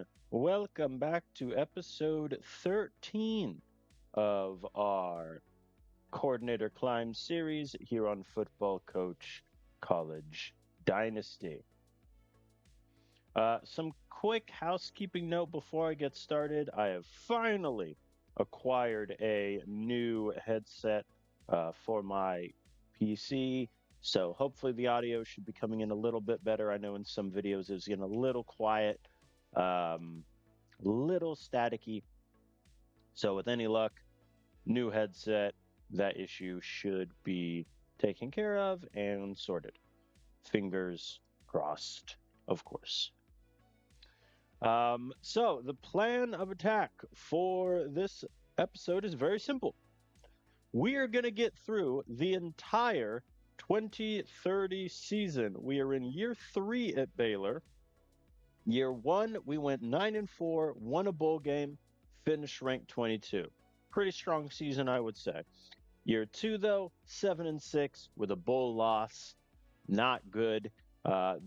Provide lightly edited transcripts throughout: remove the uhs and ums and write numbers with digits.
everyone. Welcome back to episode 13 of our Coordinator Climb series here on Football Coach College Dynasty. Some quick housekeeping note before I get started. I have finally acquired a new headset for my PC. So hopefully the audio should be coming in a little bit better. I know in some videos it was getting a little quiet, little staticky. So with any luck, new headset, that issue should be taken care of and sorted. Fingers crossed, of course. So the plan of attack for this episode is very simple. We are going to get through the entire 2030 season. We are in year 3 at Baylor. Year 1, we went 9-4, won a bowl game, finished ranked 22. Pretty strong season, I would say. Year 2, though, 7-6 with a bowl loss. Not good.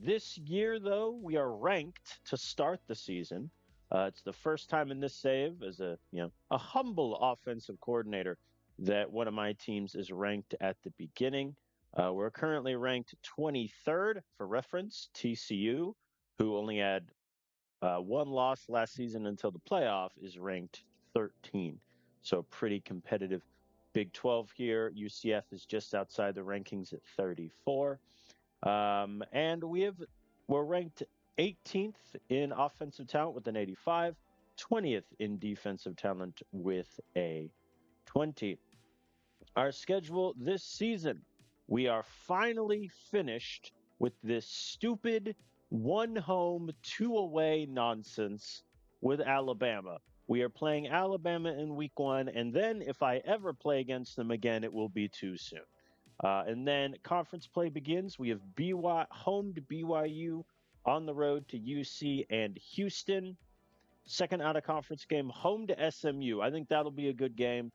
This year, though, we are ranked to start the season. It's the first time in this save as a humble offensive coordinator that one of my teams is ranked at the beginning. We're currently ranked 23rd for reference. TCU, who only had one loss last season until the playoff, is ranked 13. So pretty competitive. Big 12 here. UCF is just outside the rankings at 34. And we're ranked 18th in offensive talent with an 85, 20th in defensive talent with a 20. Our schedule this season, we are finally finished with this stupid 1 home, 2 away nonsense with Alabama. We are playing Alabama in week 1, and then if I ever play against them again, it will be too soon. And then conference play begins. We have home to BYU, on the road to UC and Houston. Second out of conference game, home to SMU. I think that'll be a good game.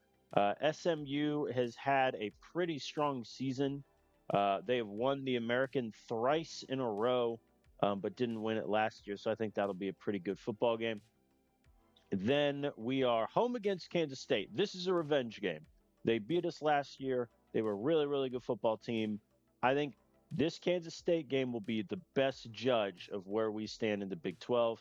SMU has had a pretty strong season. They have won the American thrice in a row, but didn't win it last year. So I think that'll be a pretty good football game. Then we are home against Kansas State. This is a revenge game. They beat us last year. They were a really, really good football team. I think this Kansas State game will be the best judge of where we stand in the Big 12.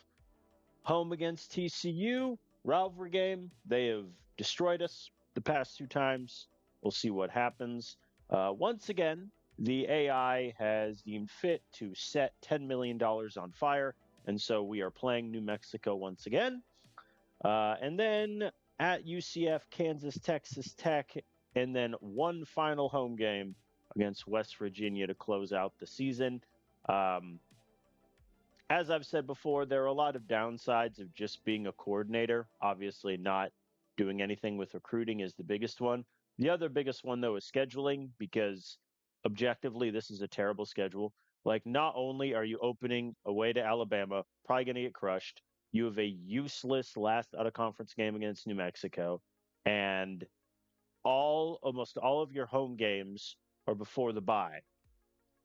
Home against TCU, rivalry game. They have destroyed us the past 2 times. We'll see what happens. Once again, the AI has deemed fit to set $10 million on fire, and so we are playing New Mexico once again. And then at UCF, Kansas, Texas Tech, and then one final home game against West Virginia to close out the season. As I've said before, there are a lot of downsides of just being a coordinator. Obviously, not doing anything with recruiting is the biggest one. The other biggest one, though, is scheduling, because objectively, this is a terrible schedule. Like, not only are you opening away to Alabama, probably going to get crushed, you have a useless last out of conference game against New Mexico, and almost all of your home games are before the bye,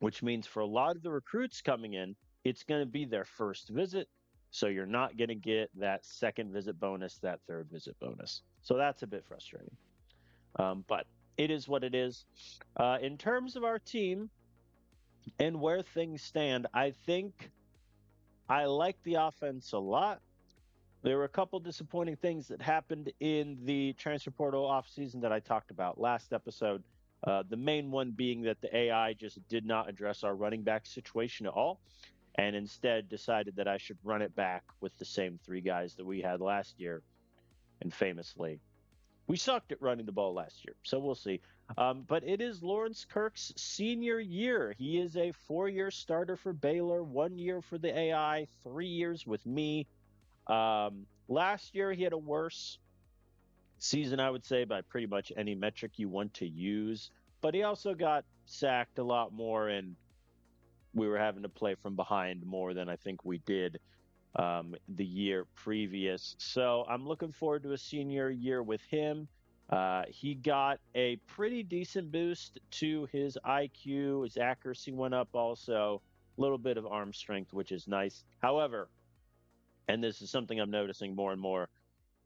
which means for a lot of the recruits coming in, it's going to be their first visit. So you're not going to get that second visit bonus, that third visit bonus. So that's a bit frustrating. But it is what it is. In terms of our team and where things stand, I think I like the offense a lot. There were a couple disappointing things that happened in the transfer portal offseason that I talked about last episode. The main one being that the AI just did not address our running back situation at all, and instead decided that I should run it back with the same 3 guys that we had last year. And famously, we sucked at running the ball last year, so we'll see. But it is Lawrence Kirk's senior year. He is a 4-year starter for Baylor, 1 year for the AI, 3 years with me. Last year, he had a worse season, I would say, by pretty much any metric you want to use. But he also got sacked a lot more, and we were having to play from behind more than I think we did the year previous. So I'm looking forward to a senior year with him. He got a pretty decent boost to his IQ. His accuracy went up also. A little bit of arm strength, which is nice. However, And this is something I'm noticing more and more.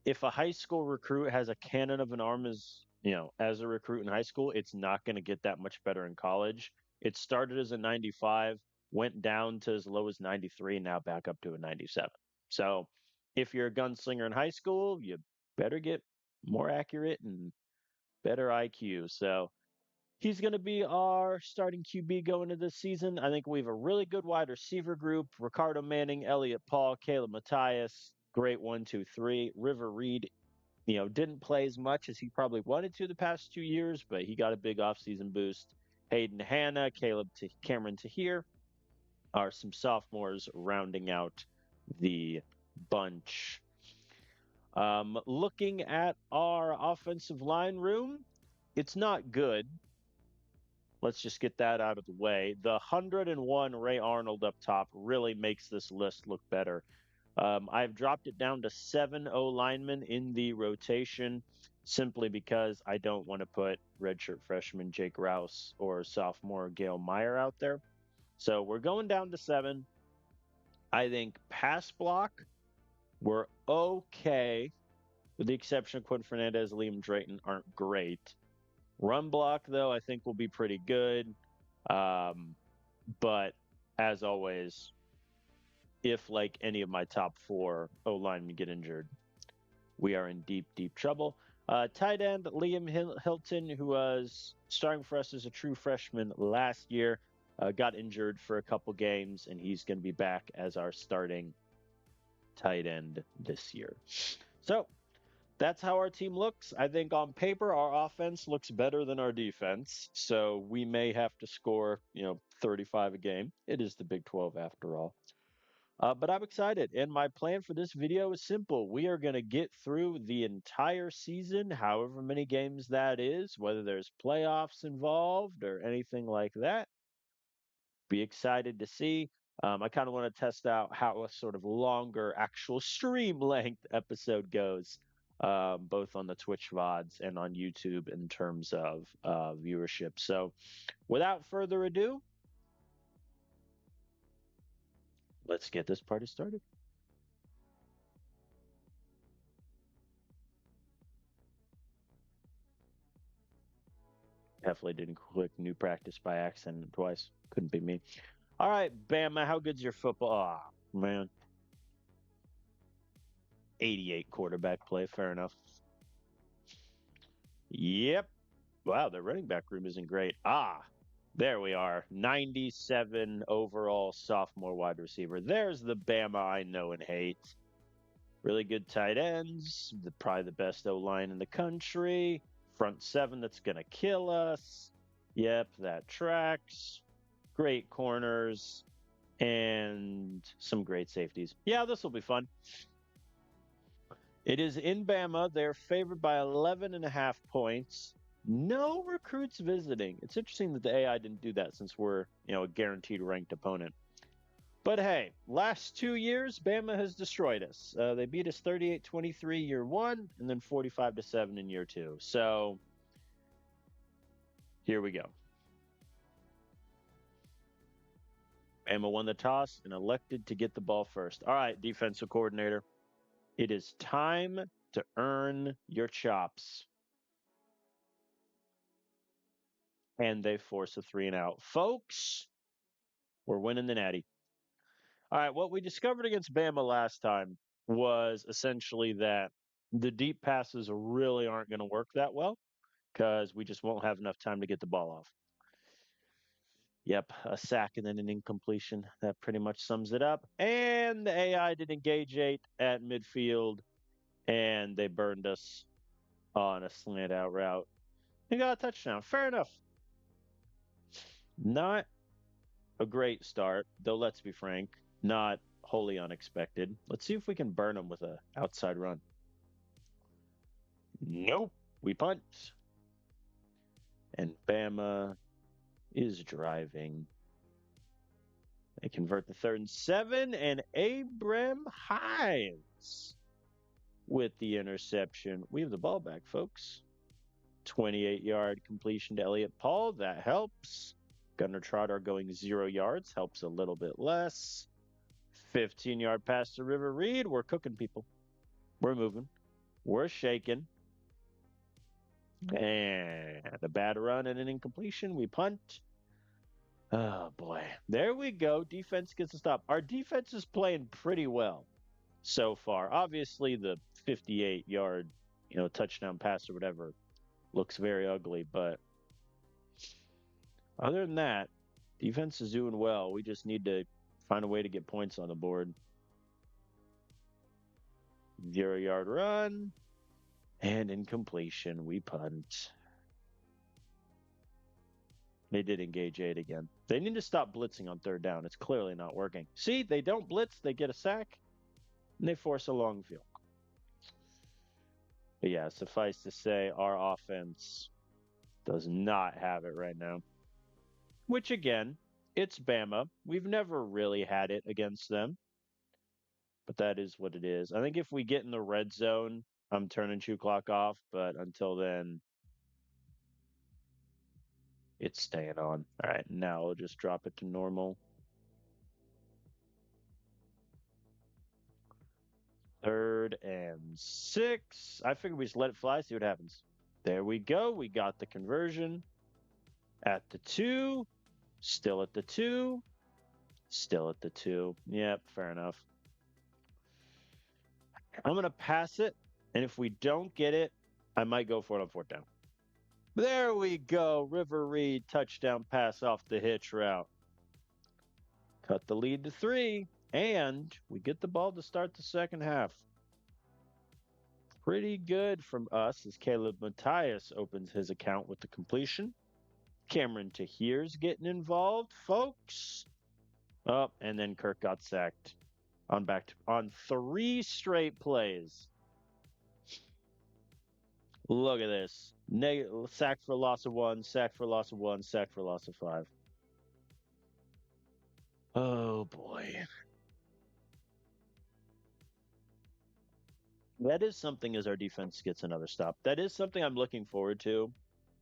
If a high school recruit has a cannon of an arm as a recruit in high school, it's not going to get that much better in college. It started as a 95, went down to as low as 93, and now back up to a 97. So if you're a gunslinger in high school, you better get more accurate and better IQ. So he's going to be our starting QB going into this season. I think we have a really good wide receiver group. Ricardo Manning, Elliott Paul, Caleb Matthias, great 1, 2, 3. River Reed, didn't play as much as he probably wanted to the past 2 years, but he got a big offseason boost. Hayden Hanna, Cameron Tahir are some sophomores rounding out the bunch. Looking at our offensive line room, it's not good. Let's just get that out of the way. The 101 Ray Arnold up top really makes this list look better. I've dropped it down to 7 O linemen in the rotation simply because I don't want to put redshirt freshman Jake Rouse or sophomore Gail Meyer out there. So we're going down to 7. I think pass block, we're okay, with the exception of Quinn Fernandez, Liam Drayton aren't great. Run block, though, I think will be pretty good. But as always, if like any of my top 4 O linemen get injured, we are in deep, deep trouble. Tight end Liam Hilton, who was starting for us as a true freshman last year, got injured for a couple games, and he's going to be back as our starting tight end this year. So that's how our team looks. I think on paper, our offense looks better than our defense. So we may have to score, 35 a game. It is the Big 12 after all. But I'm excited. And my plan for this video is simple. We are going to get through the entire season, however many games that is, whether there's playoffs involved or anything like that. Be excited to see. I kind of want to test out how a sort of longer actual stream length episode goes, both on the Twitch VODs and on YouTube in terms of viewership. So without further ado, let's get this party started. Definitely didn't click new practice by accident twice. Couldn't be me. All right, Bama, how good's your football? Oh, man. 88 quarterback play. Fair enough. Yep. Wow, their running back room isn't great. There we are. 97 overall sophomore wide receiver. There's the Bama I know and hate. Really good tight ends. Probably the best O-line in the country. Front 7 that's going to kill us. Yep, that tracks. Great corners. And some great safeties. Yeah, this will be fun. It is in Bama. They're favored by 11.5 points. No recruits visiting. It's interesting that the AI didn't do that since we're, a guaranteed ranked opponent. But hey, last 2 years, Bama has destroyed us. They beat us 38-23 year 1 and then 45-7 in year 2. So here we go. Bama won the toss and elected to get the ball first. All right, defensive coordinator. It is time to earn your chops. And they force a 3 and out. Folks, we're winning the Natty. All right, what we discovered against Bama last time was essentially that the deep passes really aren't going to work that well because we just won't have enough time to get the ball off. Yep, a sack and then an incompletion. That pretty much sums it up. And the AI did engage 8 at midfield, and they burned us on a slant out route. They got a touchdown. Fair enough. Not a great start, though let's be frank, not wholly unexpected. Let's see if we can burn them with an outside run. Nope. We punt. And Bama is driving. They convert the 3rd and 7, and Abram Hines with the interception. We have the ball back, folks. 28-yard completion to Elliott Paul. That helps. Gunnar Trotter going 0 yards. Helps a little bit less. 15-yard pass to River Reed. We're cooking people. We're moving. We're shaking. And a bad run and an incompletion. We punt. Oh, boy. There we go. Defense gets a stop. Our defense is playing pretty well so far. Obviously, the 58-yard, touchdown pass or whatever looks very ugly. But other than that, defense is doing well. We just need to find a way to get points on the board. 0-yard run and incompletion. We punt. They did engage 8 again. They need to stop blitzing on third down. It's clearly not working. See, they don't blitz. They get a sack, and they force a long field. But yeah, suffice to say, our offense does not have it right now. Which, again, it's Bama. We've never really had it against them. But that is what it is. I think if we get in the red zone, I'm turning shoe clock off. But until then, it's staying on. All right, now I'll just drop it to normal. 3rd and 6. I figured we just let it fly, see what happens. There we go. We got the conversion at the 2. Still at the 2. Still at the 2. Yep, fair enough. I'm going to pass it, and if we don't get it, I might go for it on 4th down. There we go. River Reed touchdown pass off the hitch route. Cut the lead to 3, and we get the ball to start the second half. Pretty good from us as Caleb Matthias opens his account with the completion. Cameron Tahir's getting involved, folks. Oh, and then Kirk got sacked on 3 straight plays. Look at this. Sack for loss of 1, sack for loss of 1, sack for loss of 5. Oh, boy. That is something as our defense gets another stop. That is something I'm looking forward to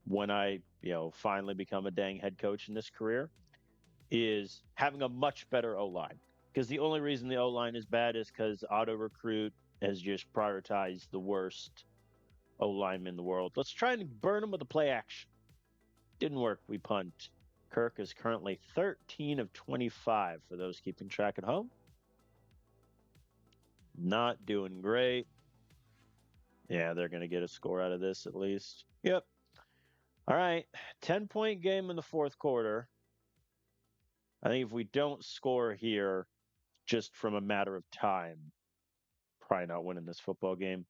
when I, finally become a dang head coach in this career, is having a much better O-line. Because the only reason the O-line is bad is because auto recruit has just prioritized the worst O-lineman in the world. Let's try and burn him with a play action. Didn't work. We punt. Kirk is currently 13 of 25 for those keeping track at home. Not doing great. Yeah, they're going to get a score out of this at least. Yep. All right. 10-point game in the 4th quarter. I think if we don't score here, just from a matter of time, probably not winning this football game.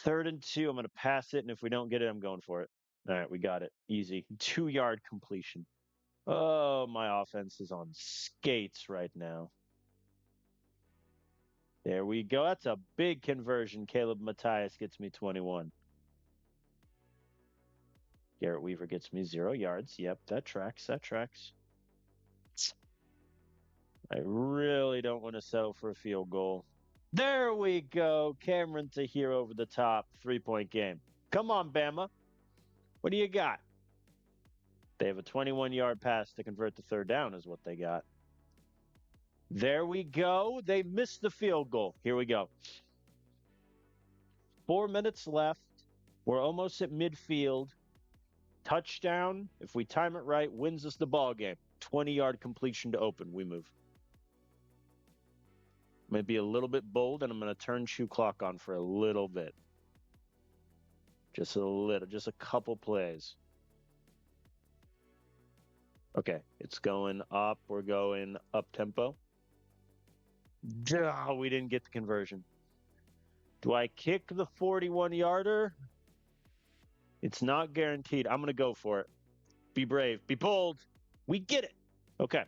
3rd and 2, I'm going to pass it, and if we don't get it, I'm going for it. All right, we got it. Easy. 2-yard completion. Oh, my offense is on skates right now. There we go. That's a big conversion. Caleb Matthias gets me 21. Garrett Weaver gets me 0 yards. Yep, that tracks. That tracks. I really don't want to settle for a field goal. There we go. Cameron Tahir over the top. 3-point game. Come on, Bama. What do you got? They have a 21-yard pass to convert the 3rd down is what they got. There we go. They missed the field goal. Here we go. 4 minutes left. We're almost at midfield. Touchdown, if we time it right, wins us the ball game. 20-yard completion to open. We move. I'm going to be a little bit bold, and I'm going to turn shoe clock on for a little bit. Just a little, just a couple plays. Okay, it's going up. We're going up tempo. Oh, we didn't get the conversion. Do I kick the 41-yarder? It's not guaranteed. I'm going to go for it. Be brave. Be bold. We get it. Okay.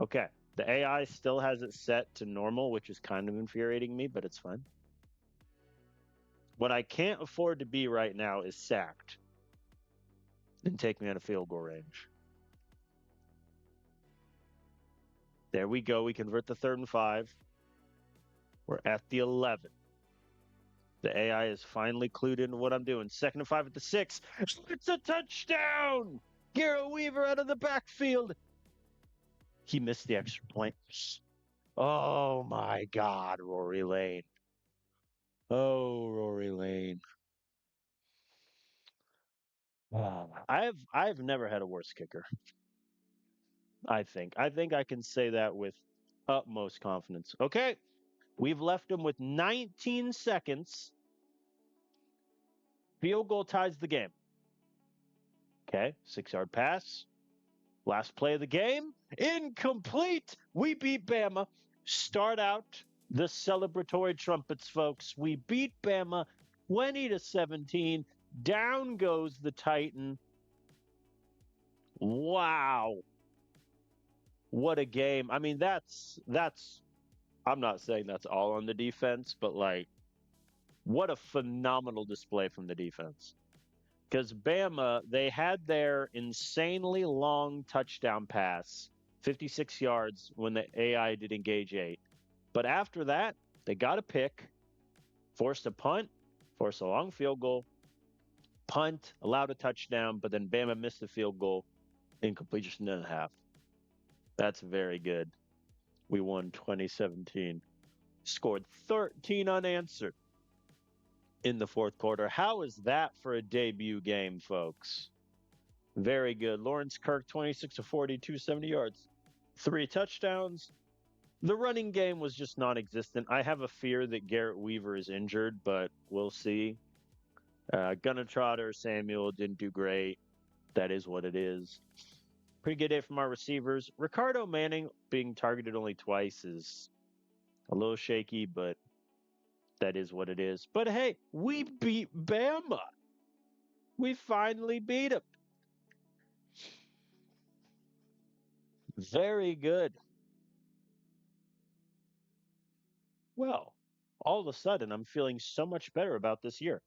Okay. The AI still has it set to normal, which is kind of infuriating me, but it's fine. What I can't afford to be right now is sacked and take me out of field goal range. There we go. We convert the 3rd and 5. We're at the 11. The AI is finally clued into what I'm doing. 2nd and 5 at the 6. It's a touchdown! Garrett Weaver out of the backfield. He missed the extra point. Oh my God, Rory Lane. Oh, Rory Lane. I've never had a worse kicker. I think I can say that with utmost confidence. Okay, we've left him with 19 seconds. Field goal ties the game. Okay, 6-yard pass. Last play of the game. Incomplete. We beat Bama. Start out the celebratory trumpets, folks. We beat Bama 20-17. Down goes the Titan. Wow. What a game. I mean, that's I'm not saying that's all on the defense, but like what a phenomenal display from the defense. Because Bama, they had their insanely long touchdown pass, 56 yards when the AI did engage 8. But after that, they got a pick, forced a punt, forced a long field goal, punt, allowed a touchdown, but then Bama missed the field goal, incompletion and a half. That's very good. We won 2017. Scored 13 unanswered in the fourth quarter. How is that for a debut game, folks? Very good. Lawrence Kirk, 26 of 40, 270 yards, 3 touchdowns. The running game was just non existent. I have a fear that Garrett Weaver is injured, but we'll see. Gunnar Trotter, Samuel didn't do great. That is what it is. Pretty good day from our receivers. Ricardo Manning being targeted only twice is a little shaky, but that is what it is. But hey, we beat Bama. We finally beat him. Very good. Well, all of a sudden, I'm feeling so much better about this year.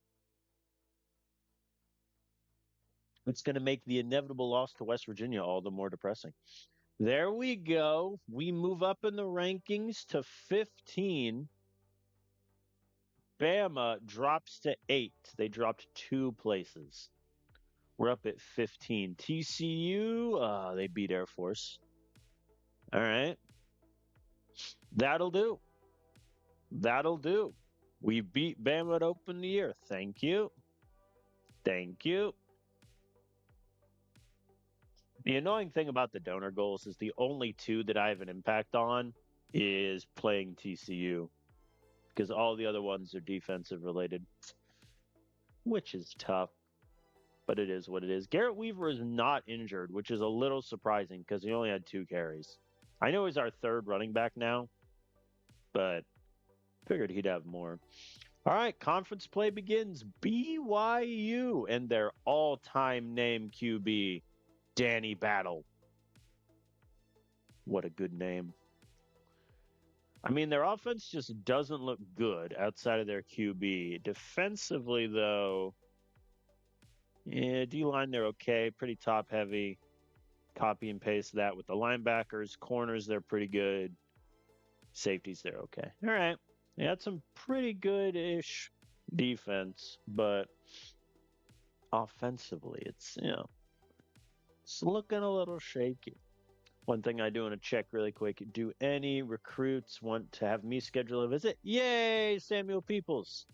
It's going to make the inevitable loss to West Virginia all the more depressing. There we go. We move up in the rankings to 15. Bama drops to 8. They dropped 2 places. We're up at 15. TCU, they beat Air Force. All right. That'll do. That'll do. We beat Bama to open the year. Thank you. Thank you. The annoying thing about the donor goals is the only 2 that I have an impact on is playing TCU because all the other ones are defensive related, which is tough, but it is what it is. Garrett Weaver is not injured, which is a little surprising because he only had 2 carries. I know he's our 3rd running back now, but figured he'd have more. All right, conference play begins. BYU and their all-time name QB, Danny Battle. What a good name. I mean, their offense just doesn't look good outside of their QB. Defensively, though, yeah, D-line, they're okay. Pretty top-heavy. Copy and paste that with the linebackers. Corners, they're pretty good. Safeties, they're okay. All right. They had some pretty good-ish defense, but offensively, it's looking a little shaky. One thing I do want to check really quick, do any recruits want to have me schedule a visit? Yay, Samuel Peoples.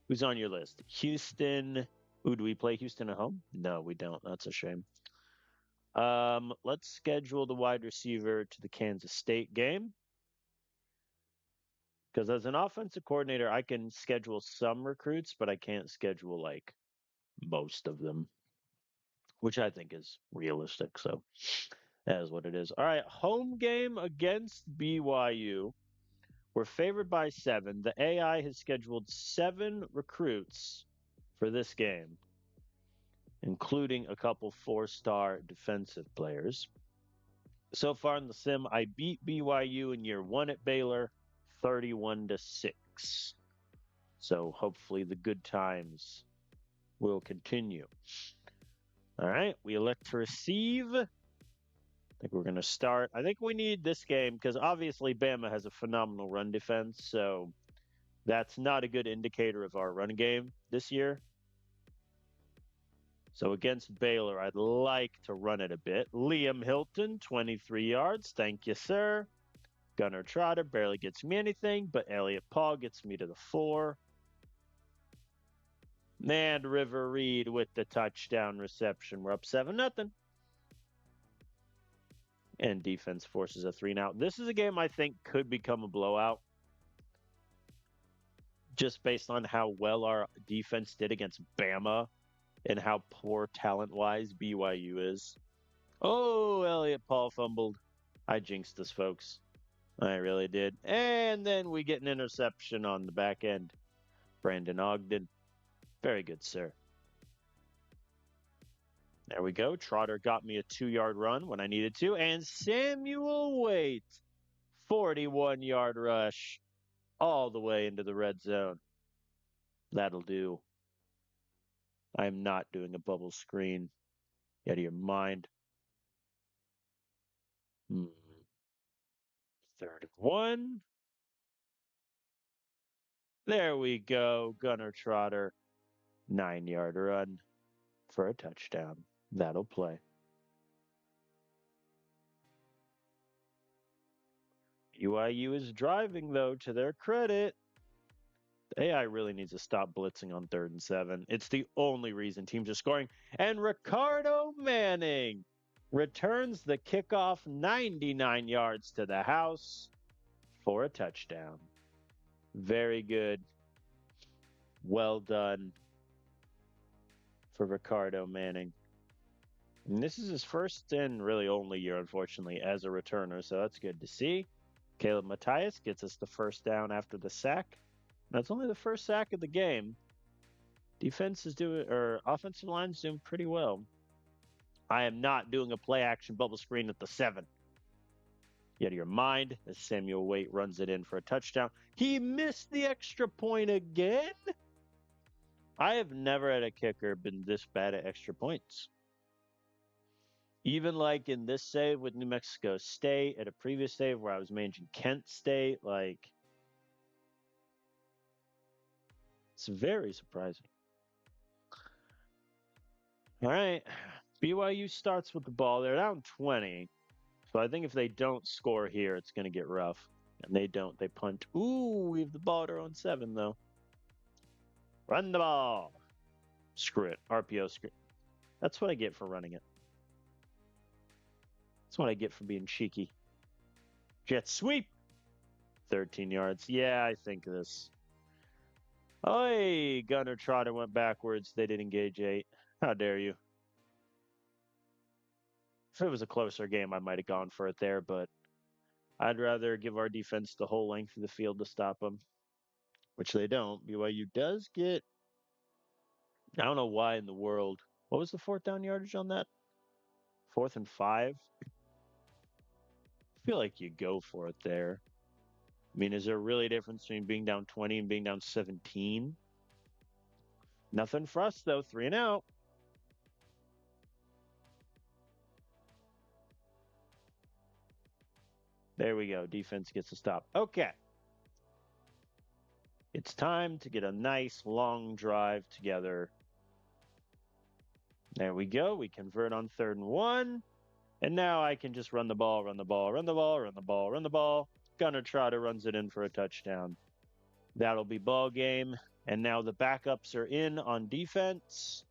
Who's on your list? Houston. Ooh, do we play Houston at home? No, we don't. That's a shame. Let's schedule the wide receiver to the Kansas State game. Because as an offensive coordinator, I can schedule some recruits, but I can't schedule like most of them, which I think is realistic. So that is what it is. All right, home game against BYU. We're favored by 7. The AI has scheduled 7 recruits for this game, including a couple 4-star defensive players. So far in the sim, I beat BYU in year 1 at Baylor, 31-6. So hopefully the good times will continue. All right, we elect to receive. I think we're going to start. I think we need this game because obviously Bama has a phenomenal run defense, so that's not a good indicator of our run game this year. So against Baylor, I'd like to run it a bit. Liam Hilton, 23 yards. Thank you, sir. Gunnar Trotter barely gets me anything, but Elliott Paul gets me to the 4. And River Reed with the touchdown reception. We're up 7-0. And defense forces a 3 now. This is a game I think could become a blowout, just based on how well our defense did against Bama and how poor talent-wise BYU is. Oh, Elliott Paul fumbled. I jinxed this, folks. I really did. And then we get an interception on the back end. Brandon Ogden. Very good, sir. There we go. Trotter got me a 2-yard run when I needed to. And Samuel Waite, 41-yard rush all the way into the red zone. That'll do. I'm not doing a bubble screen. Get out of your mind. 3rd and 1. There we go. Gunnar Trotter, 9-yard run for a touchdown. That'll play. BYU is driving, though, to their credit. The AI really needs to stop blitzing on 3rd and 7. It's the only reason teams are scoring. And Ricardo Manning returns the kickoff 99 yards to the house for a touchdown. Very good. Well done for Ricardo Manning. And this is his first and really only year, unfortunately, as a returner, so that's good to see. Caleb Matthias gets us the first down after the sack. That's only the first sack of the game. Defense is doing, or offensive line is doing pretty well. I am not doing a play action bubble screen at the 7. Get out of your mind as Samuel Waite runs it in for a touchdown. He missed the extra point again. I have never had a kicker been this bad at extra points. Even like in this save with New Mexico State, at a previous save where I was managing Kent State, like, it's very surprising. All right. BYU starts with the ball. They're down 20. So I think if they don't score here, it's going to get rough. And they don't. They punt. Ooh, we have the ball at our own 7, though. Run the ball. Screw it. RPO screen. That's what I get for running it. That's what I get for being cheeky. Jet sweep. 13 yards. Yeah, I think this. Oh, Gunnar Trotter went backwards. They did engage 8. How dare you? If it was a closer game, I might have gone for it there, but I'd rather give our defense the whole length of the field to stop them, which they don't. BYU does get, I don't know why in the world. What was the 4th down yardage on that? 4th and 5? I feel like you go for it there. I mean, is there really a difference between being down 20 and being down 17? Nothing for us, though. 3 and out. There we go. Defense gets a stop. Okay. It's time to get a nice long drive together. There we go. We convert on 3rd and 1. And now I can just run the ball, run the ball, run the ball, run the ball, run the ball. Gunnar Trotter runs it in for a touchdown. That'll be ball game. And now the backups are in on defense.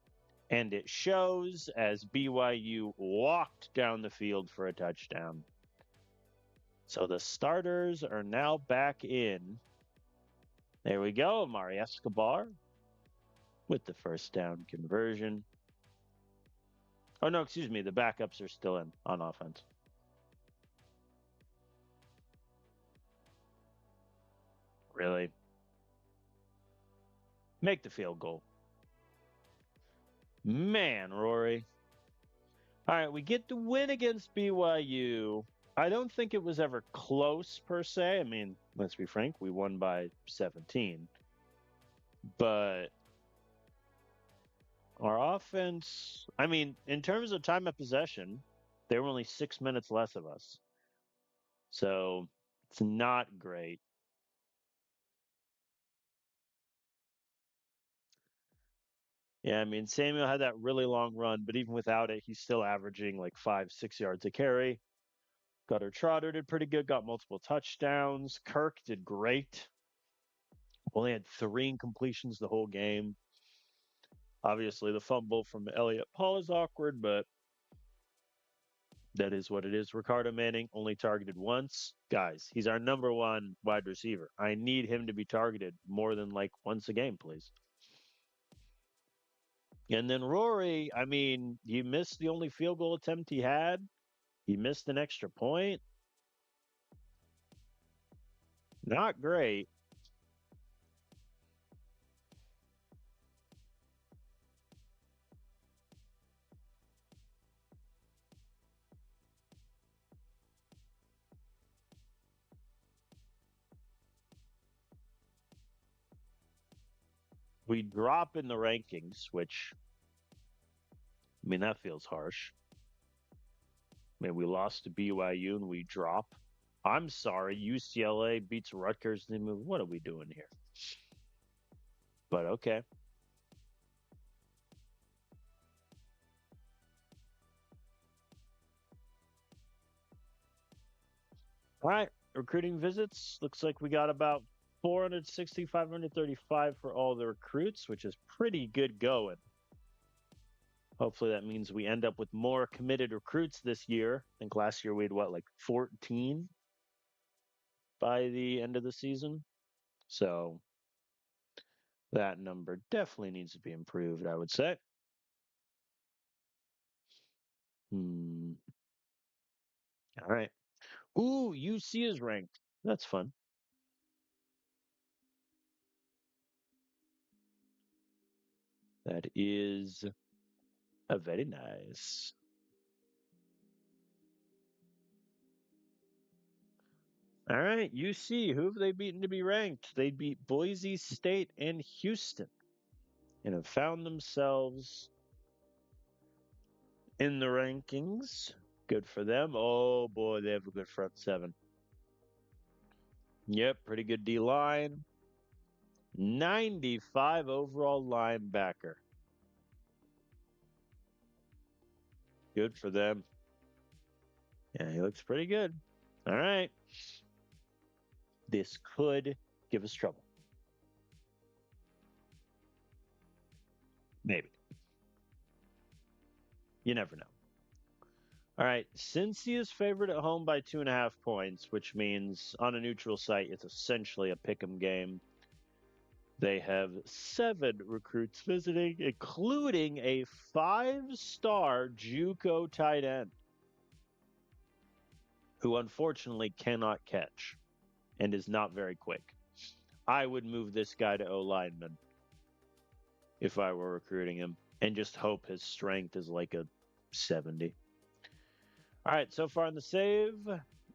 And it shows as BYU walked down the field for a touchdown. So the starters are now back in. There we go. Amari Escobar with the first down conversion. Oh, no, excuse me. The backups are still in on offense. Really? Make the field goal. Man, Rory. All right, we get the win against BYU. I don't think it was ever close, per se. I mean, let's be frank, we won by 17. But our offense, I mean, in terms of time of possession, they were only 6 minutes less of us. So it's not great. Yeah, I mean, Samuel had that really long run, but even without it, he's still averaging like 5-6 yards a carry. Gutter Trotter did pretty good, got multiple touchdowns. Kirk did great. Only had 3 incompletions the whole game. Obviously, the fumble from Elliott Paul is awkward, but that is what it is. Ricardo Manning only targeted once. Guys, he's our number 1 wide receiver. I need him to be targeted more than like once a game, please. And then Rory, I mean, you missed the only field goal attempt he had. He missed an extra point. Not great. We drop in the rankings, which, I mean, that feels harsh. I mean, we lost to BYU and we drop. I'm sorry, UCLA beats Rutgers. What are we doing here? But okay. All right. Recruiting visits. Looks like we got about 460, 535 for all the recruits, which is pretty good going. Hopefully that means we end up with more committed recruits this year. I think last year we had what, like 14 by the end of the season? So that number definitely needs to be improved, I would say. Hmm. All right. Ooh, UC is ranked. That's fun. That is a very nice. All right, UC, who have they beaten to be ranked? They beat Boise State and Houston and have found themselves in the rankings. Good for them. Oh boy, they have a good front seven. Yep, pretty good D line. 95 overall linebacker. Good for them. Yeah, he looks pretty good. All right. This could give us trouble. Maybe. You never know. All right. Cincy is favored at home by 2.5 points, which means on a neutral site, it's essentially a pick 'em game. They have 7 recruits visiting, including a 5-star JUCO tight end who unfortunately cannot catch and is not very quick. I would move this guy to O lineman if I were recruiting him and just hope his strength is like a 70. All right, so far in the save,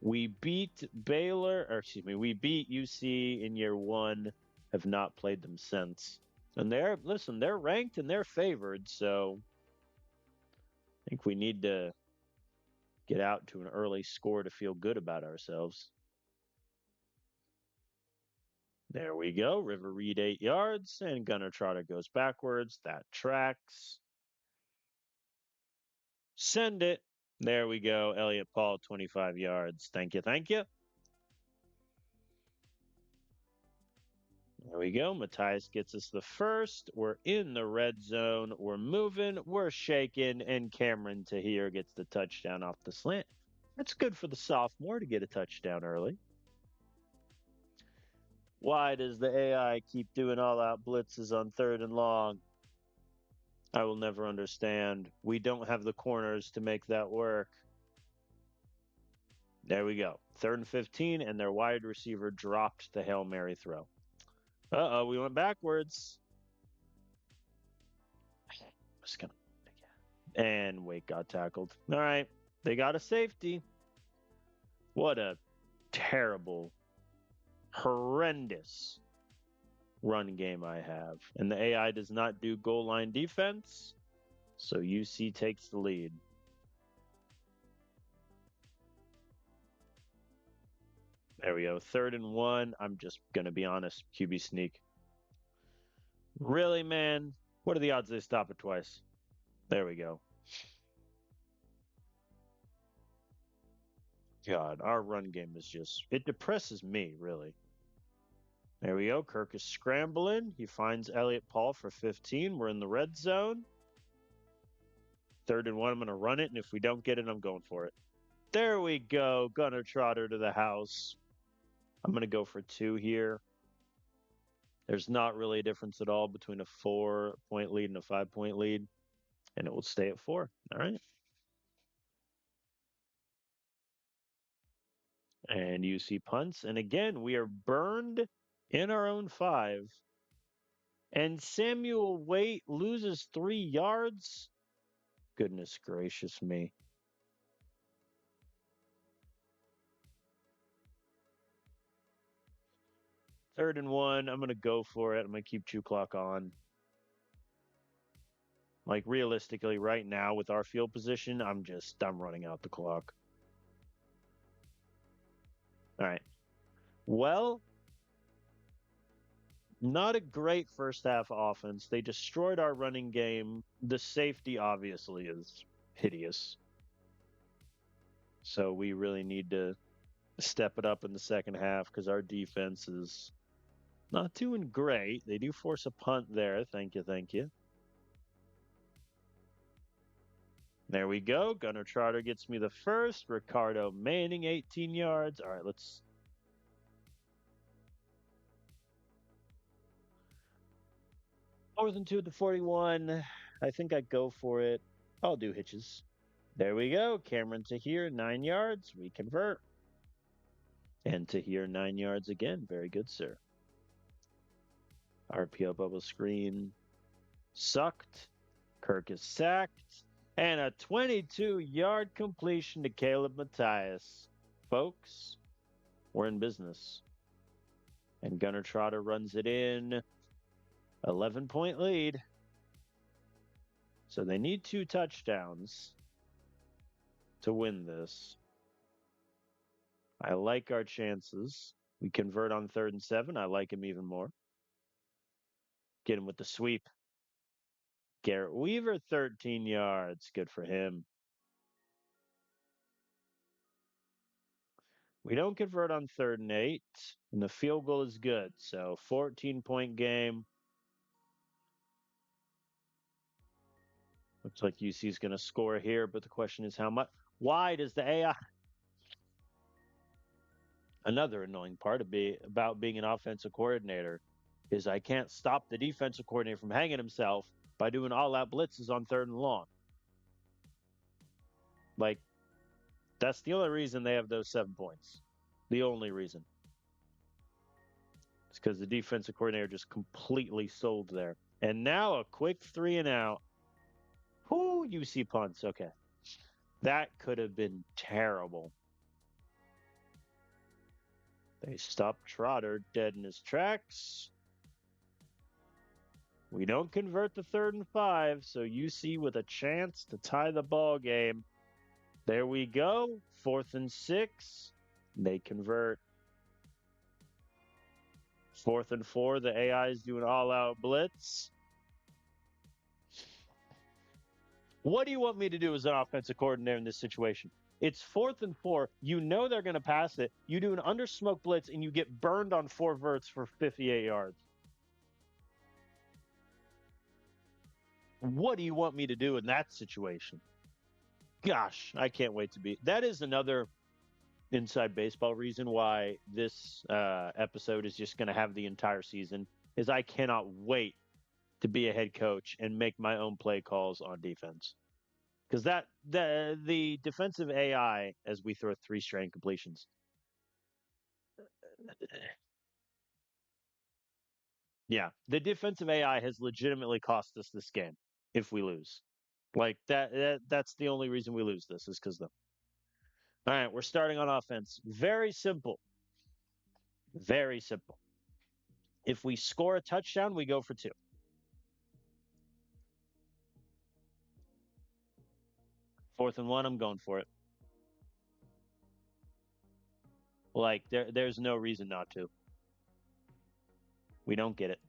we beat Baylor, or excuse me, we beat UC in year 1, have not played them since. And they're ranked and they're favored, so I think we need to get out to an early score to feel good about ourselves. There we go. River Reed 8 yards, and Gunner Trotter goes backwards. That tracks. Send it. There we go. Elliott Paul, 25 yards. Thank you. Thank you. There we go. Matthias gets us the first. We're in the red zone. We're moving. We're shaking. And Cameron Tahir gets the touchdown off the slant. That's good for the sophomore to get a touchdown early. Why does the AI keep doing all out blitzes on 3rd and long? I will never understand. We don't have the corners to make that work. There we go. 3rd and 15, and their wide receiver dropped the Hail Mary throw. Uh-oh, we went backwards. Just gonna... And Wake got tackled. All right, they got a safety. What a terrible, horrendous run game I have. And the AI does not do goal line defense, so UC takes the lead. There we go. 3rd and 1. I'm just going to be honest. QB sneak. Really, man? What are the odds they stop it twice? There we go. God, our run game is it depresses me, really. There we go. Kirk is scrambling. He finds Elliott Paul for 15. We're in the red zone. 3rd and 1. I'm going to run it, and if we don't get it, I'm going for it. There we go. Gunner Trotter to the house. I'm going to go for 2 here. There's not really a difference at all between a 4-point lead and a 5-point lead, and it will stay at 4. All right. And UC punts. And again, we are burned in our own 5. And Samuel Waite loses 3 yards. Goodness gracious me. Third and 1. I'm going to go for it. I'm going to keep 2 clock on. Like, realistically, right now with our field position, I'm running out the clock. All right. Well, not a great first half offense. They destroyed our running game. The safety obviously is hideous. So we really need to step it up in the second half because our defense is not doing great. They do force a punt there. Thank you. Thank you. There we go. Gunner Trotter gets me the first. Ricardo Manning, 18 yards. All right, let's. 4th and 2 at the 41. I think I go for it. I'll do hitches. There we go. Cameron to here, 9 yards. We convert. And to here, 9 yards again. Very good, sir. RPO bubble screen sucked. Kirk is sacked. And a 22-yard completion to Caleb Matthias. Folks, we're in business. And Gunner Trotter runs it in. 11-point lead. So they need 2 touchdowns to win this. I like our chances. We convert on 3rd and 7. I like him even more. Get him with the sweep. Garrett Weaver, 13 yards. Good for him. We don't convert on 3rd and 8, and the field goal is good. So 14-point game. Looks like UC is going to score here, but the question is how much. Why does the AI? Another annoying part about being an offensive coordinator is I can't stop the defensive coordinator from hanging himself by doing all-out blitzes on 3rd and long. Like, that's the only reason they have those 7 points. The only reason. It's because the defensive coordinator just completely sold there. And now a quick 3 and out. Whoo, UC punts. Okay. That could have been terrible. They stopped Trotter dead in his tracks. We don't convert the 3rd and 5, so UC with a chance to tie the ball game. There we go. 4th and 6. They convert. 4th and 4. The AI is doing all-out blitz. What do you want me to do as an offensive coordinator in this situation? It's 4th and 4. You know they're going to pass it. You do an under smoke blitz, and you get burned on 4 verts for 58 yards. What do you want me to do in that situation? Gosh, I can't wait to be. That is another inside baseball reason why this episode is just going to have the entire season. Is I cannot wait to be a head coach and make my own play calls on defense. Because the defensive AI, as we throw 3 straight completions. Yeah, the defensive AI has legitimately cost us this game if we lose. Like that's the only reason we lose this is because of them. All right, we're starting on offense. Very simple. Very simple. If we score a touchdown, we go for 2. 4th and 1, I'm going for it. Like there's no reason not to. We don't get it.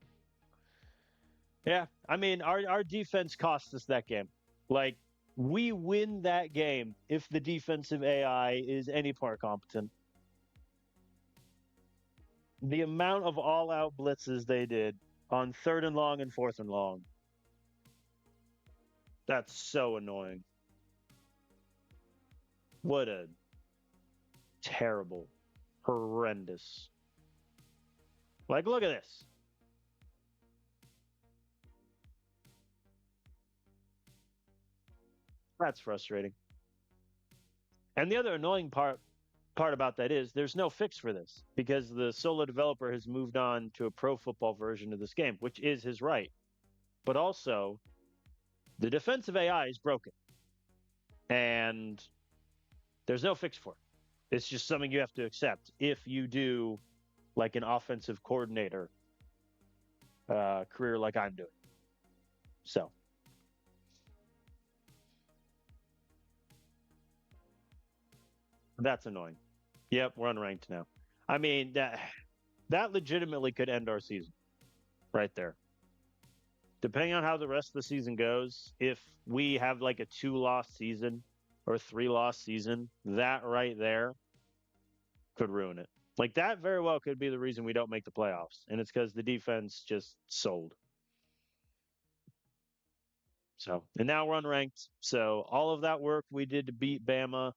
Yeah, I mean our defense cost us that game. Like We win that game if the defensive AI is any part competent. The amount of all-out blitzes they did on 3rd and long and 4th and long. That's so annoying. What a terrible, horrendous. Like, look at this. That's frustrating. And the other annoying part about that is there's no fix for this because the solo developer has moved on to a pro football version of this game, which is his right. But also, the defensive AI is broken. And there's no fix for it. It's just something you have to accept if you do like an offensive coordinator career like I'm doing. So that's annoying. Yep, we're unranked now. I mean, that legitimately could end our season right there. Depending on how the rest of the season goes, if we have like a 2-loss season or 3-loss season, that right there could ruin it. Like that very well could be the reason we don't make the playoffs. And it's because the defense just sold. So, and now we're unranked. So, all of that work we did to beat Bama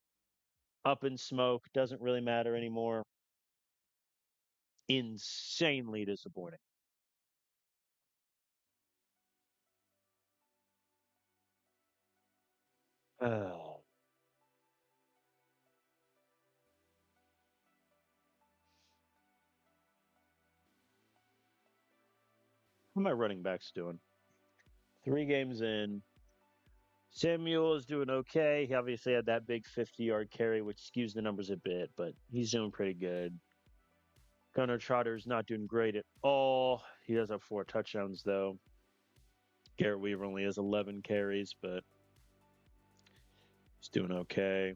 up in smoke doesn't really matter anymore. Insanely disappointing. Oh. How are my running backs doing? 3 games in. Samuel is doing okay. He obviously had that big 50-yard carry, which skews the numbers a bit, but he's doing pretty good. Gunnar Trotter's not doing great at all. He does have 4 touchdowns, though. Garrett Weaver only has 11 carries, but he's doing okay.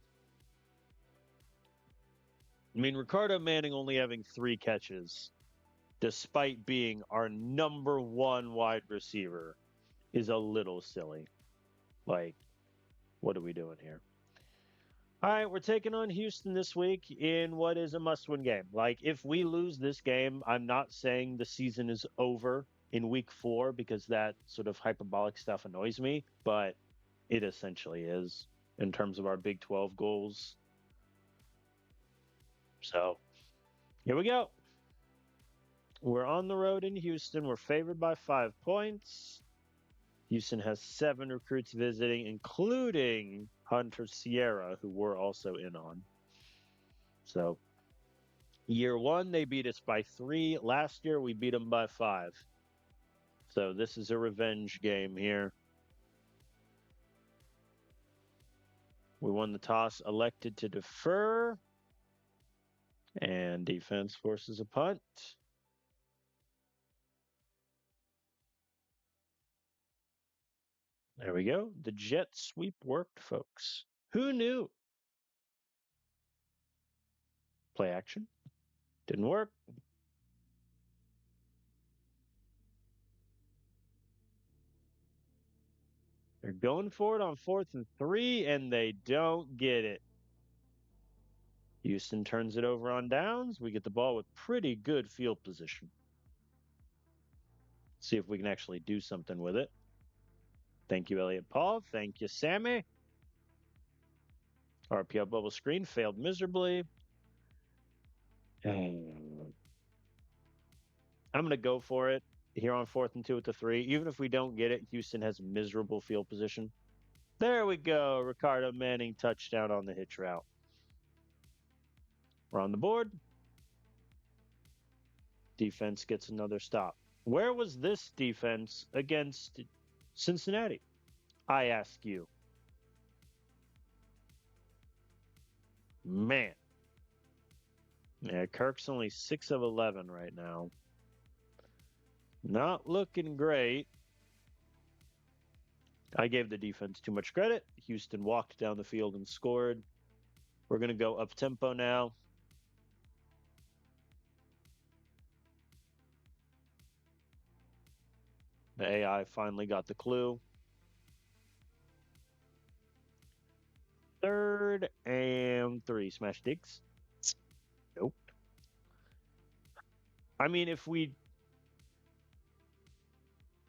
I mean, Ricardo Manning only having 3 catches, despite being our number 1 wide receiver, is a little silly. Like, what are we doing here? All right, we're taking on Houston this week in what is a must-win game. Like, if we lose this game, I'm not saying the season is over in week 4 because that sort of hyperbolic stuff annoys me, but it essentially is in terms of our Big 12 goals. So, here we go. We're on the road in Houston. We're favored by 5 points. Houston has 7 recruits visiting, including Hunter Sierra, who we're also in on. So, year 1, they beat us by 3. Last year, we beat them by 5. So, this is a revenge game here. We won the toss, elected to defer. And defense forces a punt. There we go. The jet sweep worked, folks. Who knew? Play action. Didn't work. They're going for it on 4th and 3, and they don't get it. Houston turns it over on downs. We get the ball with pretty good field position. See if we can actually do something with it. Thank you, Elliot Paul. Thank you, Sammy. RPO bubble screen failed miserably. I'm going to go for it here on 4th and 2 with the 3. Even if we don't get it, Houston has miserable field position. There we go. Ricardo Manning touchdown on the hitch route. We're on the board. Defense gets another stop. Where was this defense against Cincinnati? I ask you. Man. Yeah, Kirk's only 6 of 11 right now. Not looking great. I gave the defense too much credit. Houston walked down the field and scored. We're going to go up tempo now. The AI finally got the clue. 3rd and 3. Smash digs. Nope. I mean,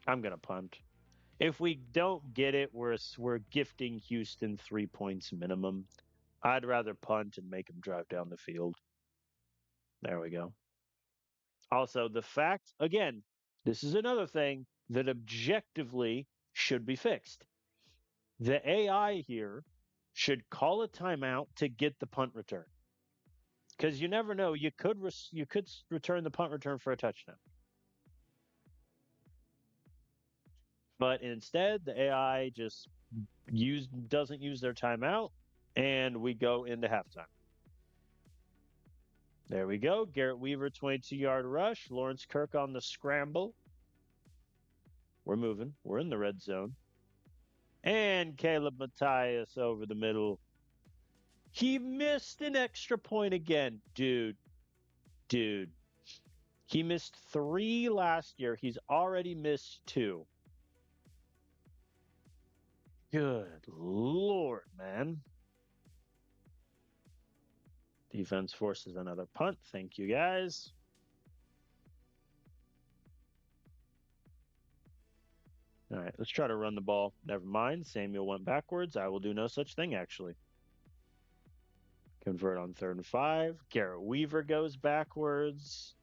I'm going to punt. If we don't get it, we're gifting Houston 3 points minimum. I'd rather punt and make them drive down the field. There we go. Also, the fact, again, this is another thing that objectively should be fixed. The AI here should call a timeout to get the punt return. Because you never know, you could return the punt return for a touchdown. But instead, the AI just doesn't use their timeout, and we go into halftime. There we go. Garrett Weaver, 22-yard rush. Lawrence Kirk on the scramble. We're moving. We're in the red zone. And Caleb Matthias over the middle. He missed an extra point again. Dude. He missed 3 last year. He's already missed 2. Good Lord, man. Defense forces another punt. Thank you, guys. All right, let's try to run the ball. Never mind. Samuel went backwards. I will do no such thing, actually. Convert on 3rd and 5. Garrett Weaver goes backwards.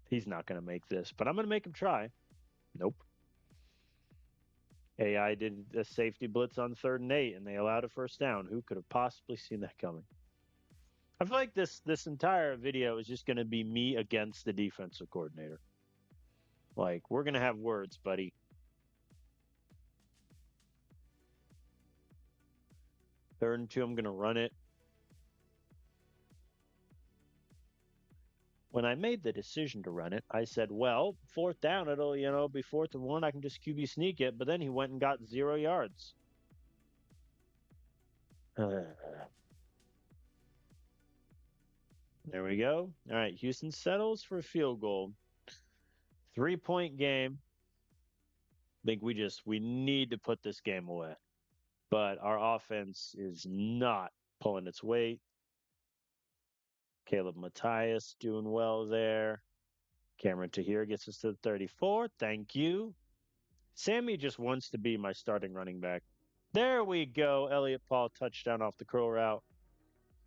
He's not going to make this, but I'm going to make him try. Nope. AI did a safety blitz on 3rd and 8, and they allowed a first down. Who could have possibly seen that coming? I feel like this entire video is just going to be me against the defensive coordinator. Like, we're going to have words, buddy. 3rd and 2, I'm going to run it. When I made the decision to run it, I said, well, 4th down, it'll, be 4th and 1. I can just QB sneak it. But then he went and got 0 yards. There we go. All right, Houston settles for a field goal. 3-point game. I think we need to put this game away. But our offense is not pulling its weight. Caleb Matthias doing well there. Cameron Tahir gets us to the 34. Thank you. Sammy just wants to be my starting running back. There we go. Elliott Paul touchdown off the curl route.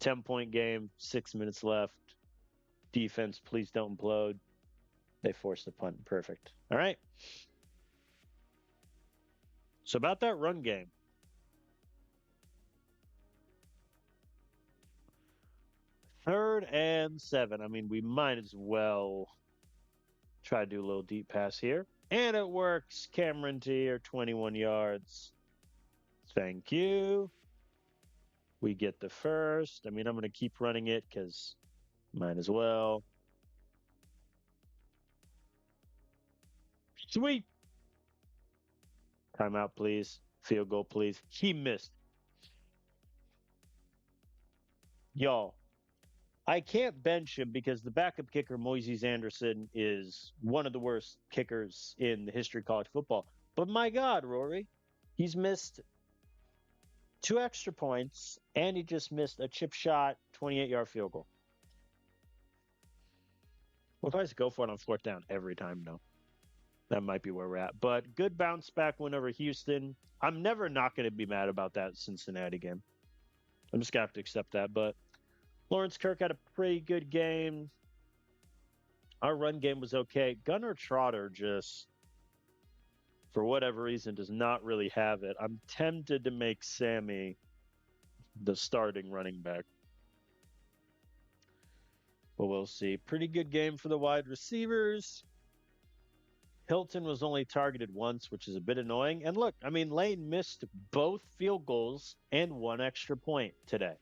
10-point game. 6 minutes left. Defense, please don't implode. They forced the punt. Perfect. All right. So about that run game. 3rd and 7. I mean, we might as well try to do a little deep pass here. And it works. Cameron Tier, 21 yards. Thank you. We get the first. I mean, I'm going to keep running it because might as well. Sweet. Timeout, please. Field goal, please. He missed. Y'all, I can't bench him because the backup kicker, Moises Anderson, is one of the worst kickers in the history of college football. But my God, Rory, he's missed 2 extra points, and he just missed a chip shot 28-yard field goal. Well, if I just go for it on 4th down every time, no. That might be where we're at. But good bounce back win over Houston. I'm never not going to be mad about that Cincinnati game. I'm just going to have to accept that. But Lawrence Kirk had a pretty good game. Our run game was okay. Gunnar Trotter just, for whatever reason, does not really have it. I'm tempted to make Sammy the starting running back. But we'll see. Pretty good game for the wide receivers. Hilton was only targeted once, which is a bit annoying. And look, I mean, Lane missed both field goals and 1 extra point today.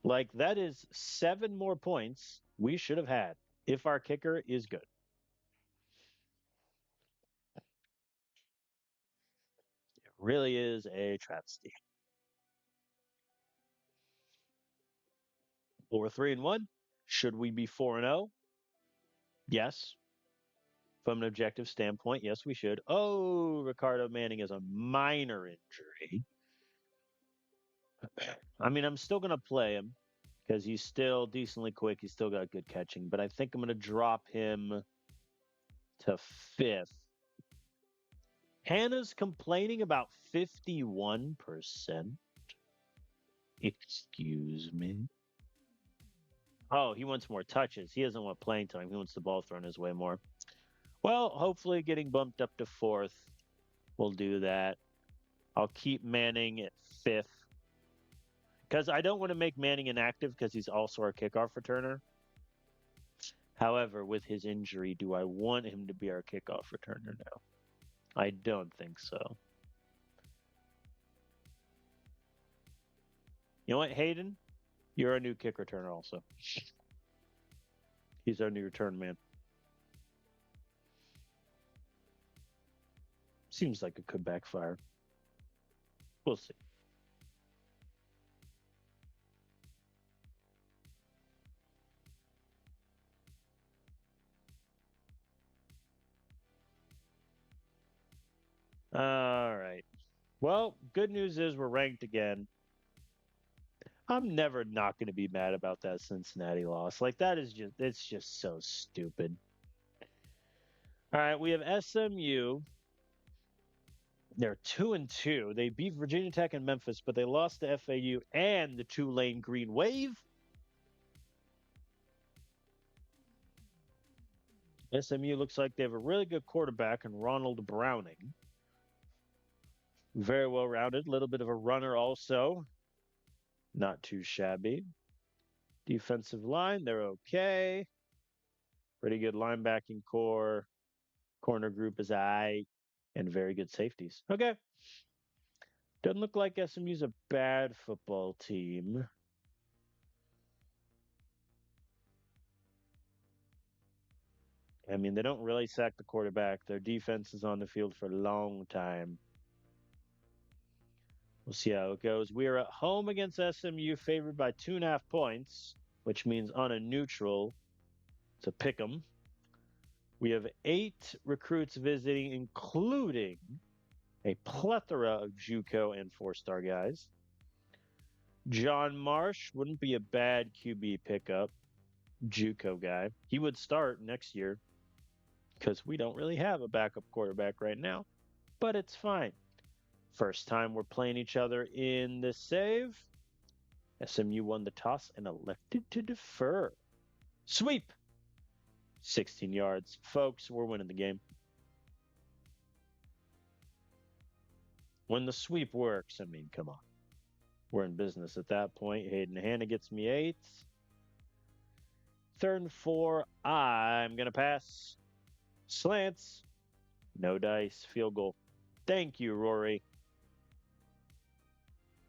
Like, that is 7 more points we should have had if our kicker is good. It really is a travesty. Well, we're 3-1. Should we be 4-0? Yes. From an objective standpoint, yes, we should. Oh, Ricardo Manning is a minor injury. I mean, I'm still going to play him because he's still decently quick. He's still got good catching, but I think I'm going to drop him to fifth. Hannah's complaining about 51%. Excuse me. Oh, he wants more touches. He doesn't want playing time. He wants the ball thrown his way more. Well, hopefully getting bumped up to fourth will do that. I'll keep Manning at fifth because I don't want to make Manning inactive because he's also our kickoff returner. However, with his injury, do I want him to be our kickoff returner now? I don't think so. You know what, Hayden? You're our new kick returner also. He's our new return man. Seems like it could backfire. We'll see. All right. Well, good news is we're ranked again. I'm never not going to be mad about that Cincinnati loss. Like that is it's just so stupid. All right, we have SMU. They're 2-2. They beat Virginia Tech and Memphis, but they lost to FAU and the Tulane Green Wave. SMU looks like they have a really good quarterback in Ronald Browning. Very well rounded, a little bit of a runner also. Not too shabby. Defensive line, they're okay. Pretty good linebacking core. Corner group is I, and very good safeties. Okay. Doesn't look like SMU's a bad football team. I mean, they don't really sack the quarterback. Their defense is on the field for a long time. We'll see how it goes. We are at home against SMU, favored by 2.5 points, which means on a neutral to pick them. We have 8 recruits visiting, including a plethora of JUCO and 4-star guys. John Marsh wouldn't be a bad QB pickup. JUCO guy. He would start next year because we don't really have a backup quarterback right now, but it's fine. First time we're playing each other in the save. SMU won the toss and elected to defer. Sweep. 16 yards. Folks, we're winning the game. When the sweep works, I mean, come on. We're in business at that point. Hayden Hanna gets me 8. 3rd and 4. I'm going to pass. Slants. No dice. Field goal. Thank you, Rory.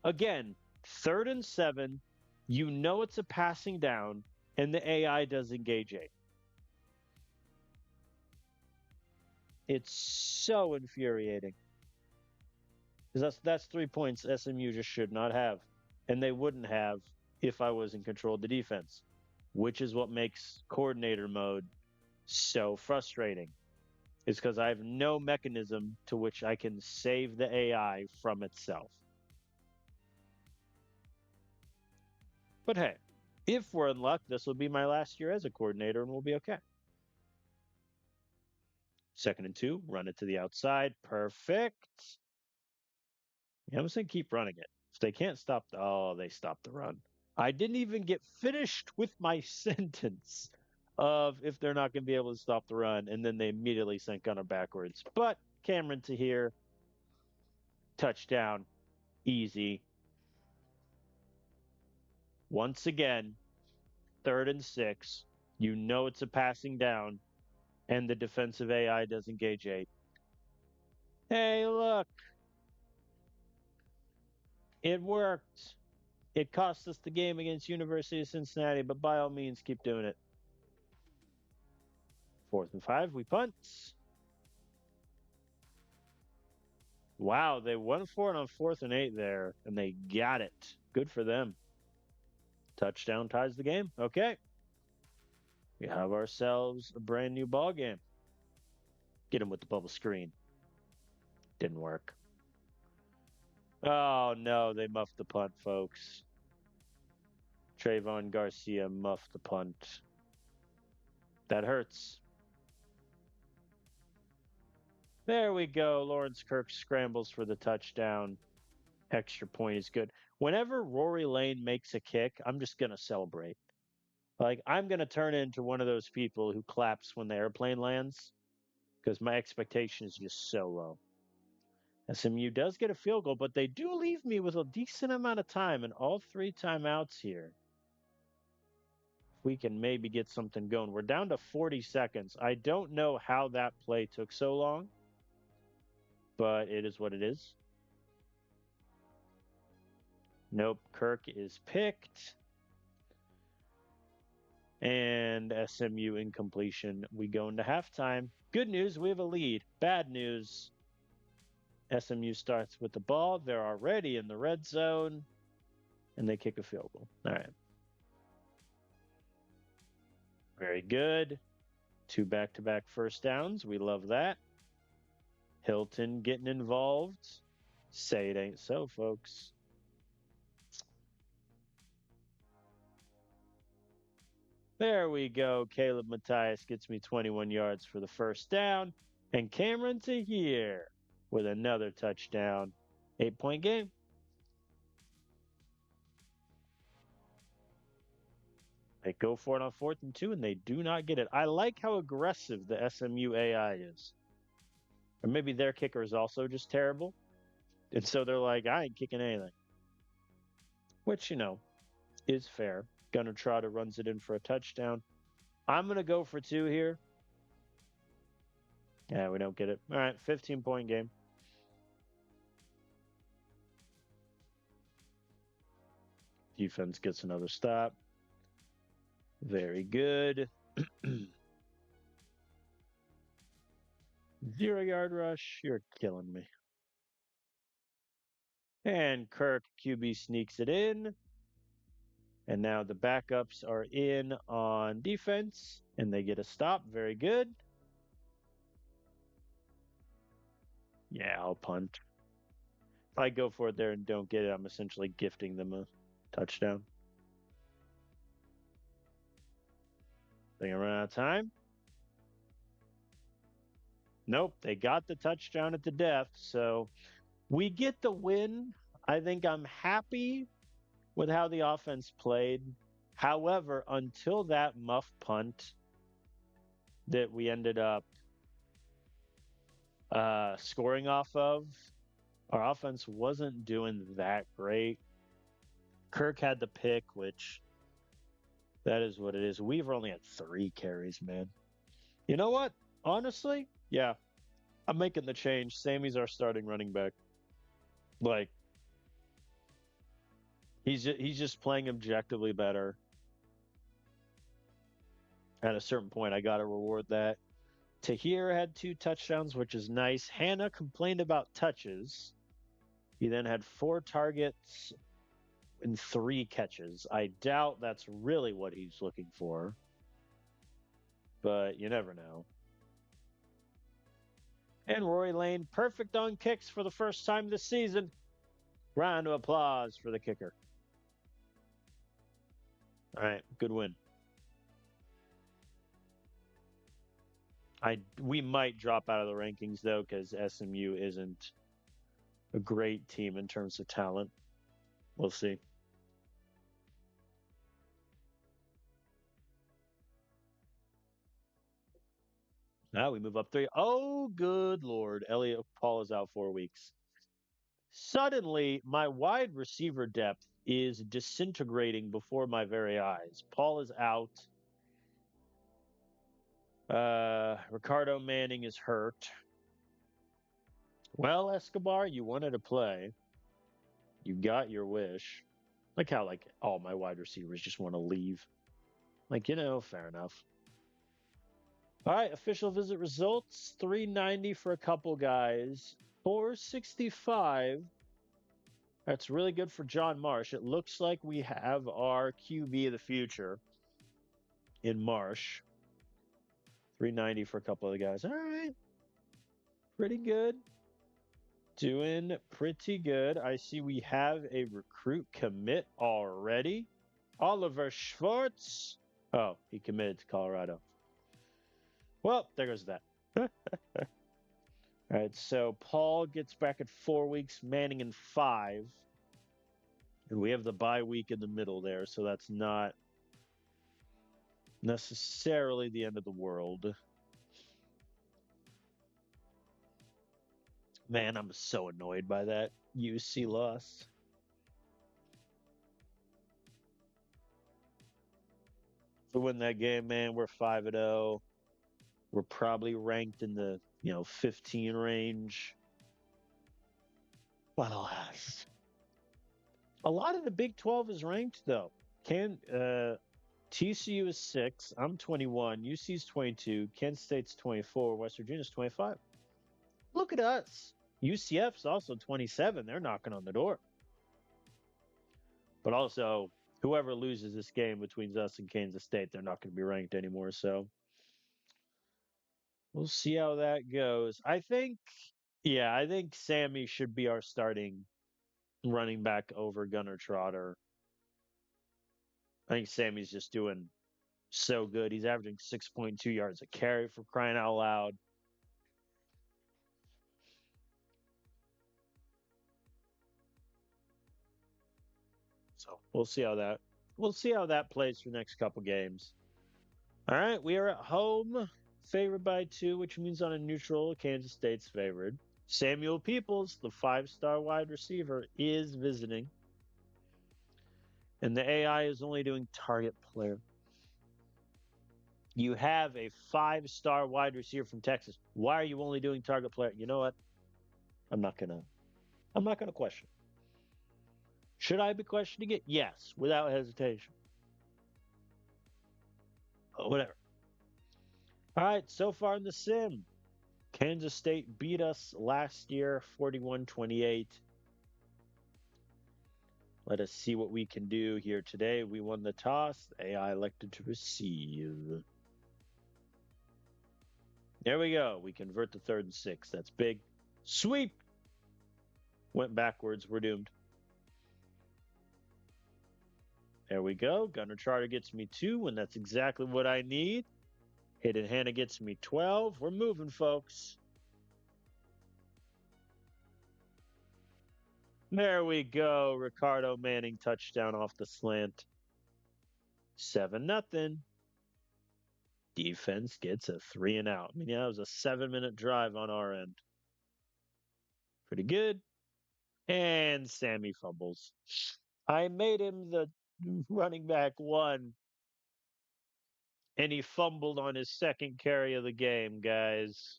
Again, 3rd and 7. You know it's a passing down, and the AI does engage 8. It's so infuriating. Because that's 3 points SMU just should not have. And they wouldn't have if I was in control of the defense, which is what makes coordinator mode so frustrating. Is because I have no mechanism to which I can save the AI from itself. But hey, if we're in luck, this will be my last year as a coordinator and we'll be okay. 2nd and 2, run it to the outside. Perfect. Yeah, I'm just going to keep running it. If they can't stop they stopped the run. I didn't even get finished with my sentence of if they're not going to be able to stop the run, and then they immediately sent Gunner backwards. But Cameron to here. Touchdown. Easy. Once again, 3rd and 6. You know it's a passing down, and the defensive AI does engage 8. Hey, look. It worked. It cost us the game against University of Cincinnati, but by all means, keep doing it. 4th and 5, we punt. Wow, they went for it on 4th and 8 there, and they got it. Good for them. Touchdown ties the game. Okay. We have ourselves a brand new ball game. Get him with the bubble screen. Didn't work. Oh, no, they muffed the punt, folks. Trayvon Garcia muffed the punt. That hurts. There we go. Lawrence Kirk scrambles for the touchdown. Extra point is good. Whenever Rory Lane makes a kick, I'm just going to celebrate. Like, I'm going to turn into one of those people who claps when the airplane lands because my expectation is just so low. SMU does get a field goal, but they do leave me with a decent amount of time and all 3 timeouts here. If we can maybe get something going. We're down to 40 seconds. I don't know how that play took so long, but it is what it is. Nope, Kirk is picked. And SMU incompletion. We go into halftime. Good news, we have a lead. Bad news, SMU starts with the ball. They're already in the red zone, and they kick a field goal. All right. Very good. 2 back-to-back first downs. We love that. Hilton getting involved. Say it ain't so, folks. There we go. Caleb Matthias gets me 21 yards for the first down. And Cameron Tahir with another touchdown. 8-point game. They go for it on 4th and 2, and they do not get it. I like how aggressive the SMU AI is. Or maybe their kicker is also just terrible. And so they're like, I ain't kicking anything. Which, is fair. Gunnar Trotter runs it in for a touchdown. I'm going to go for 2 here. Yeah, we don't get it. All right, 15-point game. Defense gets another stop. Very good. 0-yard rush. You're killing me. And Kirk, QB, sneaks it in. And now the backups are in on defense, and they get a stop. Very good. Yeah, I'll punt. If I go for it there and don't get it, I'm essentially gifting them a touchdown. They run out of time. Nope, they got the touchdown at the death. So we get the win. I think I'm happy with how the offense played. However, until that muff punt that we ended up scoring off of, our offense wasn't doing that great. Kirk had the pick, which that is what it is. Weaver only had 3 carries, man. You know what? Honestly, yeah, I'm making the change. Sammy's our starting running back. Like, he's just playing objectively better. At a certain point, I got to reward that. Tahir had 2 touchdowns, which is nice. Hannah complained about touches. He then had 4 targets and 3 catches. I doubt that's really what he's looking for, but you never know. And Rory Lane, perfect on kicks for the first time this season. Round of applause for the kicker. All right, good win. We might drop out of the rankings, though, because SMU isn't a great team in terms of talent. We'll see. Now we move up 3. Oh, good Lord. Elliot Paul is out 4 weeks. Suddenly, my wide receiver depth is disintegrating before my very eyes. Paul is out. Ricardo Manning is hurt. Well, Escobar, you wanted to play. You got your wish. Like how, all my wide receivers just want to leave. Fair enough. All right, official visit results. 390 for a couple guys. 465. That's really good for John Marsh. It looks like we have our QB of the future in Marsh. 390 for a couple of the guys. All right. Pretty good. Doing pretty good. I see we have a recruit commit already. Oliver Schwartz. Oh, he committed to Colorado. Well, there goes that. All right, so Paul gets back at 4 weeks, Manning in 5. And we have the bye week in the middle there, so that's not necessarily the end of the world. Man, I'm so annoyed by that UC loss. If we win that game, man, we're 5-0. We're probably ranked in the 15 range. But alas, a lot of the Big 12 is ranked though. Can TCU is 6. I'm 21. UC's 22. Kent State's 24. West Virginia's 25. Look at us. UCF's also 27. They're knocking on the door. But also, whoever loses this game between us and Kansas State, they're not going to be ranked anymore. So we'll see how that goes. I think Sammy should be our starting running back over Gunnar Trotter. I think Sammy's just doing so good. He's averaging 6.2 yards a carry, for crying out loud. So we'll see how that plays for the next couple games. All right, we are at home, favored by 2, which means on a neutral, Kansas State's favored. Samuel Peoples, the 5-star wide receiver, is visiting. And the AI is only doing target player. You have a 5-star wide receiver from Texas. Why are you only doing target player? You know what? I'm not gonna question. Should I be questioning it? Yes, without hesitation. But whatever. All right, so far in the sim, Kansas State beat us last year 41-28. Let us see what we can do here today. We won the toss. The AI elected to receive. There we go. We convert the 3rd and 6. That's big. Sweep. Went backwards. We're doomed. There we go. Gunnar Charter gets me 2, and that's exactly what I need. Hidden Hannah gets me 12. We're moving, folks. There we go. Ricardo Manning touchdown off the slant. 7-0. Defense gets a 3 and out. I mean, that was a 7-minute drive on our end. Pretty good. And Sammy fumbles. I made him the running back 1. And he fumbled on his second carry of the game, guys.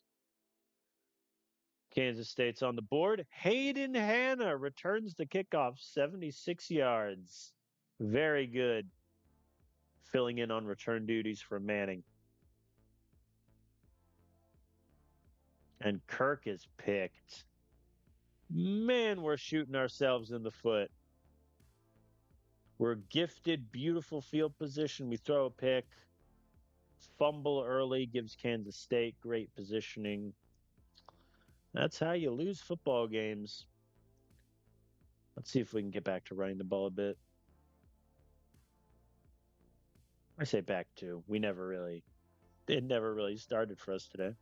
Kansas State's on the board. Hayden Hanna returns the kickoff, 76 yards. Very good. Filling in on return duties for Manning. And Kirk is picked. Man, we're shooting ourselves in the foot. We're gifted beautiful field position. We throw a pick. Fumble early gives Kansas State great positioning. That's how you lose football games. Let's see if we can get back to running the ball a bit. I say back to. It never really started for us today.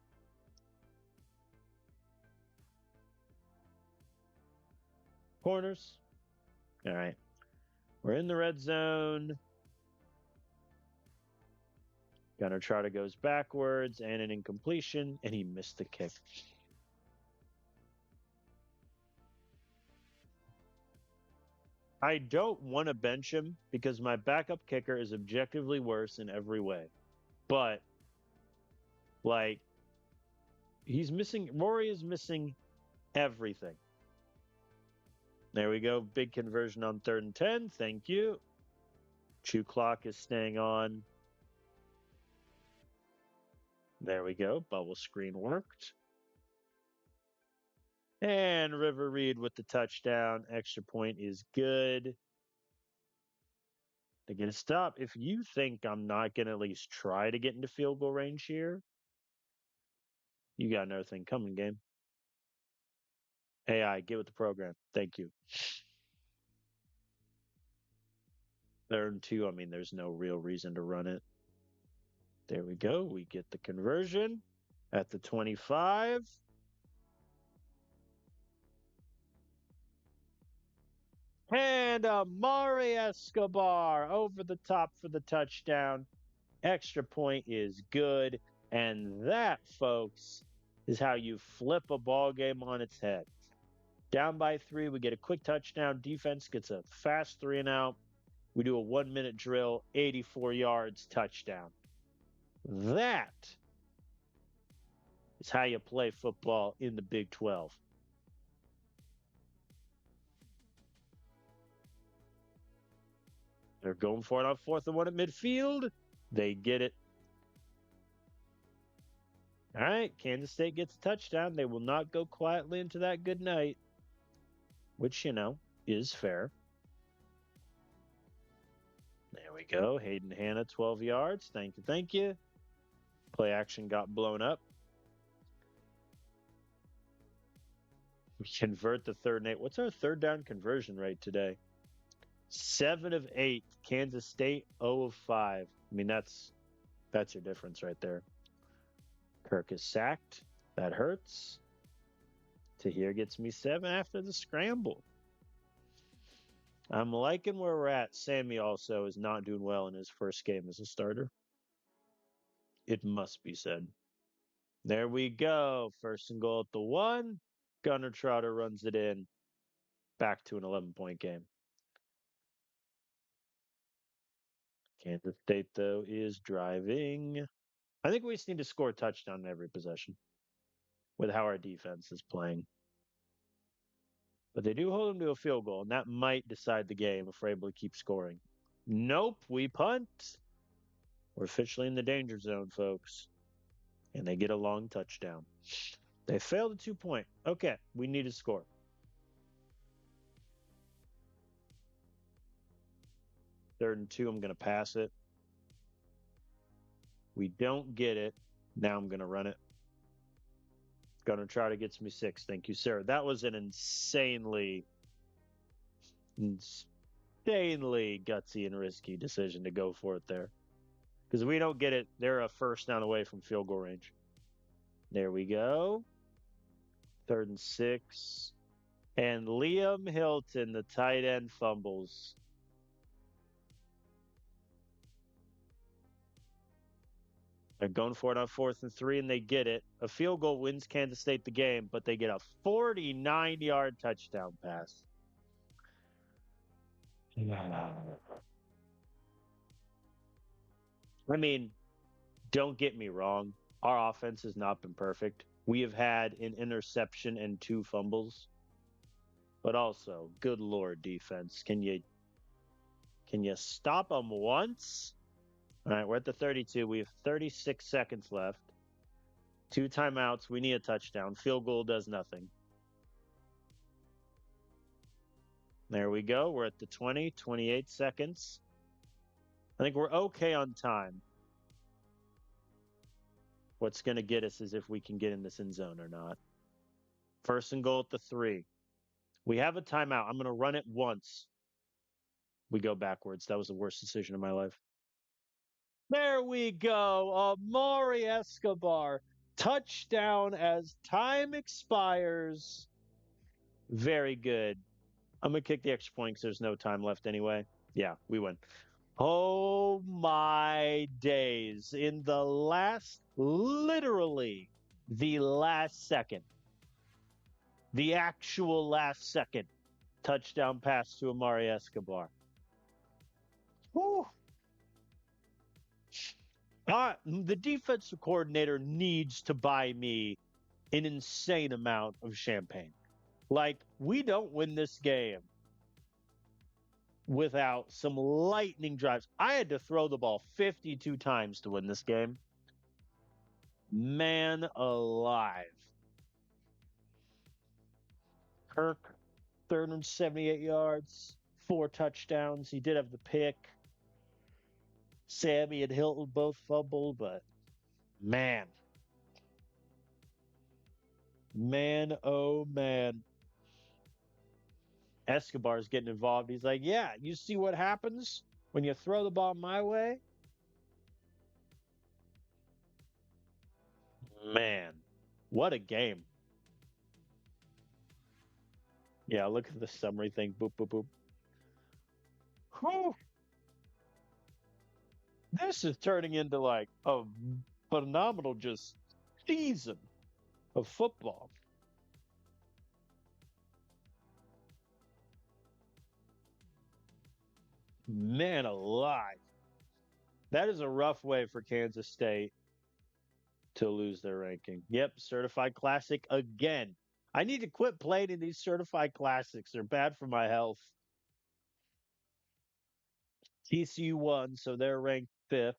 Corners. All right. We're in the red zone. Gunnar Charter goes backwards and an incompletion, and he missed the kick. I don't want to bench him because my backup kicker is objectively worse in every way. But, like, Rory is missing everything. There we go. Big conversion on 3rd and 10. Thank you. Chew clock is staying on. There we go. Bubble screen worked. And River Reed with the touchdown. Extra point is good. To get a stop. If you think I'm not going to at least try to get into field goal range here, you got another thing coming, game. AI, get with the program. Thank you. 3rd and 2. I mean, there's no real reason to run it. There we go. We get the conversion at the 25. And Amari Escobar over the top for the touchdown. Extra point is good. And that, folks, is how you flip a ball game on its head. Down by 3, we get a quick touchdown. Defense gets a fast 3-and-out. We do a 1-minute drill, 84 yards, touchdown. That is how you play football in the Big 12. They're going for it on 4th-and-1 at midfield. They get it. All right, Kansas State gets a touchdown. They will not go quietly into that good night, which, is fair. There we go. Hayden Hanna, 12 yards. Thank you, thank you. Play action got blown up. We convert the 3rd and 8. What's our 3rd down conversion rate today? 7 of 8. Kansas State, 0 of 5. I mean, that's your difference right there. Kirk is sacked. That hurts. Tahir gets me 7 after the scramble. I'm liking where we're at. Sammy also is not doing well in his first game as a starter. It must be said. There we go. 1st and goal at the 1. Gunnar Trotter runs it in. Back to an 11-point game. Kansas State, though, is driving. I think we just need to score a touchdown in every possession with how our defense is playing. But they do hold them to a field goal, and that might decide the game if we're able to keep scoring. Nope, we punt. We're officially in the danger zone, folks. And they get a long touchdown. They failed a 2-point. Okay, we need to score. Third and 2, I'm going to pass it. We don't get it. Now I'm going to run it. Gonna try to get me 6. Thank you, sir. That was an insanely gutsy and risky decision to go for it there. Because we don't get it. They're a 1st down away from field goal range. There we go. 3rd and 6. And Liam Hilton, the tight end, fumbles. They're going for it on 4th and 3, and they get it. A field goal wins Kansas State the game, but they get a 49-yard touchdown pass. I mean, don't get me wrong. Our offense has not been perfect. We have had an interception and 2 fumbles. But also, good Lord, defense. Can you stop them once? All right, we're at the 32. We have 36 seconds left. 2 timeouts. We need a touchdown. Field goal does nothing. There we go. We're at the 20, 28 seconds. I think we're okay on time. What's going to get us is if we can get in this end zone or not. 1st and goal at the 3. We have a timeout. I'm going to run it once. We go backwards. That was the worst decision of my life. There we go. Amari Escobar. Touchdown as time expires. Very good. I'm going to kick the extra point because there's no time left anyway. Yeah, we win. Oh my days. In the literally the last second, the actual last second, touchdown pass to Amari Escobar. Woo. The defensive coordinator needs to buy me an insane amount of champagne. Like, we don't win this game without some lightning drives. I had to throw the ball 52 times to win this game. Man alive. Kirk, 378 yards, 4 touchdowns. He did have the pick. Sammy and Hilton both fumbled, but man, oh man. Escobar's getting involved. He's like, yeah, you see what happens when you throw the ball my way? Man, what a game. Yeah, look at the summary thing. Boop, boop, boop. Whew. This is turning into like a phenomenal just season of football. Man alive. That is a rough way for Kansas State to lose their ranking. Yep, certified classic again. I need to quit playing in these certified classics. They're bad for my health. TCU won, so they're ranked fifth.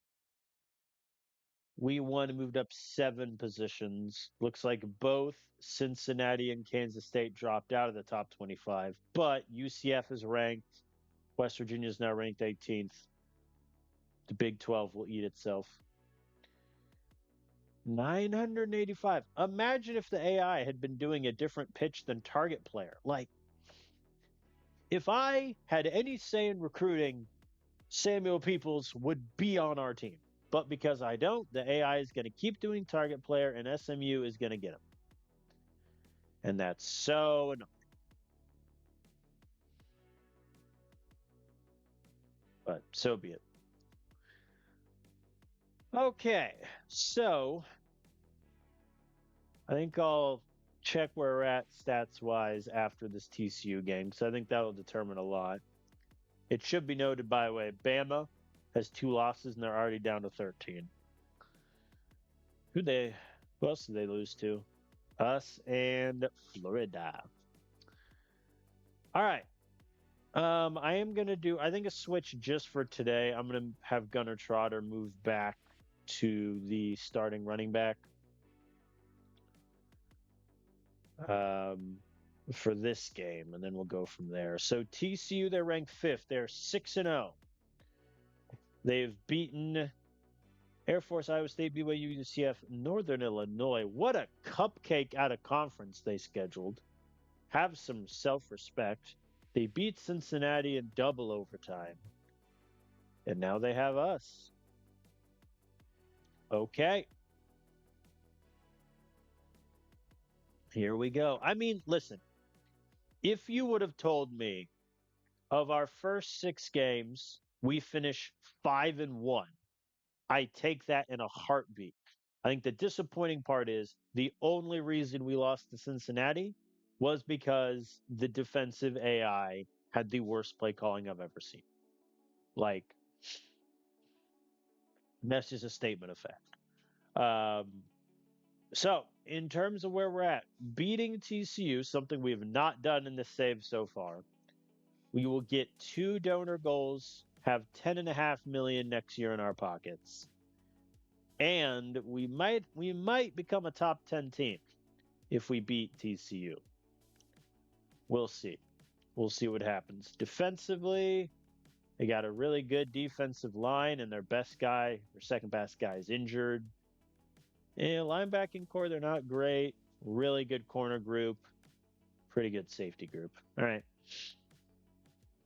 We won and moved up 7 positions. Looks like both Cincinnati and Kansas State dropped out of the top 25, but UCF is ranked. West Virginia is now ranked 18th. The Big 12 will eat itself. 985. Imagine if the AI had been doing a different pitch than target player. Like, if I had any say in recruiting, Samuel Peoples would be on our team. But because I don't, the AI is going to keep doing target player, and SMU is going to get him. And that's so annoying. But so be it. Okay, so I think I'll check where we're at stats wise after this TCU game because I think that'll determine a lot. It should be noted, by the way, Bama has 2 losses and they're already down to 13. Who else did they lose to? Us and Florida. All right. I am gonna do I think a switch just for today. I'm gonna have Gunnar Trotter move back to the starting running back. For this game, and then we'll go from there. So TCU, they're ranked 5th. They're 6-0. They've beaten Air Force, Iowa State, BYU, UCF, Northern Illinois. What a cupcake out of conference they scheduled. Have some self-respect. They beat Cincinnati in double overtime. And now they have us. Okay. Here we go. I mean, listen, if you would have told me of our first 6 games, we finish 5-1, I take that in a heartbeat. I think the disappointing part is the only reason we lost to Cincinnati was because the defensive AI had the worst play calling I've ever seen. Like, that's just a statement of fact. So, in terms of where we're at, beating TCU, something we have not done in the save so far, we will get 2 donor goals, have 10.5 million next year in our pockets, and we might become a top 10 team if we beat TCU. We'll see. We'll see what happens. Defensively, they got a really good defensive line, and their second best guy is injured. And linebacking core, they're not great. Really good corner group. Pretty good safety group. All right.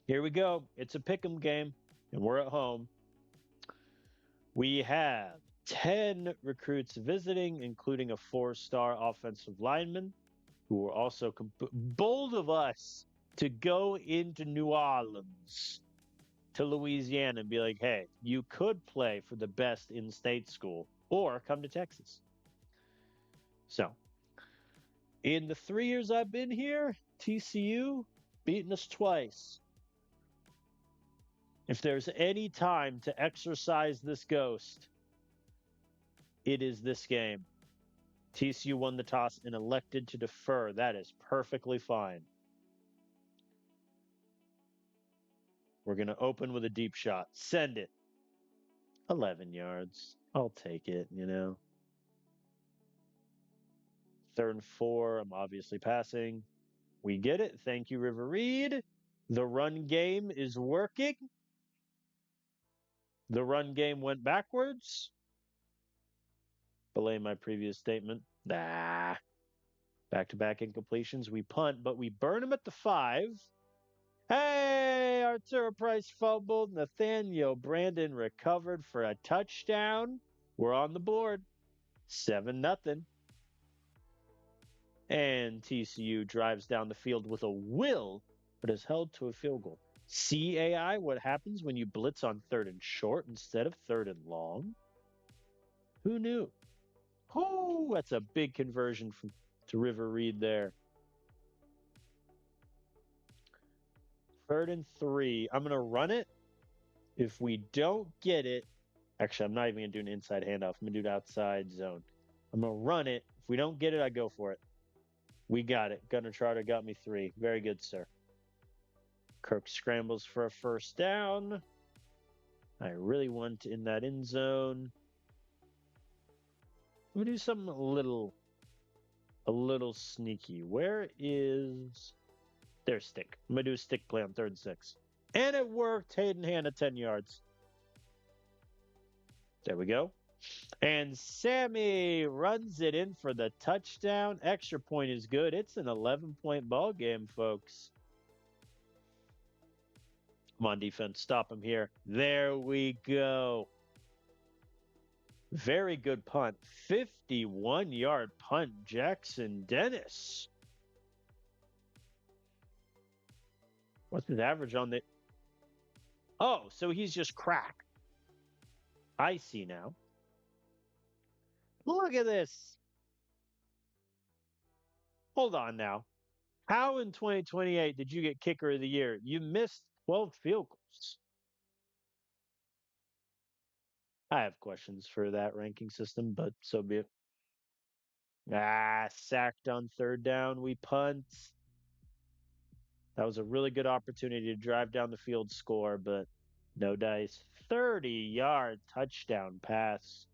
Here we go. It's a pick'em game, and we're at home. We have 10 recruits visiting, including a 4-star offensive lineman, who were also bold of us to go into New Orleans to Louisiana and be like, hey, you could play for the best in-state school or come to Texas. So, in the 3 years I've been here, TCU beaten us twice. If there's any time to exercise this ghost, it is this game. TCU won the toss and elected to defer. That is perfectly fine. We're going to open with a deep shot. Send it. 11 yards. I'll take it, 3rd and 4. I'm obviously passing. We get it. Thank you, River Reed. The run game is working. The run game went backwards. Belay my previous statement. Back-to-back incompletions. We punt, but we burn them at the 5. Hey, Arturo Price fumbled. Nathaniel Brandon recovered for a touchdown. We're on the board. 7-0. And TCU drives down the field with a will, but is held to a field goal. CAI, what happens when you blitz on 3rd and short instead of 3rd and long? Who knew? Oh, that's a big conversion to River Reed there. 3rd and 3. I'm going to run it. If we don't get it, actually, I'm not even going to do an inside handoff. I'm going to do an outside zone. I'm going to run it. If we don't get it, I go for it. We got it. Gunner Charter got me 3. Very good, sir. Kirk scrambles for a first down. I really want in that end zone. I'm gonna do something a little sneaky. Where is their stick? I'm gonna do a stick play on 3rd and 6. And it worked. Hayden Hanna 10 yards. There we go. And Sammy runs it in for the touchdown. Extra point is good. It's an 11-point ball game, folks. Come on, defense. Stop him here. There we go. Very good punt. 51-yard punt, Jackson Dennis. What's his average on the... Oh, so he's just crack. I see now. Look at this. Hold on now. How in 2028 did you get kicker of the year? You missed 12 field goals. I have questions for that ranking system, but so be it. Sacked on 3rd down. We punt. That was a really good opportunity to drive down the field, score, but no dice. 30-yard touchdown pass.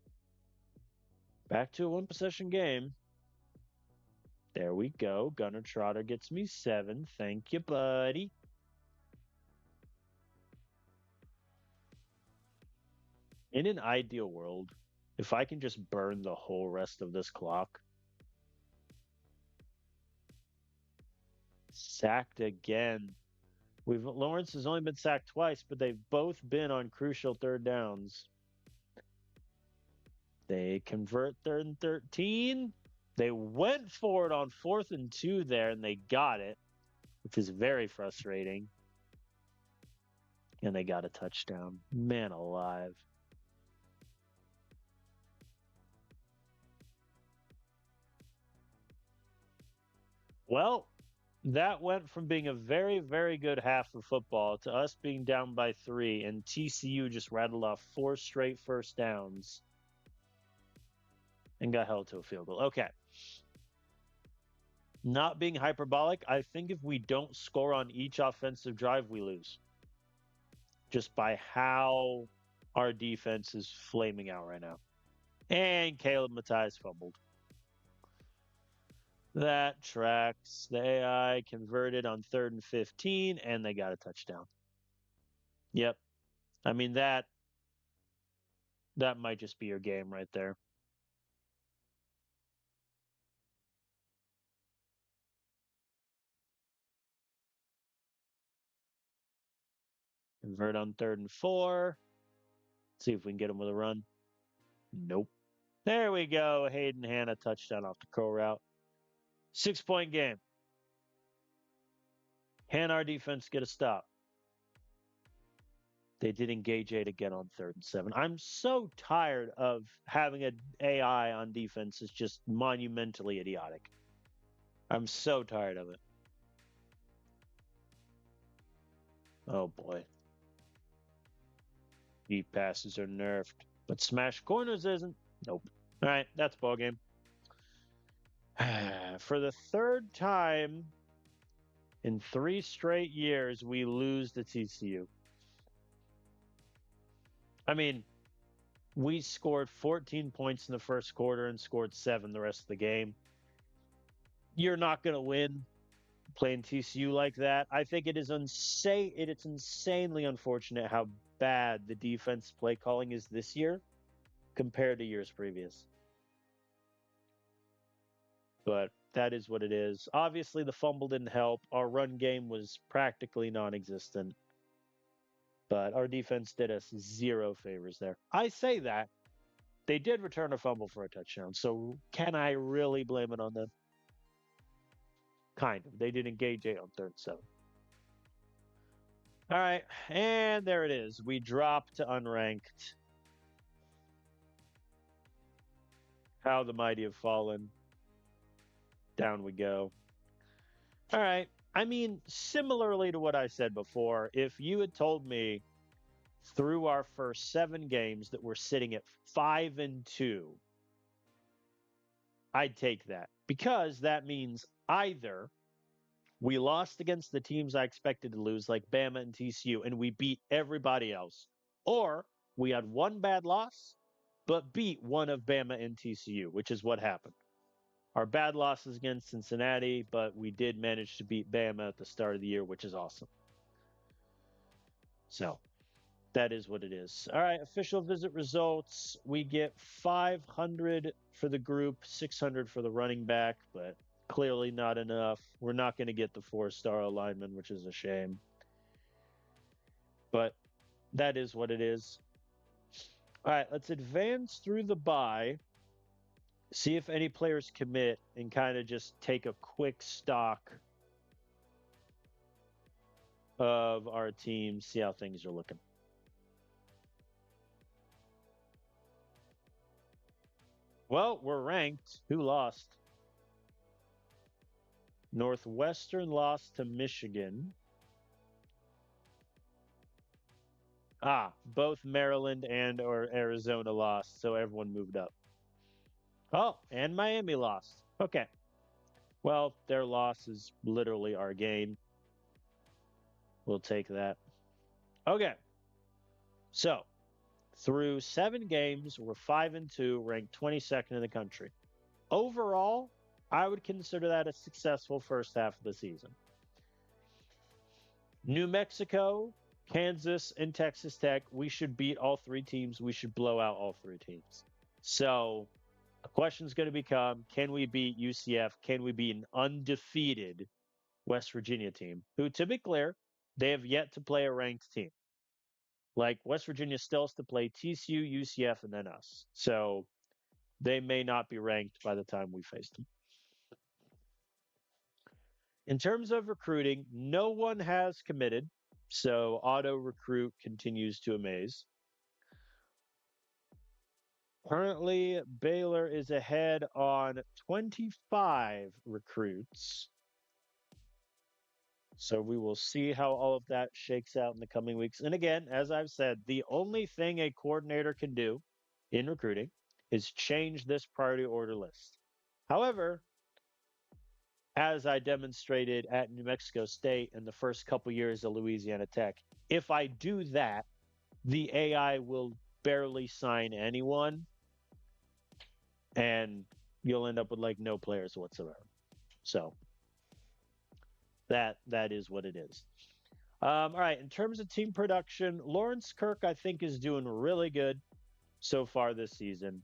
Back to a 1-possession game. There we go. Gunner Trotter gets me 7. Thank you, buddy. In an ideal world, if I can just burn the whole rest of this clock. Sacked again. Lawrence has only been sacked twice, but they've both been on crucial 3rd downs. They convert 3rd and 13. They went for it on 4th and 2 there, and they got it, which is very frustrating. And they got a touchdown. Man alive. Well, that went from being a very, very good half of football to us being down by 3, and TCU just rattled off 4 straight first downs and got held to a field goal. Okay. Not being hyperbolic, I think if we don't score on each offensive drive, we lose. Just by how our defense is flaming out right now. And Caleb Mattias fumbled. That tracks. The AI converted on 3rd and 15, and they got a touchdown. Yep. I mean, that might just be your game right there. Convert on 3rd and 4. See if we can get him with a run. Nope. There we go. Hayden Hanna touchdown off the curl route. 6-point game. Can our defense get a stop? They did engage 8 again on 3rd and 7. I'm so tired of having an AI on defense. It's just monumentally idiotic. I'm so tired of it. Oh, boy. Deep passes are nerfed, but smash corners isn't. Nope. All right, that's ball game. For the 3rd time in 3 straight years, we lose to TCU. I mean, we scored 14 points in the first quarter and scored 7 the rest of the game. You're not going to win playing TCU like that. I think it is it's insanely unfortunate how bad the defense play calling is this year compared to years previous. but that is what it is. Obviously, the fumble didn't help. Our run game was practically non existent, but our defense did us zero favors there. I say that. They did return a fumble for a touchdown, so can I really blame it on them? Kind of. They did engage 8 on 3rd and 7. All right, and there it is. We dropped to unranked. How the mighty have fallen. Down we go. All right. I mean, similarly to what I said before, if you had told me through our first 7 games that we're sitting at 5-2, I'd take that because that means either we lost against the teams I expected to lose, like Bama and TCU, and we beat everybody else, or we had one bad loss, but beat one of Bama and TCU, which is what happened. Our bad losses against Cincinnati, but we did manage to beat Bama at the start of the year, which is awesome. So that is what it is. All right, official visit results. We get 500 for the group, 600 for the running back, but clearly not enough. We're not going to get the 4-star alignment, which is a shame. But that is what it is. All right, let's advance through the bye. See if any players commit and kind of just take a quick stock of our team, see how things are looking. Well, we're ranked. Who lost? Northwestern lost to Michigan. Both Maryland and or Arizona lost, so everyone moved up. Oh, and Miami lost. Okay. Well, their loss is literally our gain. We'll take that. Okay. So, through 7 games, we're 5-2, ranked 22nd in the country. Overall, I would consider that a successful first half of the season. New Mexico, Kansas, and Texas Tech, we should beat all 3 teams. We should blow out all 3 teams. So the question is going to become, can we beat UCF? Can we beat an undefeated West Virginia team who, to be clear, they have yet to play a ranked team? Like West Virginia still has to play TCU, UCF, and then us. So they may not be ranked by the time we face them. In terms of recruiting, no one has committed. So auto recruit continues to amaze. Currently, Baylor is ahead on 25 recruits. So we will see how all of that shakes out in the coming weeks. And again, as I've said, the only thing a coordinator can do in recruiting is change this priority order list. However, as I demonstrated at New Mexico State in the first couple years of Louisiana Tech, if I do that, the AI will barely sign anyone and you'll end up with like no players whatsoever. So that is what it is. All right, in terms of team production, Lawrence Kirk I think is doing really good so far this season.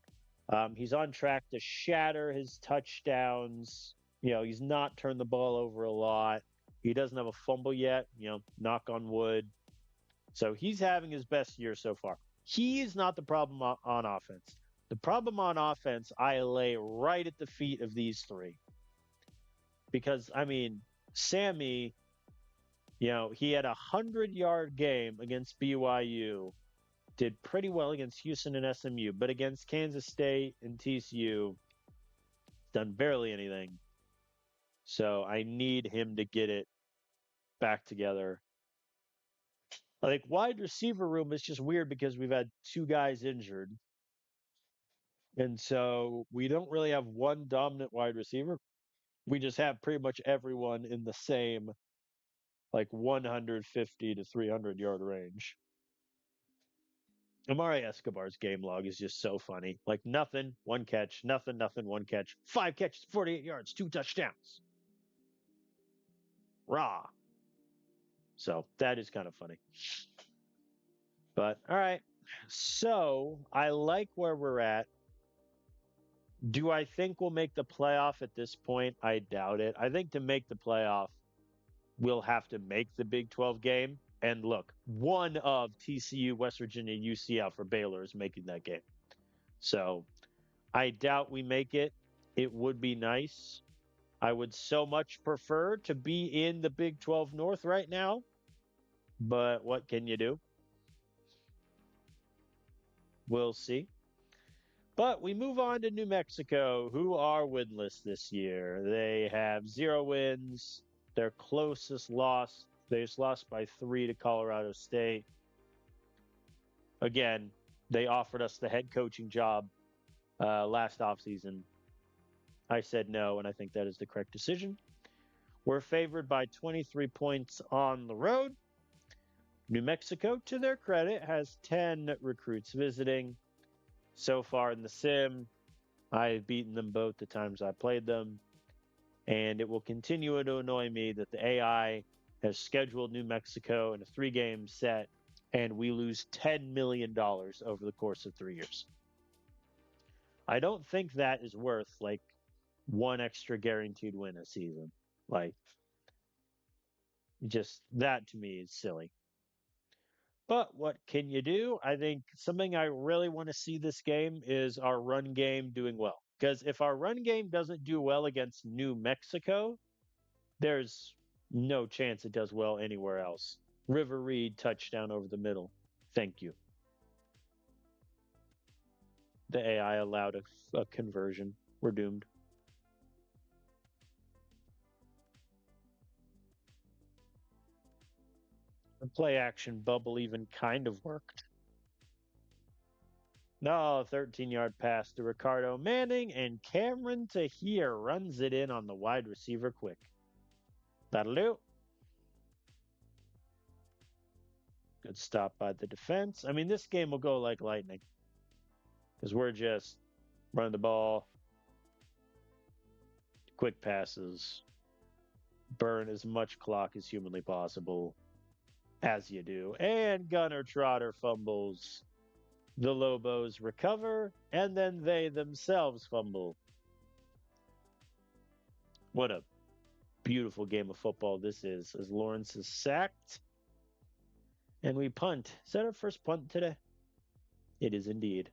He's on track to shatter his touchdowns. He's not turned the ball over a lot. He doesn't have a fumble yet, knock on wood. So he's having his best year so far. He is not the problem on offense. The problem on offense, I lay right at the feet of these 3. Because, I mean, Sammy, he had a 100-yard game against BYU, did pretty well against Houston and SMU, but against Kansas State and TCU, done barely anything. So I need him to get it back together. Like wide receiver room is just weird because we've had 2 guys injured. And so we don't really have one dominant wide receiver. We just have pretty much everyone in the same like 150 to 300 yard range. Amari Escobar's game log is just so funny. Like nothing, 1 catch, nothing, 1 catch, 5 catches, 48 yards, 2 touchdowns. Raw. So that is kind of funny. But all right. So I like where we're at. Do I think we'll make the playoff at this point? I doubt it. I think to make the playoff, we'll have to make the Big 12 game. And look, one of TCU, West Virginia, UCF, or Baylor is making that game. So I doubt we make it. It would be nice. I would so much prefer to be in the Big 12 North right now, but what can you do? We'll see. But we move on to New Mexico, who are winless this year. They have 0 wins. Their closest loss, they just lost by 3 to Colorado State. Again, they offered us the head coaching job last offseason. I said no, and I think that is the correct decision. We're favored by 23 points on the road. New Mexico, to their credit, has 10 recruits visiting. So far in the sim, I've beaten them both the times I played them. And it will continue to annoy me that the AI has scheduled New Mexico in a 3-game set, and we lose $10 million over the course of 3 years. I don't think that is worth like one extra guaranteed win a season. Like, just that to me is silly. But what can you do? I think something I really want to see this game is our run game doing well. Because if our run game doesn't do well against New Mexico, there's no chance it does well anywhere else. River Reed touchdown over the middle. Thank you. The AI allowed a conversion. We're doomed. The play action bubble even kind of worked. No, 13-yard pass to Ricardo Manning, and Cameron Tahir runs it in on the wide receiver quick. That'll do. Good stop by the defense. I mean, this game will go like lightning because we're just running the ball, quick passes, burn as much clock as humanly possible, as you do. And Gunner Trotter fumbles. The Lobos recover, and then they themselves fumble. What a beautiful game of football this is, as Lawrence is sacked. And we punt. Is that our first punt today? It is indeed.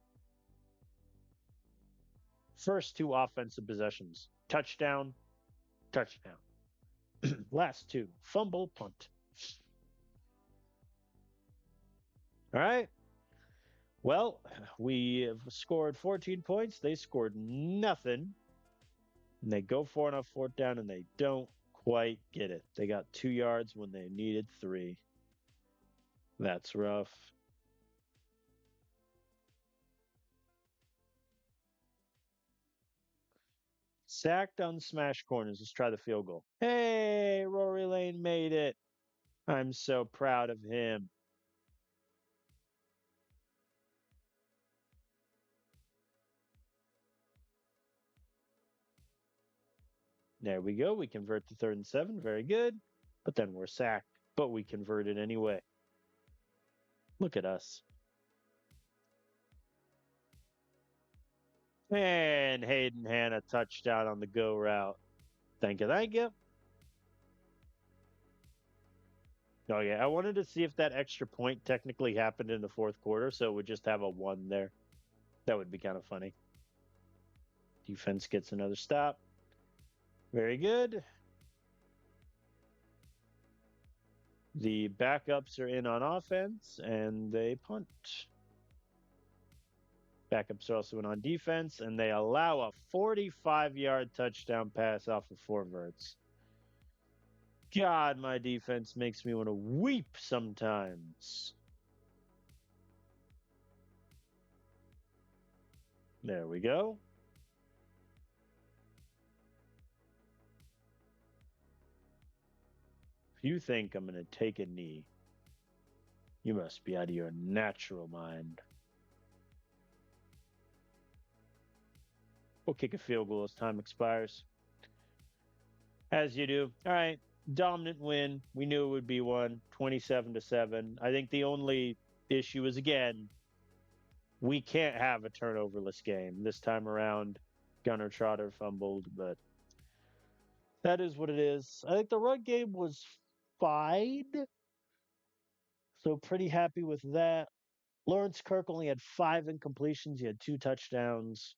First 2 offensive possessions. Touchdown, touchdown. Last 2. Fumble, punt. All right. Well, we have scored 14 points. They scored nothing. And they go for it on 4th down, and they don't quite get it. They got 2 yards when they needed 3. That's rough. Sacked on smash corners. Let's try the field goal. Hey, Rory Lane made it. I'm so proud of him. There we go. We convert to 3rd and 7. Very good. But then we're sacked. But we converted anyway. Look at us. And Hayden Hanna touchdown on the go route. Thank you. Thank you. Oh, yeah. I wanted to see if that extra point technically happened in the 4th quarter, so it would just have a 1 there. That would be kind of funny. Defense gets another stop. Very good. The backups are in on offense, and they punt. Backups are also in on defense, and they allow a 45-yard touchdown pass off of 4 verts. God, my defense makes me want to weep sometimes. There we go. If you think I'm going to take a knee, you must be out of your natural mind. We'll kick a field goal as time expires. As you do. All right. Dominant win. We knew it would be one. 27-7. I think the only issue is, again, we can't have a turnoverless game this time around. Gunnar Trotter fumbled, but that is what it is. I think the run game was fine, so pretty happy with that. Lawrence Kirk only had 5 incompletions. He had 2 touchdowns.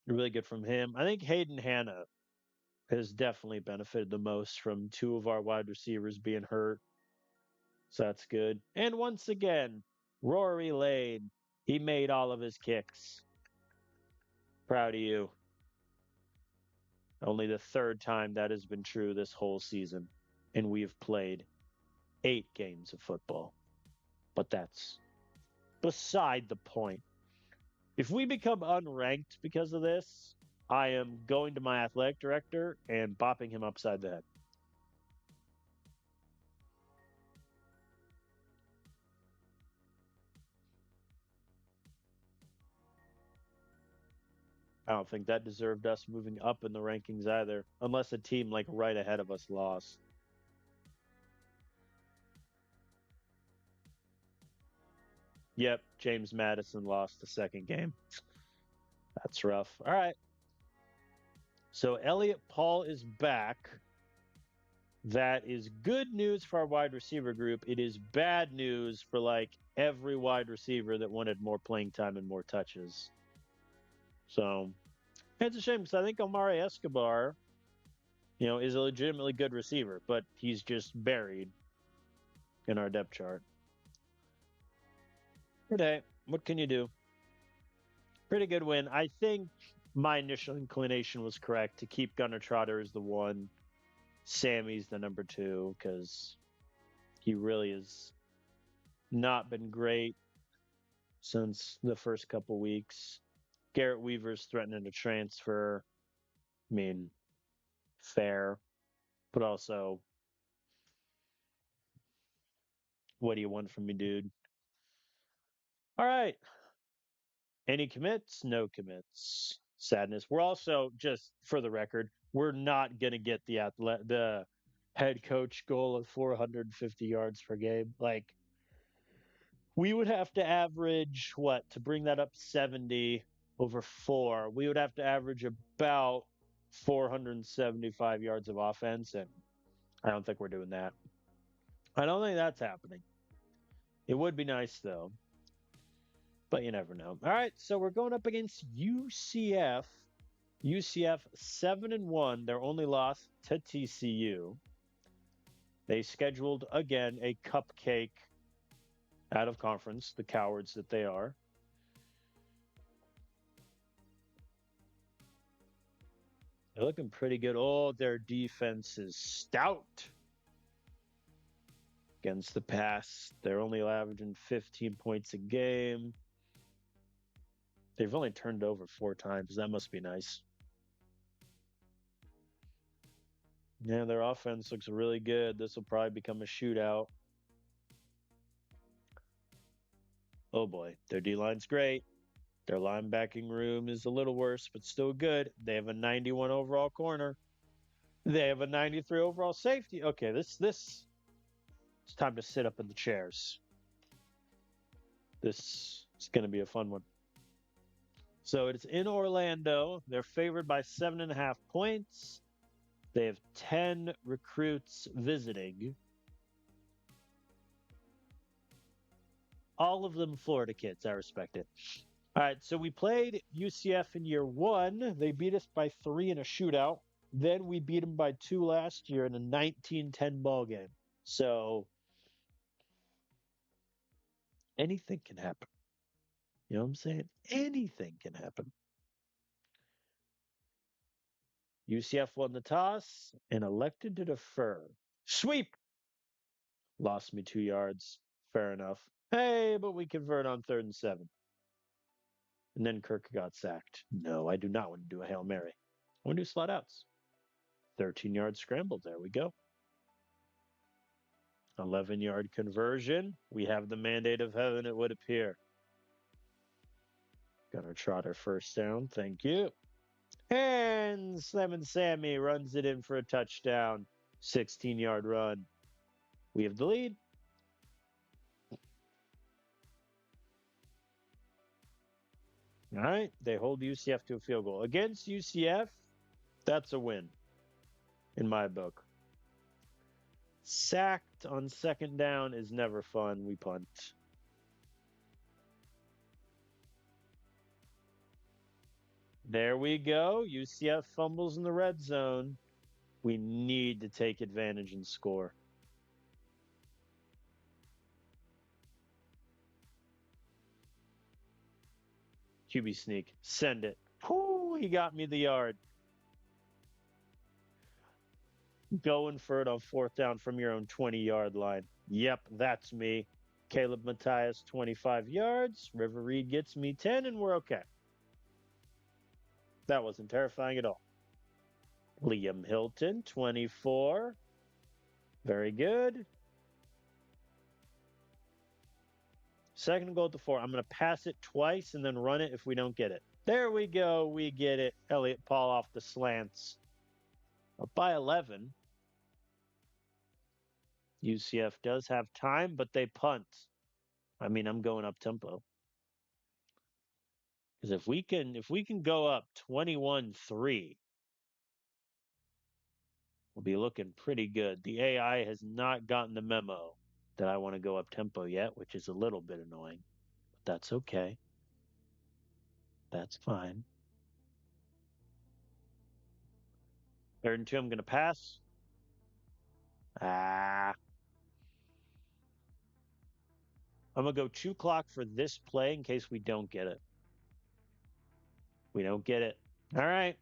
Really good from him. I think Hayden Hanna has definitely benefited the most from 2 of our wide receivers being hurt. So that's good. And once again, Rory Lane, he made all of his kicks. Proud of you. Only the 3rd time that has been true this whole season. And we have played 8 games of football. But that's beside the point. If we become unranked because of this, I am going to my athletic director and bopping him upside the head. I don't think that deserved us moving up in the rankings either, unless a team like right ahead of us lost. Yep, James Madison lost the 2nd game. That's rough. All right. So Elliot Paul is back. That is good news for our wide receiver group. It is bad news for like every wide receiver that wanted more playing time and more touches. So it's a shame because I think Omari Escobar, is a legitimately good receiver, but he's just buried in our depth chart. Today, what can you do? Pretty good win. I think my initial inclination was correct to keep Gunnar Trotter as the 1. Sammy's the number 2 because he really has not been great since the first couple weeks. Garrett Weaver's threatening to transfer. I mean, fair, but also, what do you want from me, dude? All right. Any commits? No commits. Sadness. We're also, just for the record, we're not going to get the head coach goal of 450 yards per game. Like, we would have to average what to bring that up 70 over 4. We would have to average about 475 yards of offense, and I don't think we're doing that. I don't think that's happening. It would be nice though, but you never know. All right, so we're going up against UCF. UCF 7-1. Their only loss to TCU. They scheduled again a cupcake out of conference, the cowards that they are. They're looking pretty good. Oh, their defense is stout against the pass. They're only averaging 15 points a game. They've only turned over 4 times. That must be nice. Yeah, their offense looks really good. This will probably become a shootout. Oh boy, their D-line's great. Their linebacking room is a little worse, but still good. They have a 91 overall corner. They have a 93 overall safety. Okay, this it's time to sit up in the chairs. This is going to be a fun one. So it's in Orlando. They're favored by 7.5 points. They have 10 recruits visiting. All of them Florida kids. I respect it. All right, so we played UCF in year 1. They beat us by 3 in a shootout. Then we beat them by 2 last year in a 19-10 ball game. So anything can happen. You know what I'm saying? Anything can happen. UCF won the toss and elected to defer. Sweep! Lost me 2 yards. Fair enough. Hey, but we convert on 3rd and 7. And then Kirk got sacked. No, I do not want to do a Hail Mary. I want to do slot outs. 13-yard scramble. There we go. 11-yard conversion. We have the mandate of heaven, it would appear. Gunnar Trotter first down. Thank you. And Slim Sammy runs it in for a touchdown. 16-yard run. We have the lead. All right. They hold UCF to a field goal. Against UCF, that's a win in my book. Sacked on second down is never fun. We punt. There we go. UCF fumbles in the red zone. We need to take advantage and score. QB sneak. Send it. Whoo, he got me the yard. Going for it on fourth down from your own 20-yard line. Yep, that's me. Caleb Matthias, 25 yards. River Reed gets me 10, and we're okay. That wasn't terrifying at all. Liam Hilton, 24. Very good. Second and goal at the 4. I'm going to pass it twice and then run it if we don't get it. There we go. We get it. Elliott Paul off the slants. Up by 11. UCF does have time, but they punt. I mean, I'm going up tempo. Because if we can go up 21-3, we'll be looking pretty good. The AI has not gotten the memo that I want to go up tempo yet, which is a little bit annoying. But that's okay. That's fine. 3rd and 2, I'm going to pass. I'm going to go 2 clock for this play in case we don't get it. We don't get it. All right.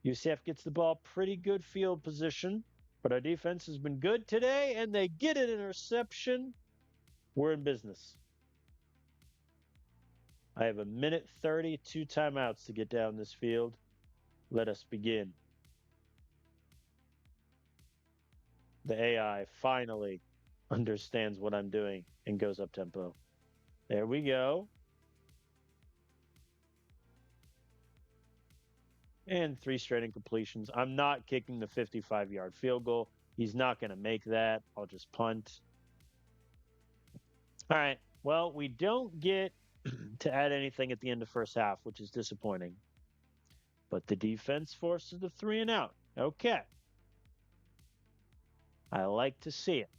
UCF gets the ball, pretty good field position, but our defense has been good today, and they get an interception. We're in business. I have 1:30, 2 timeouts to get down this field. Let us begin. The AI finally understands what I'm doing and goes up tempo. There we go. And 3 straight incompletions. I'm not kicking the 55-yard field goal. He's not going to make that. I'll just punt. All right. Well, we don't get to add anything at the end of first half, which is disappointing. But the defense forces the 3 and out. Okay. I like to see it.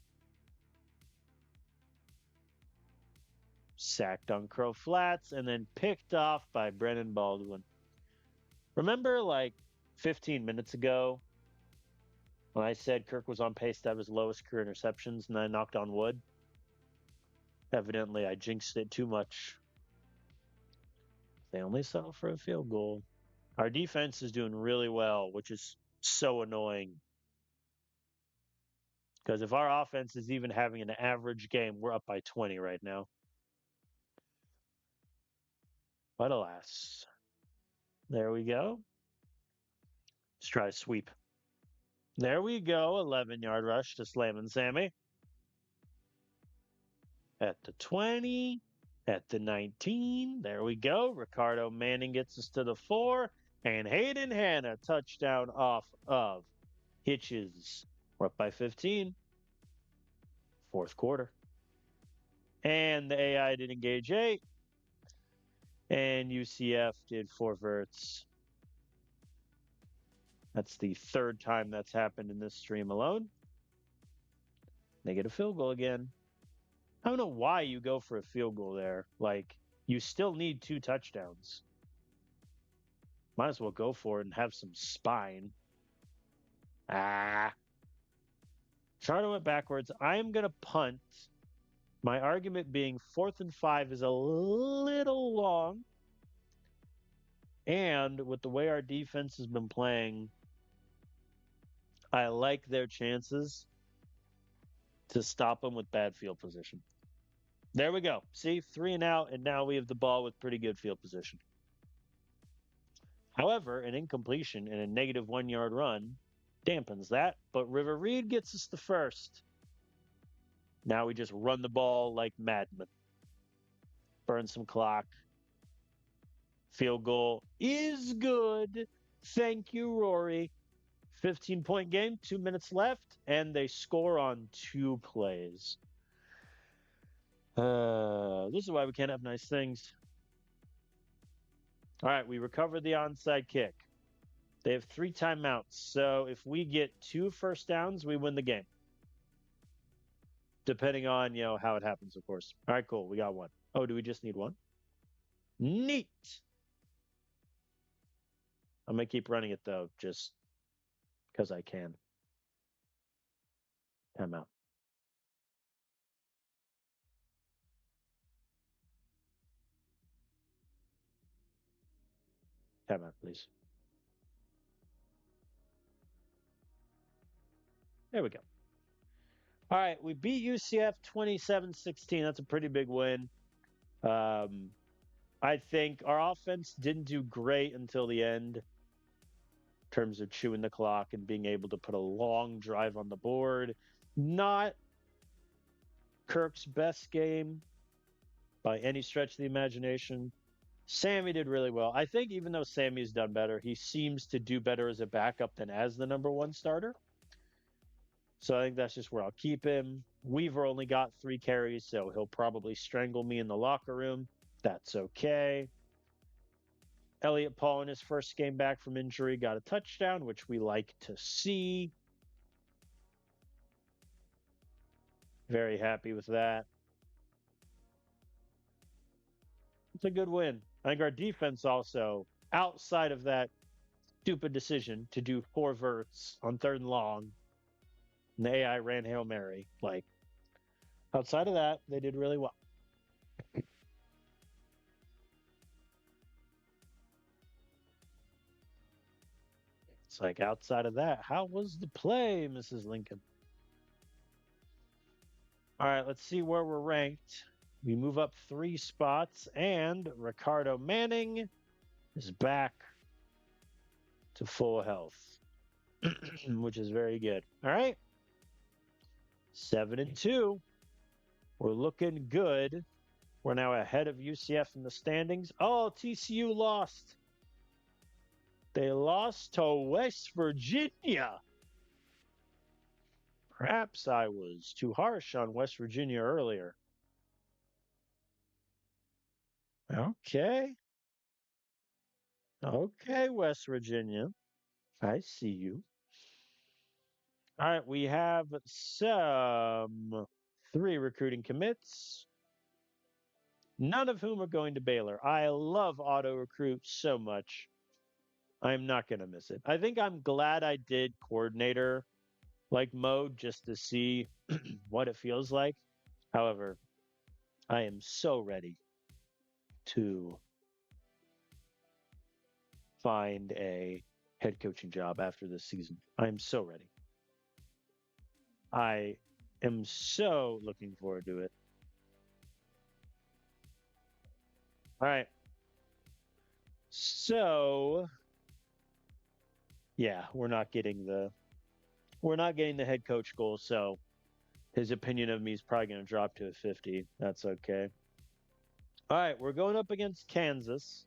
Sacked on Crow Flats and then picked off by Brennan Baldwin. Remember, like 15 minutes ago, when I said Kirk was on pace to have his lowest career interceptions and I knocked on wood? Evidently, I jinxed it too much. They only settle for a field goal. Our defense is doing really well, which is so annoying. Because if our offense is even having an average game, we're up by 20 right now. But alas. There we go. Let's try a sweep. There we go. 11-yard rush to Slam and Sammy. At the 20. At the 19. There we go. Ricardo Manning gets us to the 4. And Hayden Hanna, touchdown off of Hitches. We're up by 15. 4th quarter. And the AI did engage 8. And UCF did 4 verts. That's the 3rd time that's happened in this stream alone. They get a field goal again. I don't know why you go for a field goal there. Like, you still need 2 touchdowns. Might as well go for it and have some spine. Charter went backwards. I'm going to punt. My argument being 4th and 5 is a little long. And with the way our defense has been playing, I like their chances to stop them with bad field position. There we go. See, 3 and out, and now we have the ball with pretty good field position. However, an incompletion and a negative 1-yard run dampens that, but River Reed gets us the first. Now we just run the ball like madmen. Burn some clock. Field goal is good. Thank you, Rory. 15-point game, 2 minutes left, and they score on 2 plays. This is why we can't have nice things. All right, we recovered the onside kick. They have 3 timeouts. So if we get 2 first downs, we win the game. Depending on, how it happens, of course. All right, cool. We got 1. Oh, do we just need 1? Neat. I'm going to keep running it, though, just because I can. Timeout. Timeout, please. There we go. All right, we beat UCF 27-16. That's a pretty big win. I think our offense didn't do great until the end in terms of chewing the clock and being able to put a long drive on the board. Not Kirk's best game by any stretch of the imagination. Sammy did really well. I think even though Sammy's done better, he seems to do better as a backup than as the number 1 starter. So I think that's just where I'll keep him. Weaver only got 3 carries, so he'll probably strangle me in the locker room. That's okay. Elliott Paul in his first game back from injury got a touchdown, which we like to see. Very happy with that. It's a good win. I think our defense also, outside of that stupid decision to do 4 verts on 3rd and long, and the AI ran Hail Mary. Outside of that, they did really well. It's outside of that, how was the play, Mrs. Lincoln? All right, let's see where we're ranked. We move up 3 spots, and Ricardo Manning is back to full health, which is very good. All right, 7-2. We're looking good. We're now ahead of UCF in the standings. Oh, TCU lost. They lost to West Virginia. Perhaps I was too harsh on West Virginia earlier. Okay. Okay, West Virginia. I see you. All right, we have some 3 recruiting commits, none of whom are going to Baylor. I love auto recruit so much. I'm not going to miss it. I think I'm glad I did coordinator mode just to see what it feels like. However, I am so ready to find a head coaching job after this season. I'm so ready. I am so looking forward to it. All right. So, yeah, we're not getting the head coach goal, so his opinion of me is probably going to drop to a 50. That's okay. All right, we're going up against Kansas.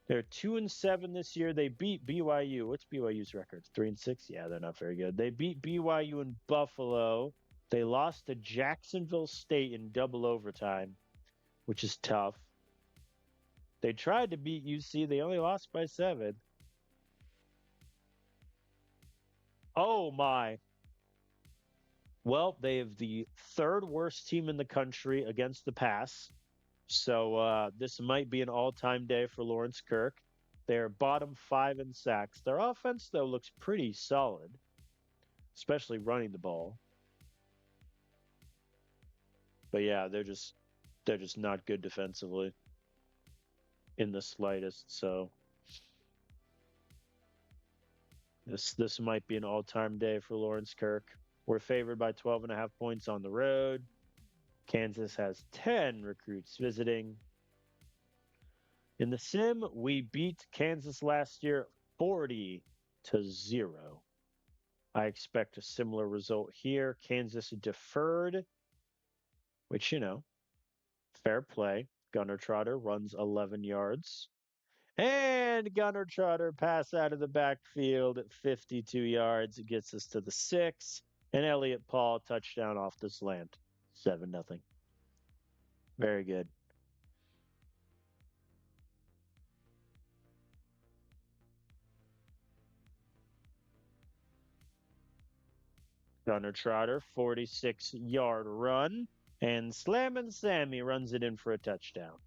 They're 2-7 this year. They beat BYU. What's BYU's record? 3-6? Yeah, they're not very good. They beat BYU in Buffalo. They lost to Jacksonville State in double overtime, which is tough. They tried to beat UC. They only lost by 7. Oh, my. Well, they have the 3rd worst team in the country against the pass. So this might be an all-time day for Lawrence Kirk. They're bottom 5 in sacks. Their offense, though, looks pretty solid, especially running the ball. But yeah, they're just not good defensively in the slightest. So this might be an all-time day for Lawrence Kirk. We're favored by 12.5 points on the road. Kansas has 10 recruits visiting. In the sim, we beat Kansas last year 40-0. I expect a similar result here. Kansas deferred, which, fair play. Gunnar Trotter runs 11 yards. And Gunnar Trotter pass out of the backfield at 52 yards. It gets us to the 6. And Elliott Paul touchdown off the slant. 7-0. Very good. Gunner Trotter, 46-yard run. And Slammin' Sammy runs it in for a touchdown.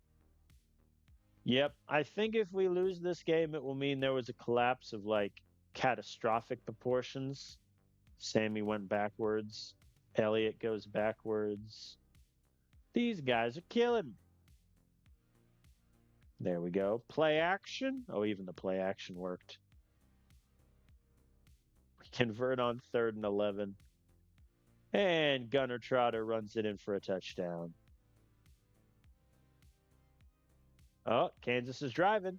Yep, I think if we lose this game, it will mean there was a collapse of like catastrophic proportions. Sammy went backwards. Elliott goes backwards. These guys are killing me. There we go. Play action. Oh, even the play action worked. We convert on 3rd and 11. And Gunner Trotter runs it in for a touchdown. Oh, Kansas is driving.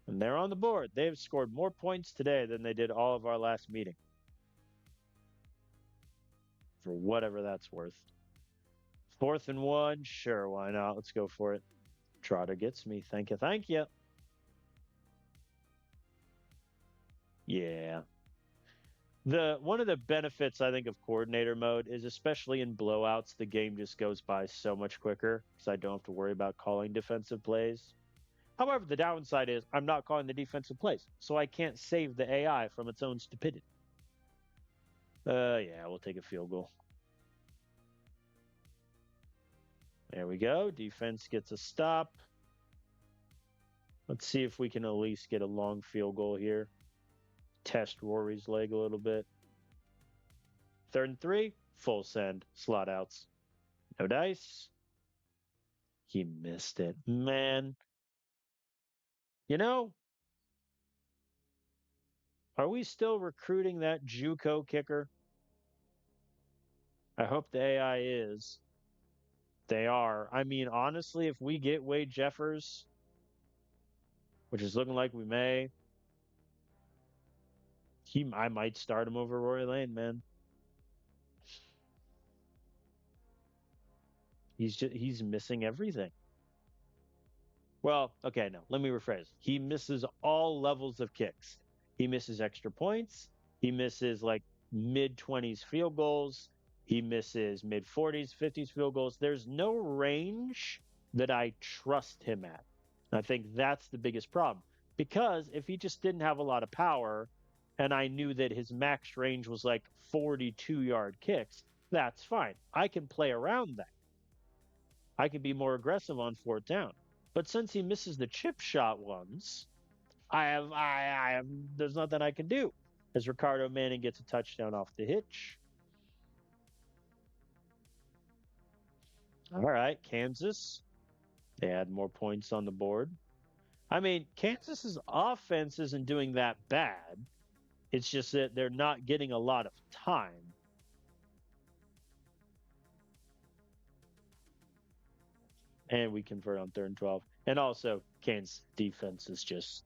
And they're on the board. They've scored more points today than they did all of our last meeting. For whatever that's worth. 4th and 1. Sure, why not? Let's go for it. Trotter gets me. Thank you. Thank you. Yeah. One of the benefits, I think, of coordinator mode is especially in blowouts, the game just goes by so much quicker because I don't have to worry about calling defensive plays. However, the downside is I'm not calling the defensive plays, so I can't save the AI from its own stupidity. Yeah, we'll take a field goal. There we go. Defense gets a stop. Let's see if we can at least get a long field goal here. Test Rory's leg a little bit. 3rd and 3, full send, slot outs. No dice. He missed it. Man. You know, are we still recruiting that JUCO kicker? I hope the AI is. They are. I mean, honestly, if we get Wade Jeffers, which is looking like we may, I might start him over Rory Lane, man. He's missing everything. Well, okay, no, let me rephrase. He misses all levels of kicks. He misses extra points. He misses like mid-20s field goals. He misses mid-40s, 50s field goals. There's no range that I trust him at. I think that's the biggest problem. Because if he just didn't have a lot of power and I knew that his max range was like 42-yard kicks, that's fine. I can play around that. I can be more aggressive on 4th down. But since he misses the chip shot ones, there's nothing I can do. As Ricardo Manning gets a touchdown off the hitch. All right, Kansas. They add more points on the board. I mean, Kansas's offense isn't doing that bad. It's just that they're not getting a lot of time. And we convert on 3rd and 12. And also, Kansas defense is just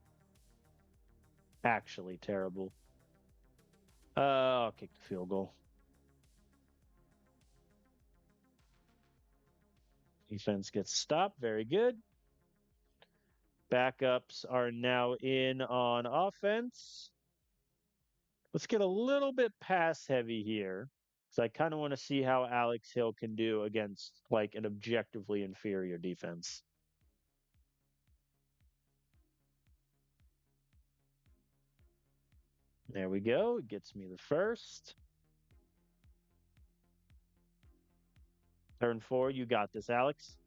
actually terrible. I'll kick the field goal. Defense gets stopped. Very good. Backups are now in on offense. Let's get a little bit pass heavy here because I kind of want to see how Alex Hill can do against like an objectively inferior defense. There we go. It gets me the first. 3rd and 4. You got this, Alex.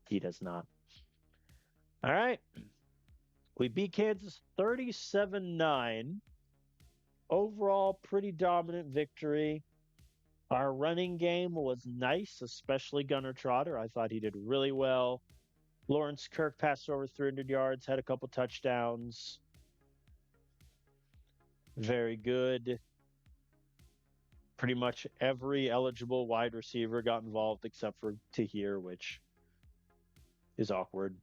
He does not. All right. We beat Kansas 37-9. Overall, pretty dominant victory. Our running game was nice, especially Gunner Trotter. I thought he did really well. Lawrence Kirk passed over 300 yards, had a couple touchdowns. Very good. Pretty much every eligible wide receiver got involved except for Tahir, which is awkward.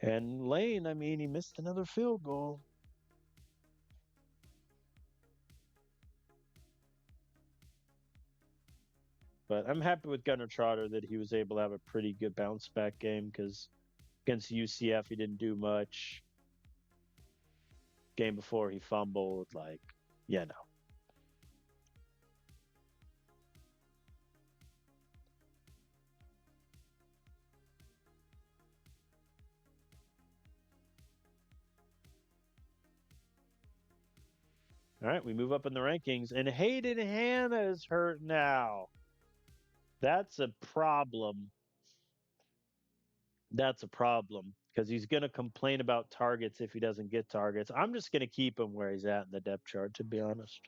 And Lane, I mean, he missed another field goal. But I'm happy with Gunner Trotter that he was able to have a pretty good bounce back game because against UCF, he didn't do much. Game before, he fumbled. Like, yeah, no. All right, we move up in the rankings, and Hayden Hanna is hurt now. That's a problem. That's a problem because he's going to complain about targets if he doesn't get targets. I'm just going to keep him where he's at in the depth chart, to be honest,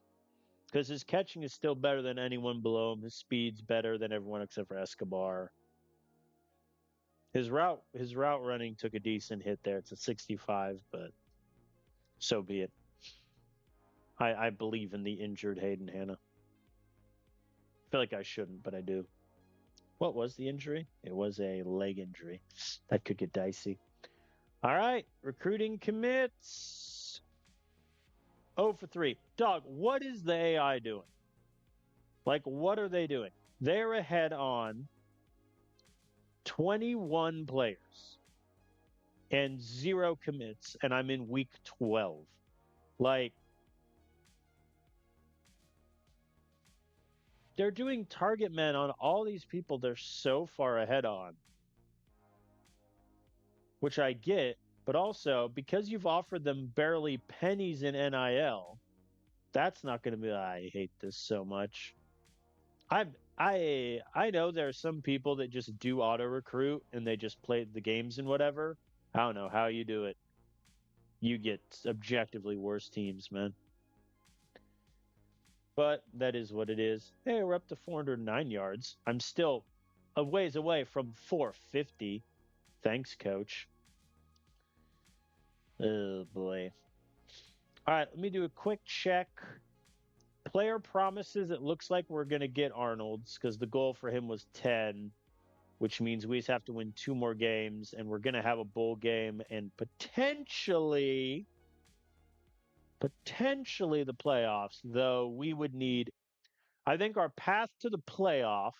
because his catching is still better than anyone below him. His speed's better than everyone except for Escobar. His route running took a decent hit there. It's a 65, but so be it. I believe in the injured Hayden Hanna. I feel like I shouldn't, but I do. What was the injury? It was a leg injury. That could get dicey. All right, recruiting commits. 0 for 3. Dog, what is the AI doing? Like, what are they doing? They're ahead on 21 players and 0 commits, and I'm in week 12. Like, they're doing target men on all these people they're so far ahead on, which I get, but also because you've offered them barely pennies in NIL, that's not going to be. I hate this so much. I know there are some people that just do auto recruit and they just play the games and whatever. I don't know how you do it. You get objectively worse teams, man. But that is what it is. Hey, we're up to 409 yards. I'm still a ways away from 450. Thanks, coach. Oh, boy. All right, let me do a quick check. Player promises, it looks like we're going to get Arnold's because the goal for him was 10, which means we just have to win 2 more games, and we're going to have a bowl game and potentially the playoffs, though we would need, I think our path to the playoff,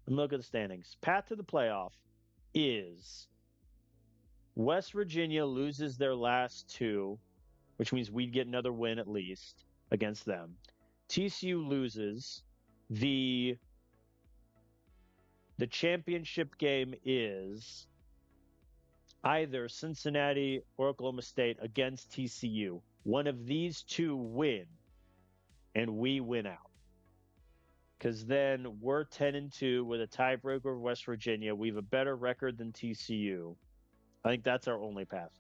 let me look at the standings. Path to the playoff is West Virginia loses their last 2, which means we'd get another win at least against them. TCU loses. The championship game is either Cincinnati or Oklahoma State against TCU. One of these 2 win, and we win out. Because then we're 10-2 with a tiebreaker of West Virginia. We have a better record than TCU. I think that's our only path.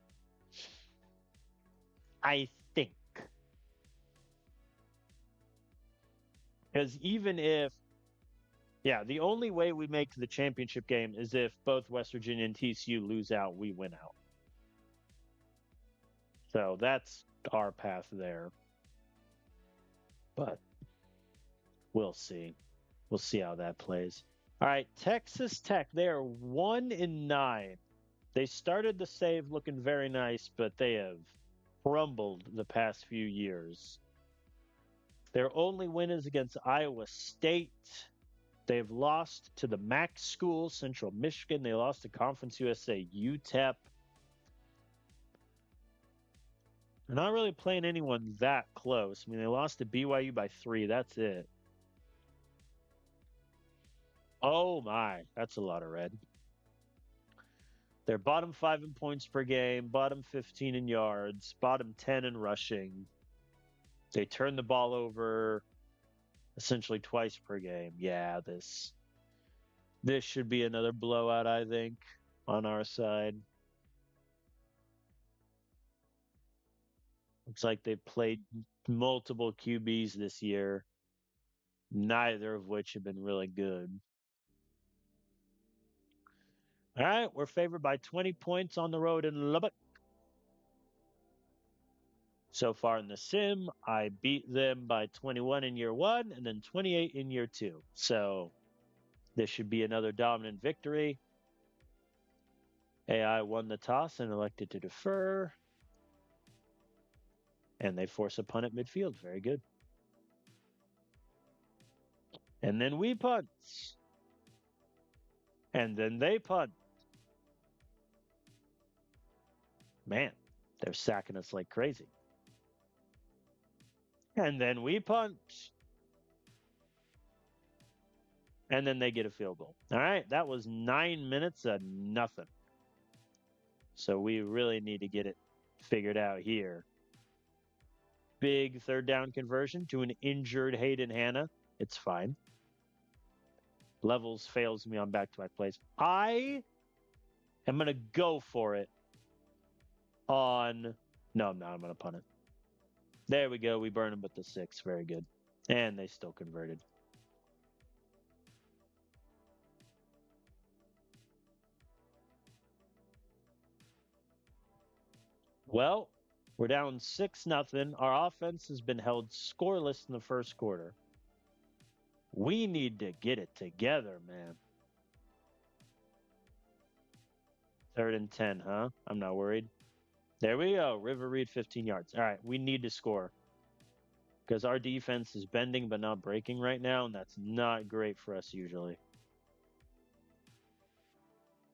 I think. Because even if, the only way we make the championship game is if both West Virginia and TCU lose out, we win out. So that's our path there. But we'll see. We'll see how that plays. All right, Texas Tech, they are 1-9. They started the save looking very nice, but they have crumbled the past few years. Their only win is against Iowa State. They've lost to the MAC school, Central Michigan. They lost to Conference USA, UTEP. They're not really playing anyone that close. I mean, they lost to BYU by 3. That's it. Oh, my. That's a lot of red. They're bottom 5 in points per game, bottom 15 in yards, bottom 10 in rushing. They turn the ball over essentially twice per game. Yeah, this should be another blowout, I think, on our side. Looks like they've played multiple QBs this year, neither of which have been really good. All right, we're favored by 20 points on the road in Lubbock. So far in the sim, I beat them by 21 in year 1 and then 28 in year 2. So this should be another dominant victory. AI won the toss and elected to defer. And they force a punt at midfield. Very good. And then we punt. And then they punt. Man, they're sacking us like crazy. And then we punt. And then they get a field goal. All right, that was 9 minutes of nothing. So we really need to get it figured out here. Big third down conversion to an injured Hayden Hanna. It's fine. Levels fails me on back-to-back plays. I am going to go for it on. No, I'm not. I'm going to punt it. There we go. We burn them with the 6. Very good. And they still converted. Well, we're down 6-0. Our offense has been held scoreless in the first quarter. We need to get it together, man. 3rd and 10, huh? I'm not worried. There we go. River Reed, 15 yards. All right, we need to score because our defense is bending but not breaking right now, and that's not great for us usually.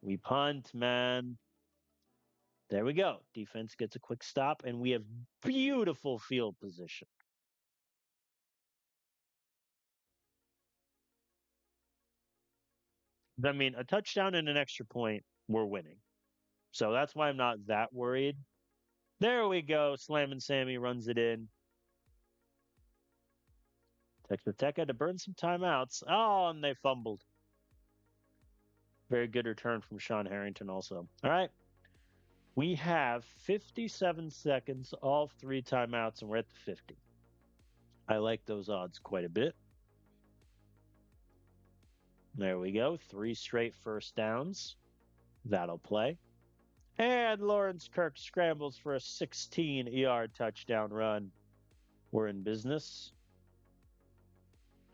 We punt, man. There we go. Defense gets a quick stop, and we have beautiful field position. I mean, a touchdown and an extra point, we're winning. So that's why I'm not that worried. There we go. Slam and Sammy runs it in. Texas Tech had to burn some timeouts. Oh, and they fumbled. Very good return from Sean Harrington also. All right. We have 57 seconds, all 3 timeouts, and we're at the 50. I like those odds quite a bit. There we go. 3 straight first downs. That'll play. And Lawrence Kirk scrambles for a 16-yard touchdown run. We're in business.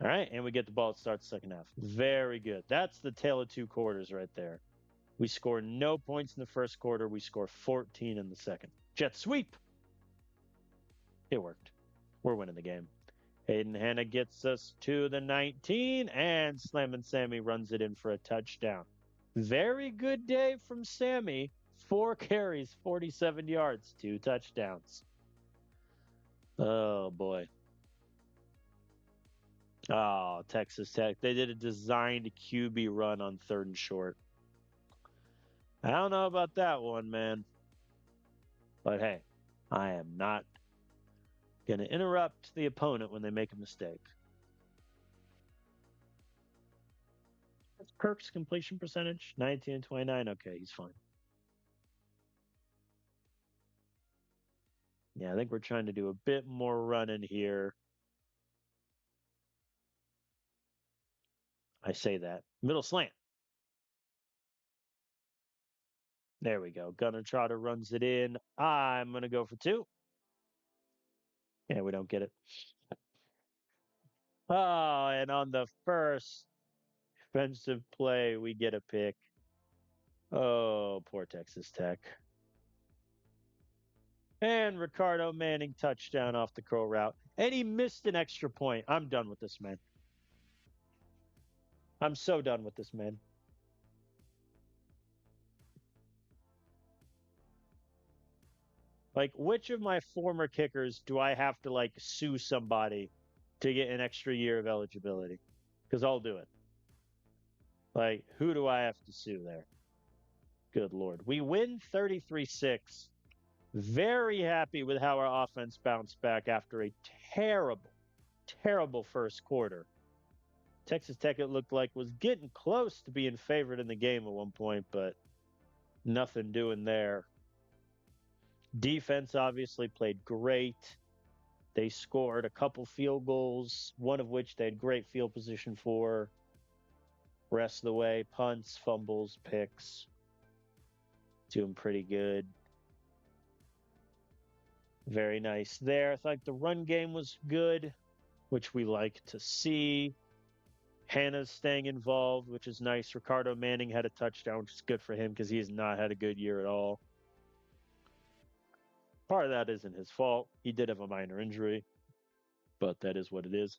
All right, and we get the ball to start the second half. Very good. That's the tale of 2 quarters right there. We score no points in the first quarter. We score 14 in the second. Jet sweep. It worked. We're winning the game. Hayden Hanna gets us to the 19, and Slam and Sammy runs it in for a touchdown. Very good day from Sammy. 4 carries, 47 yards, 2 touchdowns. Oh, boy. Oh, Texas Tech. They did a designed QB run on 3rd and short. I don't know about that one, man. But hey, I am not going to interrupt the opponent when they make a mistake. That's Kirk's completion percentage, 19 and 29. Okay, he's fine. Yeah, I think we're trying to do a bit more running here. I say that. Middle slant. There we go. Gunner Trotter runs it in. I'm going to go for 2. Yeah, we don't get it. Oh, and on the first defensive play, we get a pick. Oh, poor Texas Tech. And Ricardo Manning touchdown off the curl route. And he missed an extra point. I'm done with this, man. I'm so done with this, man. Like, which of my former kickers do I have to, like, sue somebody to get an extra year of eligibility? Because I'll do it. Like, who do I have to sue there? Good Lord. We win 33-6. Very happy with how our offense bounced back after a terrible, terrible first quarter. Texas Tech, it looked like, was getting close to being favored in the game at one point, but nothing doing there. Defense obviously played great. They scored a couple field goals, one of which they had great field position for. Rest of the way, punts, fumbles, picks. Doing pretty good. Very nice there. I thought the run game was good, which we like to see. Hannah's staying involved, which is nice. Ricardo Manning had a touchdown, which is good for him because he has not had a good year at all. Part of that isn't his fault. He did have a minor injury, but that is what it is.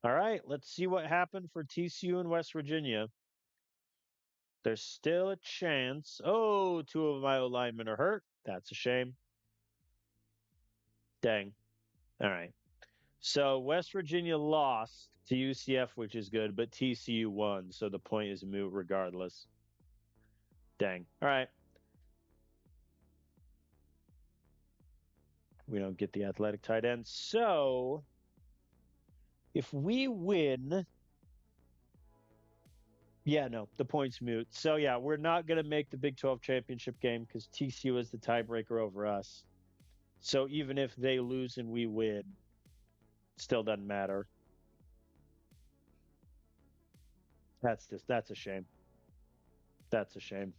All right, let's see what happened for TCU and West Virginia. There's still a chance. Oh, 2 of my linemen are hurt. That's a shame. Dang. All right. So West Virginia lost to UCF, which is good, but TCU won, so the point is moot regardless. Dang. All right. We don't get the athletic tight end. So if we win, yeah, no, the points moot. So yeah, we're not going to make the Big 12 championship game because TCU is the tiebreaker over us. So even if they lose and we win, still doesn't matter. That's a shame. That's a shame.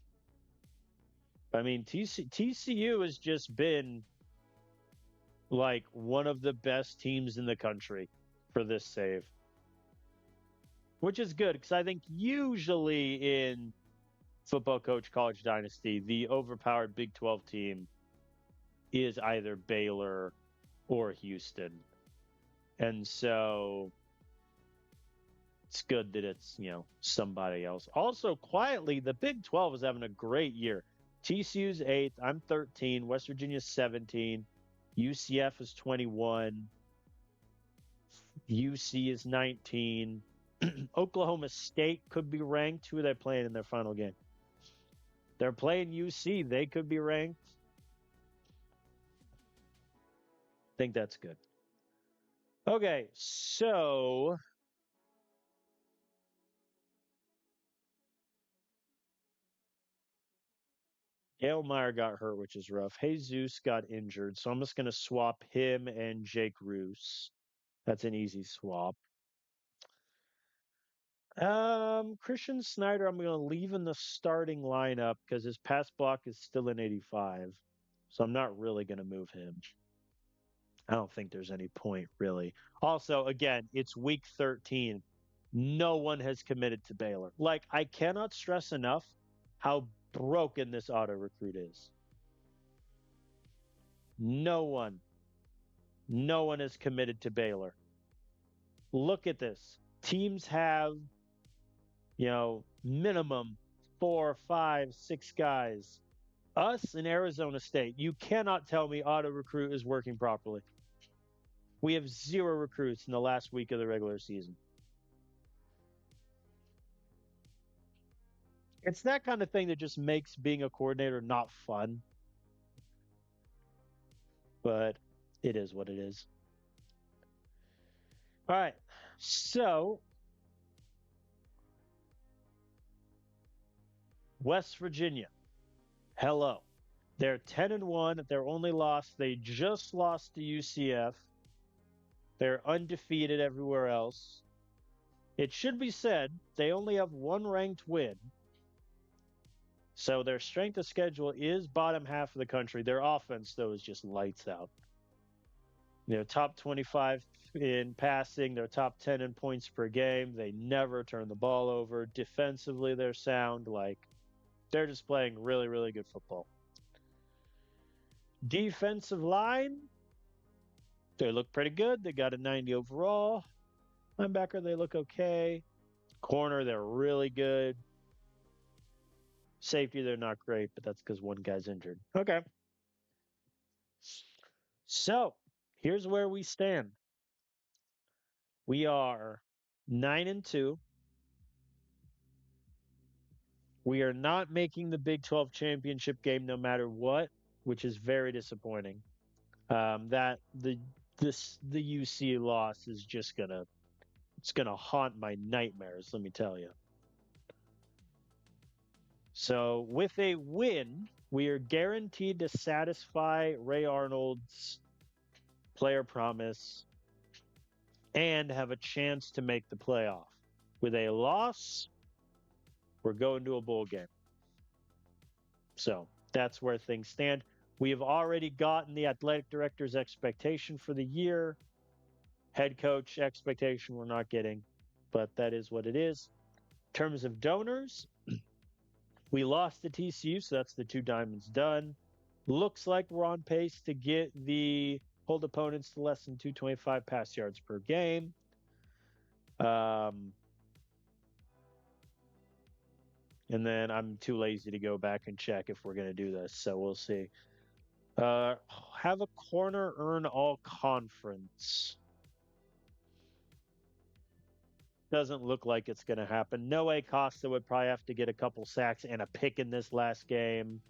I mean, TCU has just been like one of the best teams in the country for this save, which is good because I think usually in football coach college dynasty, the overpowered Big 12 team is either Baylor or Houston. And so it's good that it's, somebody else. Also, quietly, the Big 12 is having a great year. TCU's 8th. I'm 13. West Virginia's 17. UCF is 21. UC is 19. Oklahoma State could be ranked. Who are they playing in their final game? They're playing UC. They could be ranked. I think that's good. Okay, so Gail Meyer got hurt, which is rough. Jesus got injured, so I'm just going to swap him and Jake Roos. That's an easy swap. Christian Snyder, I'm going to leave in the starting lineup because his pass block is still in 85. So I'm not really going to move him. I don't think there's any point, really. Also, again, it's week 13. No one has committed to Baylor. Like, I cannot stress enough how broken this auto recruit is. No one, no one is committed to Baylor. Look at this. Teams have, minimum 4, 5, 6 guys. Us in Arizona State, you cannot tell me auto recruit is working properly. We have 0 recruits in the last week of the regular season. It's that kind of thing that just makes being a coordinator not fun. But it is what it is. All right. So, West Virginia. Hello. They're 10-1. Their only loss, they just lost to UCF. They're undefeated everywhere else. It should be said they only have one ranked win. So their strength of schedule is bottom half of the country. Their offense, though, is just lights out. Top 25 in passing. They're top 10 in points per game. They never turn the ball over. Defensively, they're sound. Like, they're just playing really, really good football. Defensive line, they look pretty good. They got a 90 overall. Linebacker, they look okay. Corner, they're really good. Safety, they're not great, but that's because one guy's injured. Okay. So here's where we stand. We are 9-2. We are not making the Big 12 championship game no matter what, which is very disappointing. That the UC loss is just gonna haunt my nightmares, let me tell you. So with a win, we are guaranteed to satisfy Ray Arnold's player promise and have a chance to make the playoff. With a loss, we're going to a bowl game. So that's where things stand. We have already gotten the athletic director's expectation for the year. Head coach expectation we're not getting, but that is what it is. In terms of donors, we lost to TCU, so that's the 2 diamonds done. Looks like we're on pace to get the hold opponents to less than 225 pass yards per game. And then I'm too lazy to go back and check if we're going to do this, so we'll see. Have a corner earn all conference. Doesn't look like it's going to happen. Noe Costa would probably have to get a couple sacks and a pick in this last game.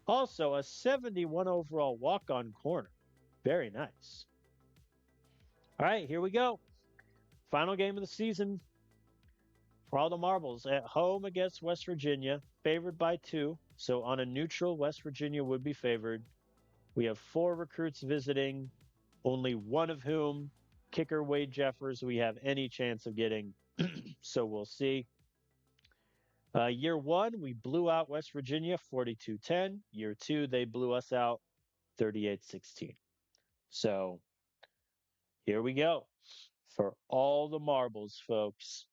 Also, a 71 overall walk-on corner. Very nice. All right, here we go. Final game of the season for all the marbles. At home against West Virginia, favored by 2. So on a neutral, West Virginia would be favored. We have 4 recruits visiting, only one of whom, kicker Wade Jeffers, we have any chance of getting. So we'll see. Year 1, we blew out West Virginia 42-10. Year 2, they blew us out 38-16. So here we go for all the marbles, folks.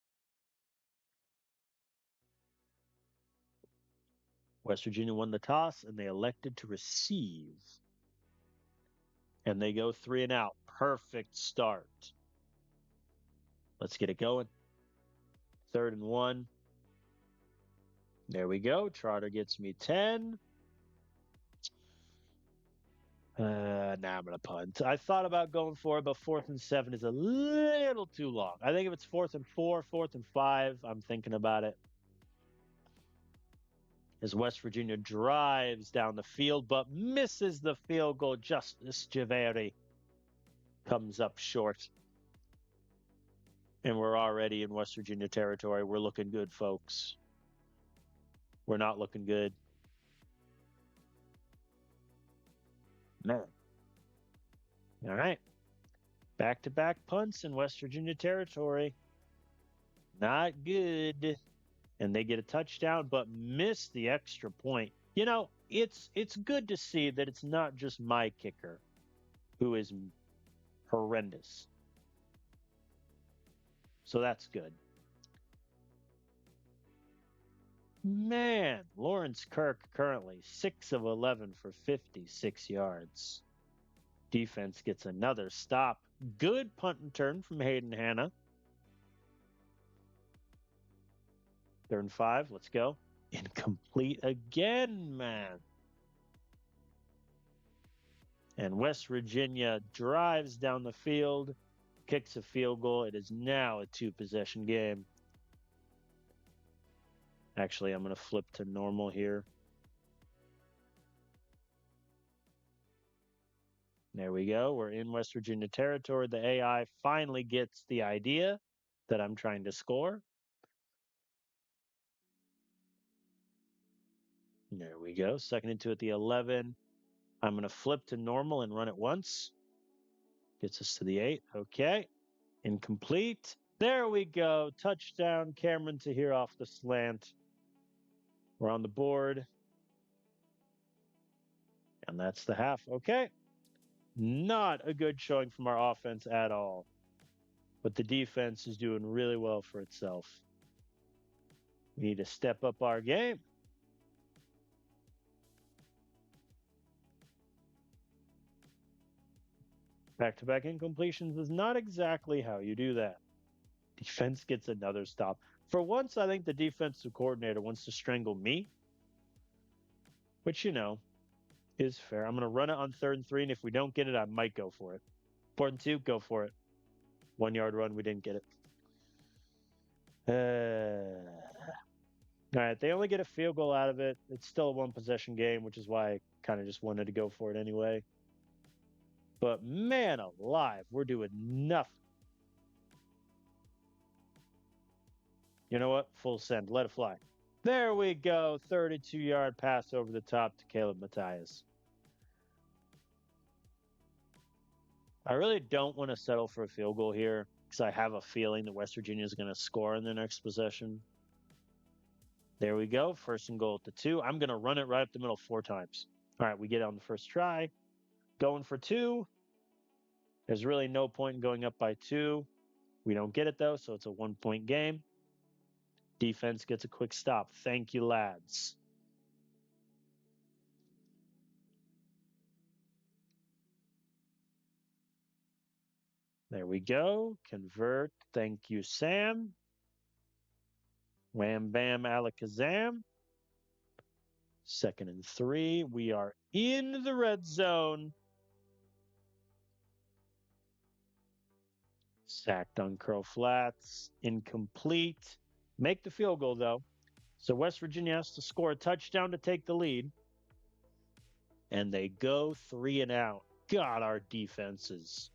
West Virginia won the toss, and they elected to receive. And they go 3 and out. Perfect start. Let's get it going. 3rd and 1. There we go. Trotter gets me 10. Now I'm going to punt. I thought about going for it, but 4th and 7 is a little too long. I think if it's 4th and 4, 4th and 5, I'm thinking about it. As West Virginia drives down the field, but misses the field goal. Justice Javeri comes up short. And we're already in West Virginia territory. We're looking good, folks. We're not looking good. Man. All right. Back-to-back punts in West Virginia territory. Not good. And they get a touchdown, but miss the extra point. You know, it's good to see that it's not just my kicker who is horrendous. So that's good. Man, Lawrence Kirk currently 6 of 11 for 56 yards. Defense gets another stop. Good punt and turn from Hayden Hanna. 3rd and 5. Let's go. Incomplete again, man. And West Virginia drives down the field, kicks a field goal. It is now a 2-possession game. Actually, I'm going to flip to normal here. There we go. We're in West Virginia territory. The AI finally gets the idea that I'm trying to score. There we go. 2nd and 2 at the 11. I'm going to flip to normal and run it once. Gets us to the 8. Okay. Incomplete. There we go. Touchdown. Cameron Tahir off the slant. We're on the board. And that's the half. Okay. Not a good showing from our offense at all. But the defense is doing really well for itself. We need to step up our game. Back-to-back incompletions is not exactly how you do that. Defense gets another stop. For once, I think the defensive coordinator wants to strangle me, which, you know, is fair. I'm going to run it on 3rd and 3, and if we don't get it, I might go for it. 4th and 2, go for it. 1-yard run, we didn't get it. All right, they only get a field goal out of it. It's still a 1-possession game, which is why I kind of just wanted to go for it anyway. But man alive, we're doing nothing. You know what? Full send. Let it fly. There we go. 32-yard pass over the top to Caleb Matthias. I really don't want to settle for a field goal here because I have a feeling that West Virginia is going to score in the next possession. There we go. 1st and goal at the 2. I'm going to run it right up the middle 4 times. All right, we get it on the first try. Going for 2. There's really no point in going up by 2. We don't get it, though, so it's a 1-point game. Defense gets a quick stop. Thank you, lads. There we go. Convert. Thank you, Sam. Wham, bam, alakazam. 2nd and 3. We are in the red zone. Sacked on curl flats, incomplete. Make the field goal, though. So West Virginia has to score a touchdown to take the lead. And they go 3-and-out. God, our defenses.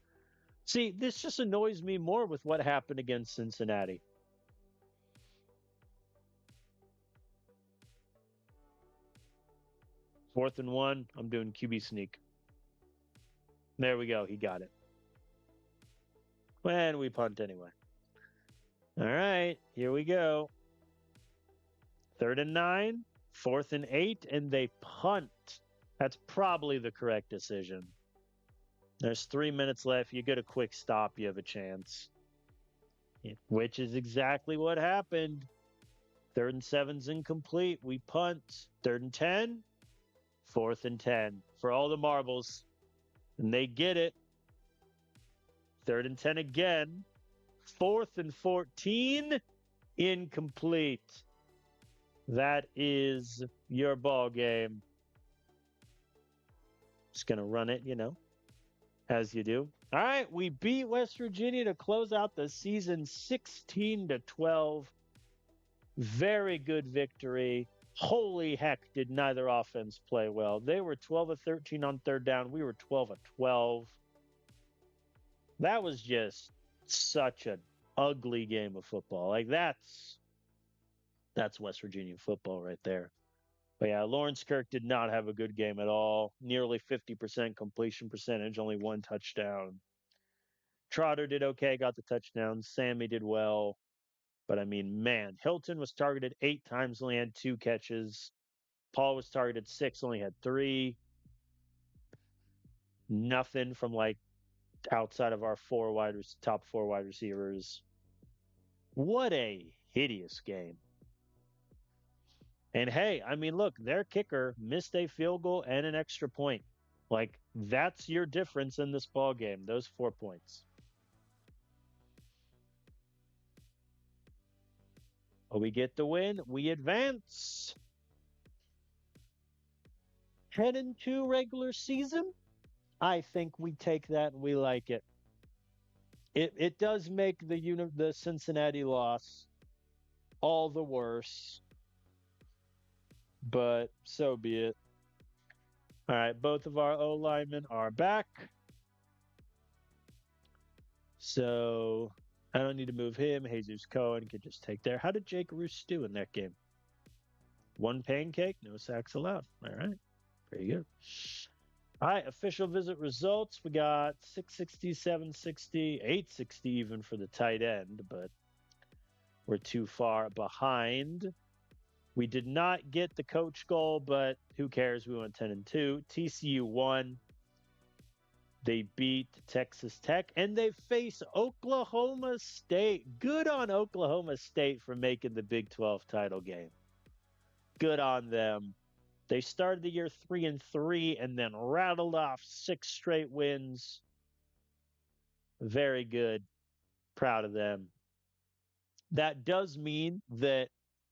See, this just annoys me more with what happened against Cincinnati. Fourth and 1, I'm doing QB sneak. There we go. He got it. And we punt anyway. All right, here we go. 3rd and 9, 4th and 8, and they punt. That's probably the correct decision. There's 3 minutes left. You get a quick stop, you have a chance. Which is exactly what happened. 3rd and 7's incomplete. We punt. 3rd and 10, 4th and 10 for all the marbles. And they get it. 3rd and 10 again. 4th and 14, incomplete. That is your ball game. Just going to run it, as you do. All right, we beat West Virginia to close out the season 16-12. Very good victory. Holy heck, did neither offense play well. They were 12 of 13 on 3rd down. We were 12 of 12. That was just such an ugly game of football. Like that's West Virginia football right there. But yeah, Lawrence Kirk did not have a good game at all. Nearly 50% completion percentage, only 1 touchdown. Trotter did okay, got the touchdown. Sammy did well. But I mean, man, Hilton was targeted 8 times, only had 2 catches. Paul was targeted 6, only had 3. Nothing from outside of our top 4 wide receivers. What a hideous game. And hey, I mean, look, their kicker missed a field goal and an extra point. That's your difference in this ball game, those 4 points. We get the win. We advance. Head into regular season. I think we take that and we like it. It does make the Cincinnati loss all the worse, but so be it. All right, both of our O linemen are back, so I don't need to move him. Jesus Cohen could just take there. How did Jake Roos do in that game? 1 pancake, no sacks allowed. All right, pretty good. All right, official visit results. We got 660, 760, 860 even for the tight end, but we're too far behind. We did not get the coach goal, but who cares? We went 10-2. TCU won. They beat Texas Tech, and they face Oklahoma State. Good on Oklahoma State for making the Big 12 title game. Good on them. They started the year 3-3 and then rattled off 6 straight wins. Very good. Proud of them. That does mean that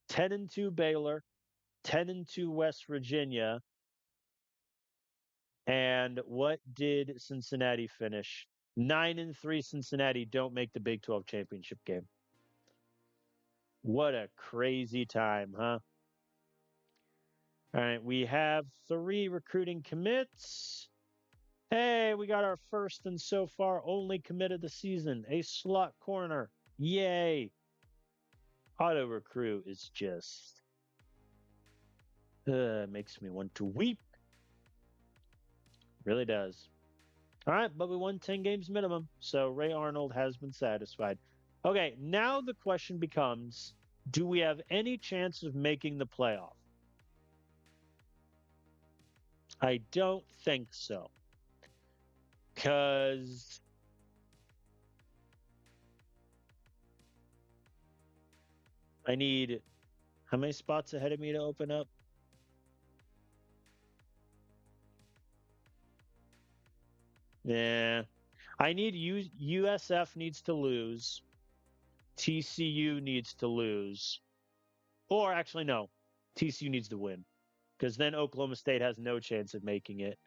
10-2 Baylor, 10-2 West Virginia, and what did Cincinnati finish? 9-3 Cincinnati don't make the Big 12 championship game. What a crazy time, huh? All right, we have 3 recruiting commits. Hey, we got our first and so far only commit of the season, a slot corner. Yay. Auto recruit is just makes me want to weep. Really does. All right, but we won 10 games minimum, so Ray Arnold has been satisfied. Okay, now the question becomes, do we have any chance of making the playoff? I don't think so. Because I need how many spots ahead of me to open up? Yeah. I need USF needs to lose. TCU needs to lose. Or actually, no. TCU needs to win. Because then Oklahoma State has no chance of making it.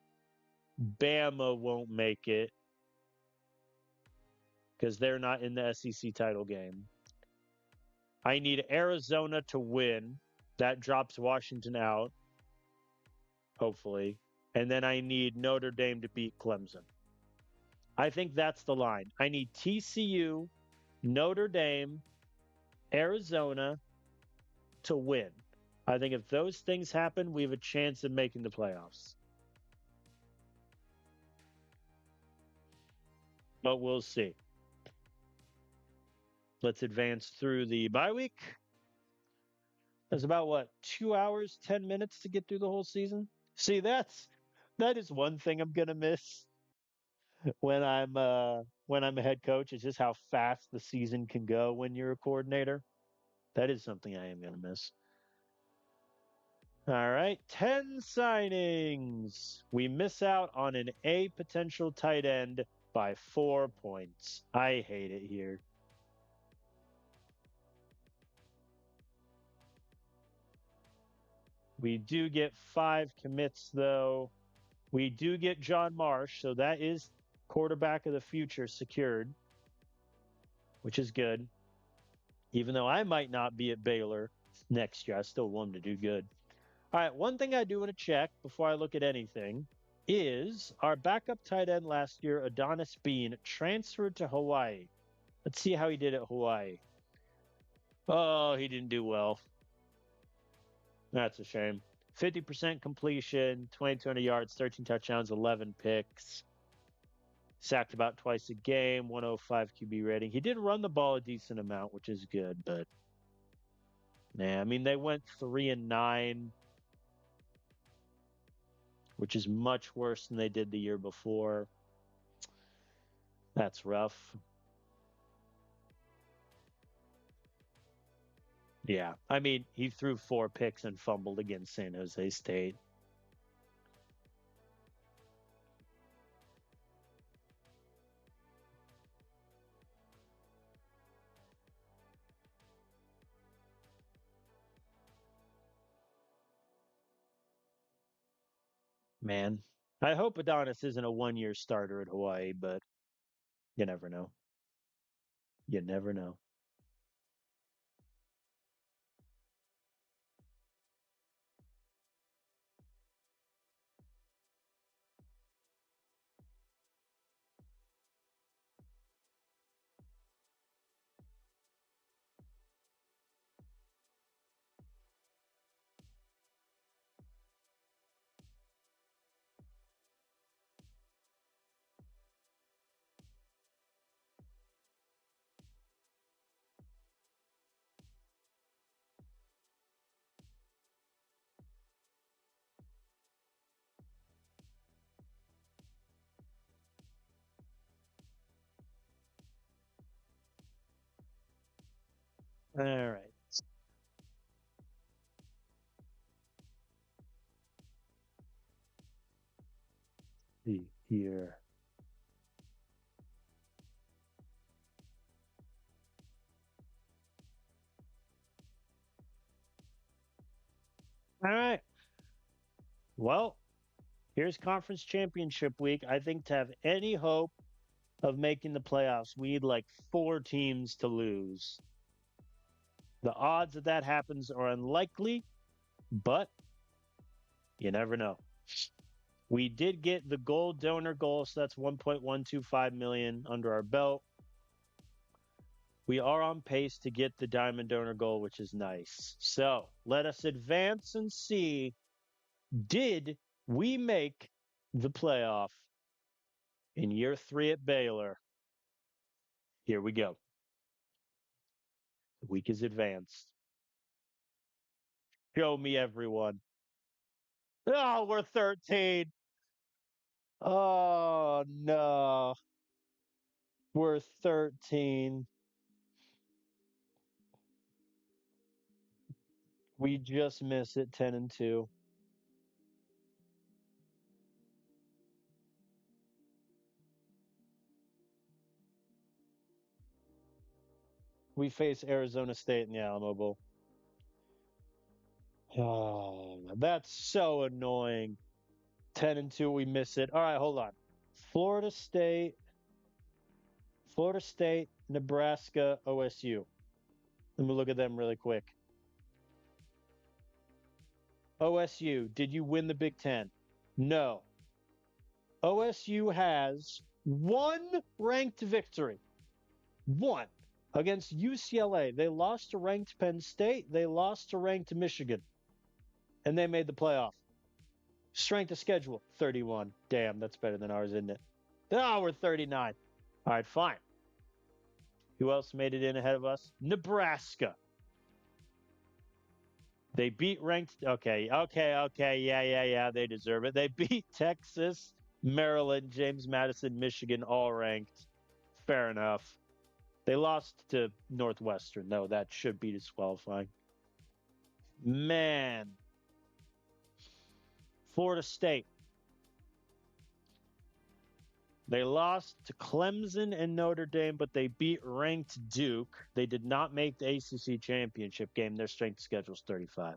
Bama won't make it. because they're not in the SEC title game. I need Arizona to win. That drops Washington out, hopefully. And then I need Notre Dame to beat Clemson. I think that's the line. I need TCU, Notre Dame, Arizona to win. I think if those things happen, we have a chance of making the playoffs. But we'll see. Let's advance through the bye week. There's about what, 2 hours, 10 minutes to get through the whole season. See, that is one thing I'm gonna miss when I'm a head coach. Is just how fast the season can go when you're a coordinator. That is something I am gonna miss. All right, 10 signings. We miss out on an A potential tight end by 4 points. I hate it here. We do get 5 commits, though. We do get John Marsh, so that is quarterback of the future secured, which is good. Even though I might not be at Baylor next year, I still want him to do good. All right, one thing I do want to check before I look at anything is our backup tight end last year, Adonis Bean, transferred to Hawaii. Let's see how he did at Hawaii. Oh, he didn't do well. That's a shame. 50% completion, 2,200 yards, 13 touchdowns, 11 picks. Sacked about twice a game, 105 QB rating. He did run the ball a decent amount, which is good, but yeah, I mean they went 3-9, which is much worse than they did the year before. That's rough. Yeah, I mean he threw 4 picks and fumbled against San Jose State. Man, I hope Adonis isn't a 1 year starter at Hawaii, but you never know. You never know. All right. See here. All right. Well, here's conference championship week. I think to have any hope of making the playoffs, we need like 4 teams to lose. The odds that that happens are unlikely, but you never know. We did get the gold donor goal, so that's 1.125 million under our belt. We are on pace to get the diamond donor goal, which is nice. So let us advance and see, did we make the playoff in year 3 at Baylor? Here we go. The week is advanced. Show me everyone. Oh, we're 13. Oh, no. We're 13. We just missed it 10-2. We face Arizona State in the Alamo Bowl. Oh, that's so annoying. 10-2, we miss it. All right, hold on. Florida State, Florida State, Nebraska, OSU. Let me look at them really quick. OSU, did you win the Big Ten? No. OSU has one ranked victory. One against UCLA. They lost to ranked Penn State. They lost to ranked Michigan. And they made the playoff. Strength of schedule, 31. Damn, that's better than ours, isn't it? Oh, we're 39. All right, fine. Who else made it in ahead of us? Nebraska. They beat ranked. Okay. Yeah. They deserve it. They beat Texas, Maryland, James Madison, Michigan, all ranked. Fair enough. They lost to Northwestern, though. That should be disqualifying. Man. Florida State. They lost to Clemson and Notre Dame, but they beat ranked Duke. They did not make the ACC championship game. Their strength schedule is 35.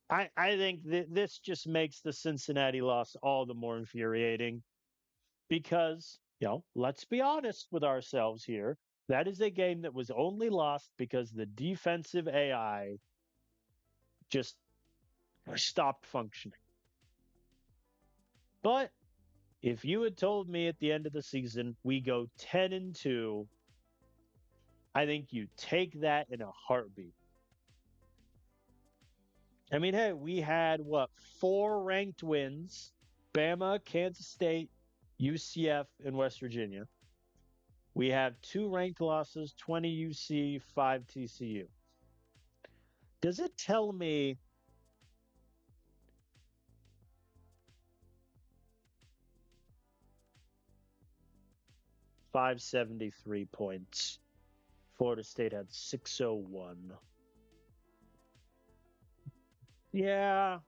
I think this just makes the Cincinnati loss all the more infuriating because, let's be honest with ourselves here. That is a game that was only lost because the defensive AI just stopped functioning. But if you had told me at the end of the season we go 10-2, I think you take that in a heartbeat. I mean, hey, we had 4 ranked wins: Bama, Kansas State, UCF, and West Virginia. We have 2 ranked losses: 20 UC, 5 TCU. Does it tell me 573 points? Florida State had 601. Yeah.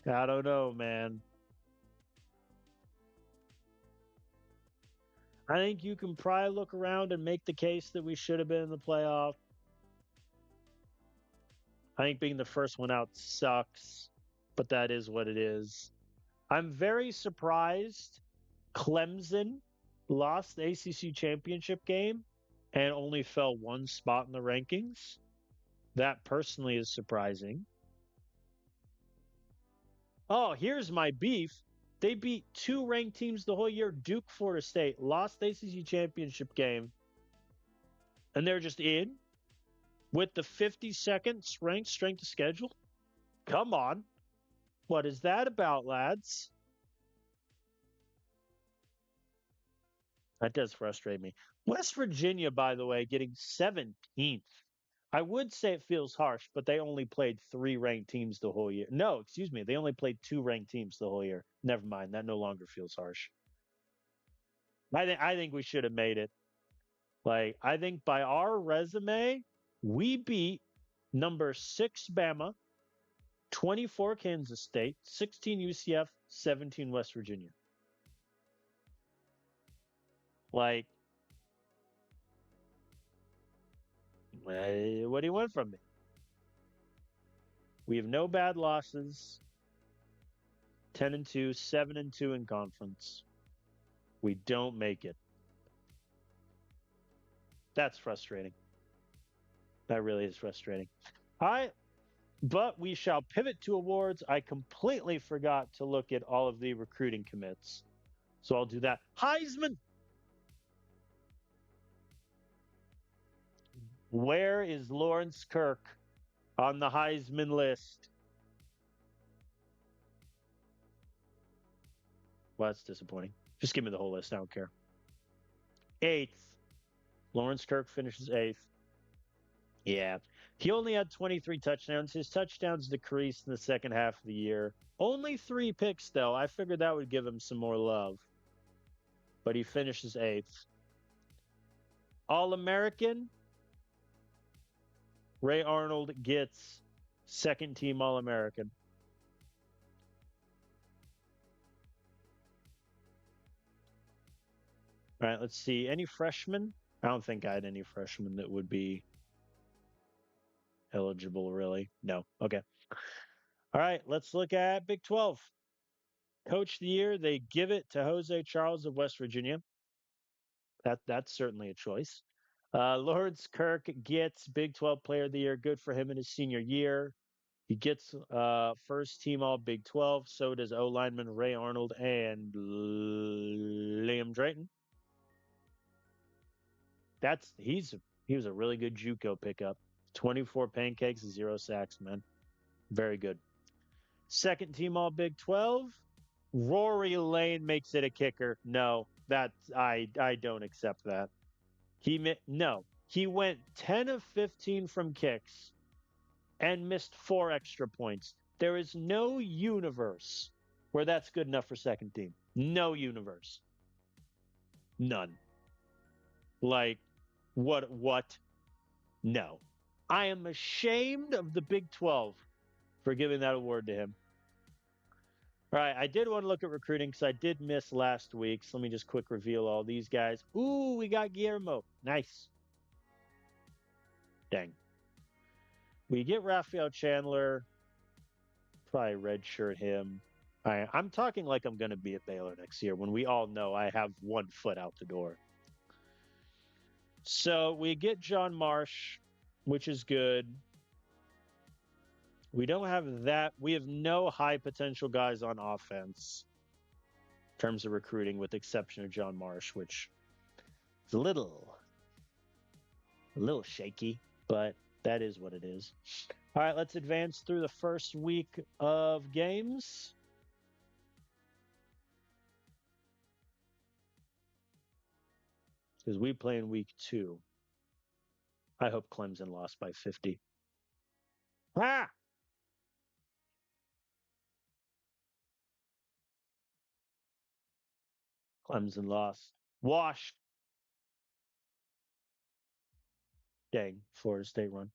I don't know, man. I think you can probably look around and make the case that we should have been in the playoff. I think being the first one out sucks, but that is what it is. I'm very surprised Clemson lost the ACC championship game and only fell 1 spot in the rankings. That personally is surprising. Oh, here's my beef. They beat 2 ranked teams the whole year. Duke, Florida State lost the ACC championship game, and they're just in with the 52nd ranked strength of schedule. Come on. What is that about, lads? That does frustrate me. West Virginia, by the way, getting 17th. I would say it feels harsh, but they only played 3 ranked teams the whole year. No, excuse me. They only played 2 ranked teams the whole year. Never mind. That no longer feels harsh. I think we should have made it. I think by our resume, we beat number 6 Bama, 24 Kansas State, 16 UCF, 17 West Virginia. What do you want from me? We have no bad losses. 10-2, 7-2 in conference. We don't make it. That's frustrating. That really is frustrating. All right. But we shall pivot to awards. I completely forgot to look at all of the recruiting commits. So I'll do that. Heisman. Where is Lawrence Kirk on the Heisman list? Well, that's disappointing. Just give me the whole list. I don't care. 8th. Lawrence Kirk finishes 8th. Yeah. He only had 23 touchdowns. His touchdowns decreased in the second half of the year. Only 3 picks, though. I figured that would give him some more love. But he finishes 8th. All-American. Ray Arnold gets 2nd team All-American. All right, let's see. Any freshmen? I don't think I had any freshmen that would be eligible, really. No. Okay. All right, let's look at Big 12. Coach of the year, they give it to Jose Charles of West Virginia. That's certainly a choice. Lawrence Kirk gets Big 12 Player of the Year. Good for him in his senior year. He gets first team All Big 12. So does O lineman Ray Arnold and Liam Drayton. He was a really good JUCO pickup. 24 pancakes, 0 sacks, man. Very good. Second team All Big 12. Rory Lane makes it a kicker. No, I don't accept that. He went 10 of 15 from kicks and missed 4 extra points. There is no universe where that's good enough for second team. No universe. None. Like, what? No. I am ashamed of the Big 12 for giving that award to him. All right, I did want to look at recruiting because I did miss last week. So let me just quick reveal all these guys. Ooh, we got Guillermo. Nice. Dang. We get Raphael Chandler. Probably redshirt him. I'm talking like I'm going to be at Baylor next year when we all know I have 1 foot out the door. So we get John Marsh, which is good. We don't have that. We have no high potential guys on offense in terms of recruiting, with the exception of John Marsh, which is a little shaky, but that is what it is. All right, let's advance through the first week of games. Because we play in week 2. I hope Clemson lost by 50. Ah! Clemson lost. Washed. Dang, Florida State run.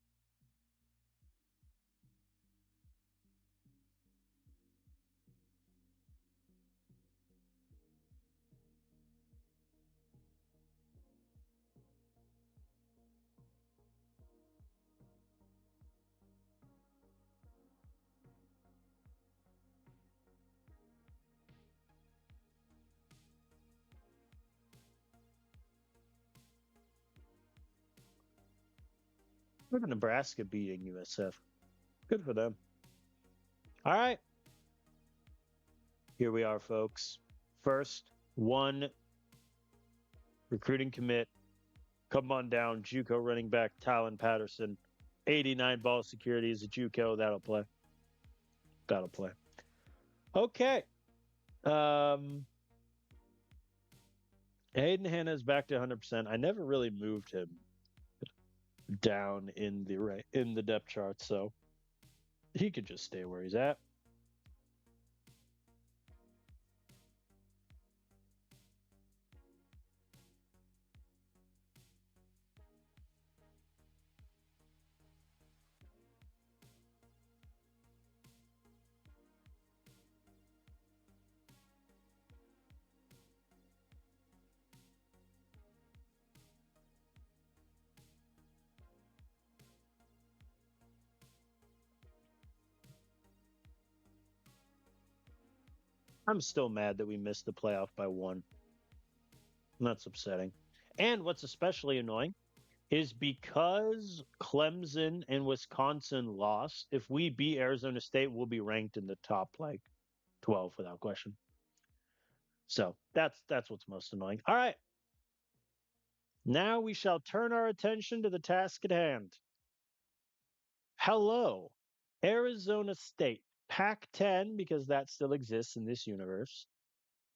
Look at Nebraska beating USF. Good for them. All right. Here we are, folks. First, 1 recruiting commit. Come on down. JUCO running back Talon Patterson. 89 ball security is a JUCO. That'll play. Okay. Hayden Hanna is back to 100%. I never really moved him down in the depth chart, so he could just stay where he's at. I'm still mad that we missed the playoff by 1. That's upsetting. And what's especially annoying is because Clemson and Wisconsin lost, if we beat Arizona State, we'll be ranked in the top 12 without question. So that's what's most annoying. All right. Now we shall turn our attention to the task at hand. Hello, Arizona State, Pac-10, because that still exists in this universe.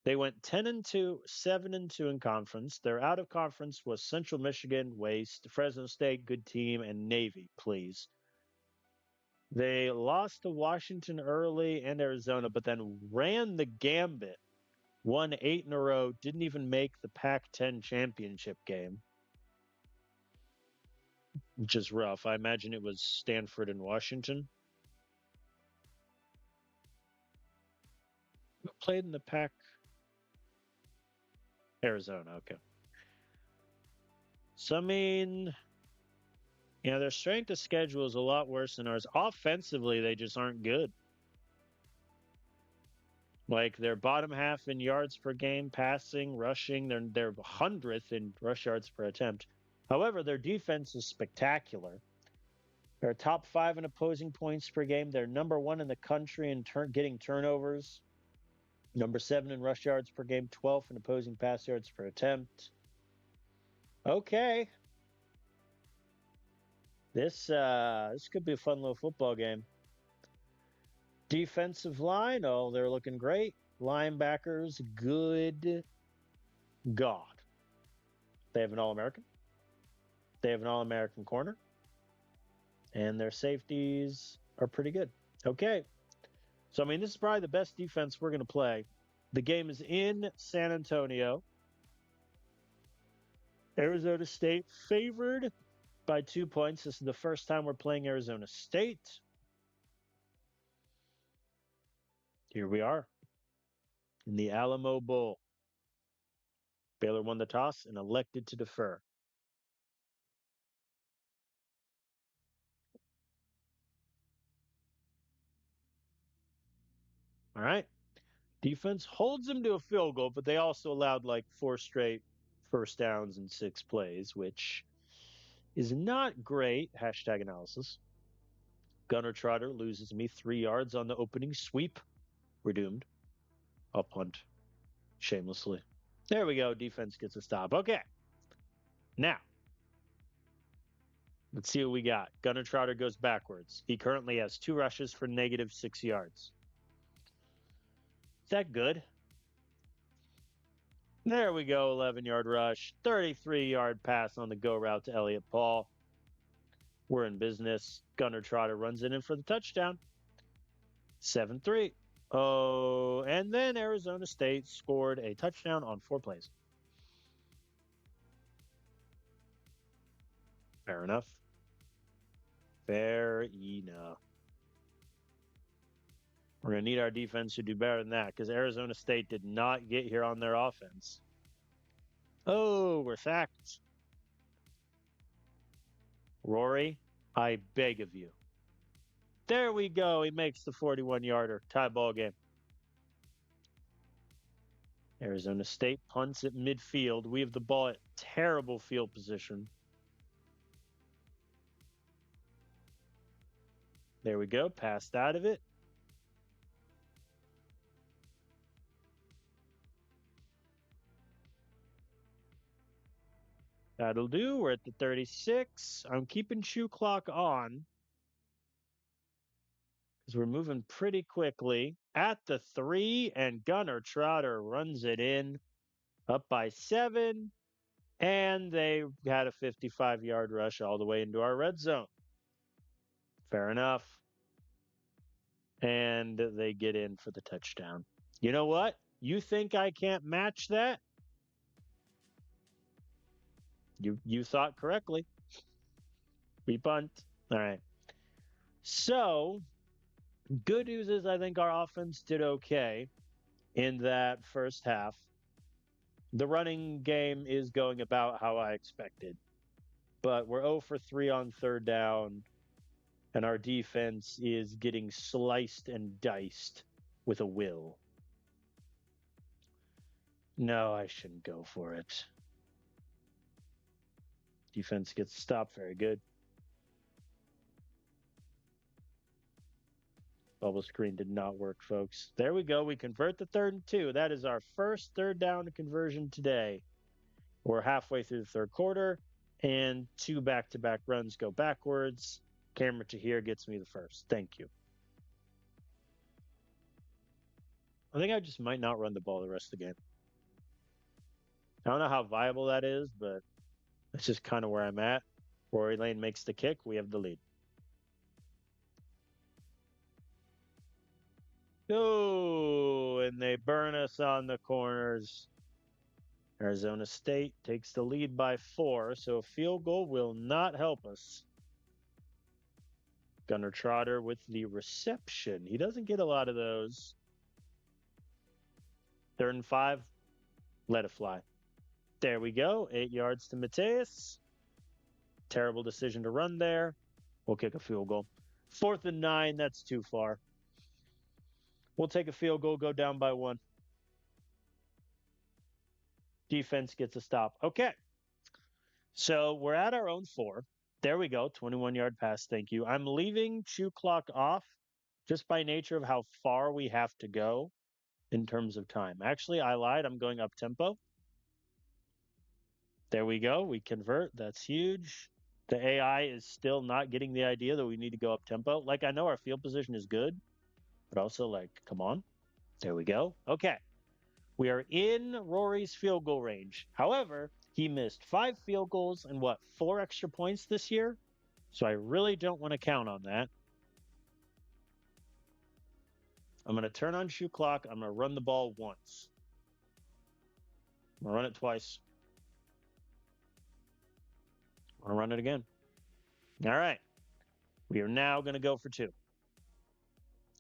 They went 10-2, 7-2 in conference. Their out of conference was Central Michigan, Waste, Fresno State, good team, and Navy, please. They lost to Washington early and Arizona, but then ran the gambit, won 8 in a row, didn't even make the Pac-10 championship game, which is rough. I imagine it was Stanford and Washington. Who played in the Pac? Arizona, okay. So, I mean, their strength of schedule is a lot worse than ours. Offensively, they just aren't good. Like they're bottom half in yards per game, passing, rushing. They're 100th in rush yards per attempt. However, their defense is spectacular. They're top 5 in opposing points per game. They're number 1 in the country in getting turnovers. Number 7 in rush yards per game. 12th in opposing pass yards per attempt. Okay. This could be a fun little football game. Defensive line, oh, they're looking great. Linebackers, good God. They have an All-American. They have an All-American corner. And their safeties are pretty good. Okay. So, I mean, this is probably the best defense we're going to play. The game is in San Antonio. Arizona State favored by 2 points. This is the first time we're playing Arizona State. Here we are in the Alamo Bowl. Baylor won the toss and elected to defer. All right. Defense holds them to a field goal, but they also allowed like 4 straight first downs in 6 plays, which is not great. Hashtag analysis. Gunner Trotter loses me 3 yards on the opening sweep. We're doomed. I'll punt shamelessly. There we go. Defense gets a stop. Okay. Now, let's see what we got. Gunner Trotter goes backwards. He currently has 2 rushes for negative 6 yards. Is that good? There we go. 11-yard rush. 33-yard pass on the go route to Elliott Paul. We're in business. Gunner Trotter runs it in for the touchdown. 7-3. Oh, and then Arizona State scored a touchdown on 4 plays. Fair enough. Fair enough. We're going to need our defense to do better than that because Arizona State did not get here on their offense. Oh, we're sacked. Rory, I beg of you. There we go. He makes the 41-yarder. Tie ball game. Arizona State punts at midfield. We have the ball at terrible field position. There we go. Passed out of it. That'll do. We're at the 36. I'm keeping shoe clock on because we're moving pretty quickly. At the 3, and Gunner Trotter runs it in. Up by 7. And they had a 55-yard rush all the way into our red zone. Fair enough. And they get in for the touchdown. You know what? You think I can't match that? You thought correctly. We punt. All right. So, good news is I think our offense did okay in that first half. The running game is going about how I expected. But we're 0 for 3 on third down, and our defense is getting sliced and diced with a will. No, I shouldn't go for it. Defense gets stopped. Very good. Bubble screen did not work, folks. There we go. We convert the 3rd and 2. That is our first third down conversion today. We're halfway through the 3rd quarter, and 2 back-to-back runs go backwards. Camera to here gets me the first. Thank you. I think I just might not run the ball the rest of the game. I don't know how viable that is, but that's just kind of where I'm at. Rory Lane makes the kick. We have the lead. Oh, and they burn us on the corners. Arizona State takes the lead by 4, so a field goal will not help us. Gunner Trotter with the reception. He doesn't get a lot of those. 3rd and 5. Let it fly. There we go. 8 yards to Mateus. Terrible decision to run there. We'll kick a field goal. 4th and 9. That's too far. We'll take a field goal, go down by 1. Defense gets a stop. Okay. So we're at our own 4. There we go. 21-yard pass. Thank you. I'm leaving chew clock off just by nature of how far we have to go in terms of time. Actually, I lied. I'm going up tempo. There we go. We convert. That's huge. The AI is still not getting the idea that we need to go up tempo. Like, I know our field position is good, but also, like, come on. There we go. Okay. We are in Rory's field goal range. However, he missed 5 field goals and 4 extra points this year? So I really don't want to count on that. I'm going to turn on shoe clock. I'm going to run the ball once. I'm going to run it twice. I'm going to run it again. All right. We are now going to go for 2.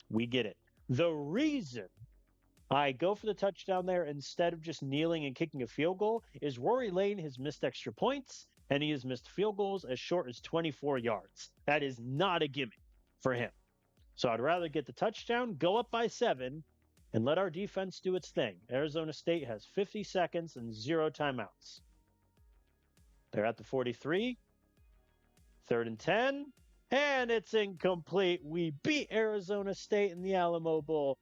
We get it. The reason I go for the touchdown there instead of just kneeling and kicking a field goal is Rory Lane has missed extra points and he has missed field goals as short as 24 yards. That is not a gimme for him. So I'd rather get the touchdown, go up by 7, and let our defense do its thing. Arizona State has 50 seconds and 0 timeouts. They're at the 43. 3rd and 10. And it's incomplete. We beat Arizona State in the Alamo Bowl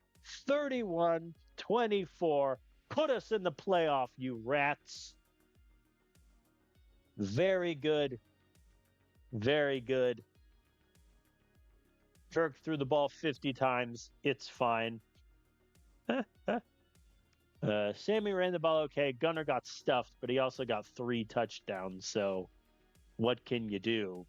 31-24. Put us in the playoff, you rats. Very good. Very good. Jerked through the ball 50 times. It's fine. Sammy ran the ball okay. Gunner got stuffed, but he also got 3 touchdowns. So what can you do?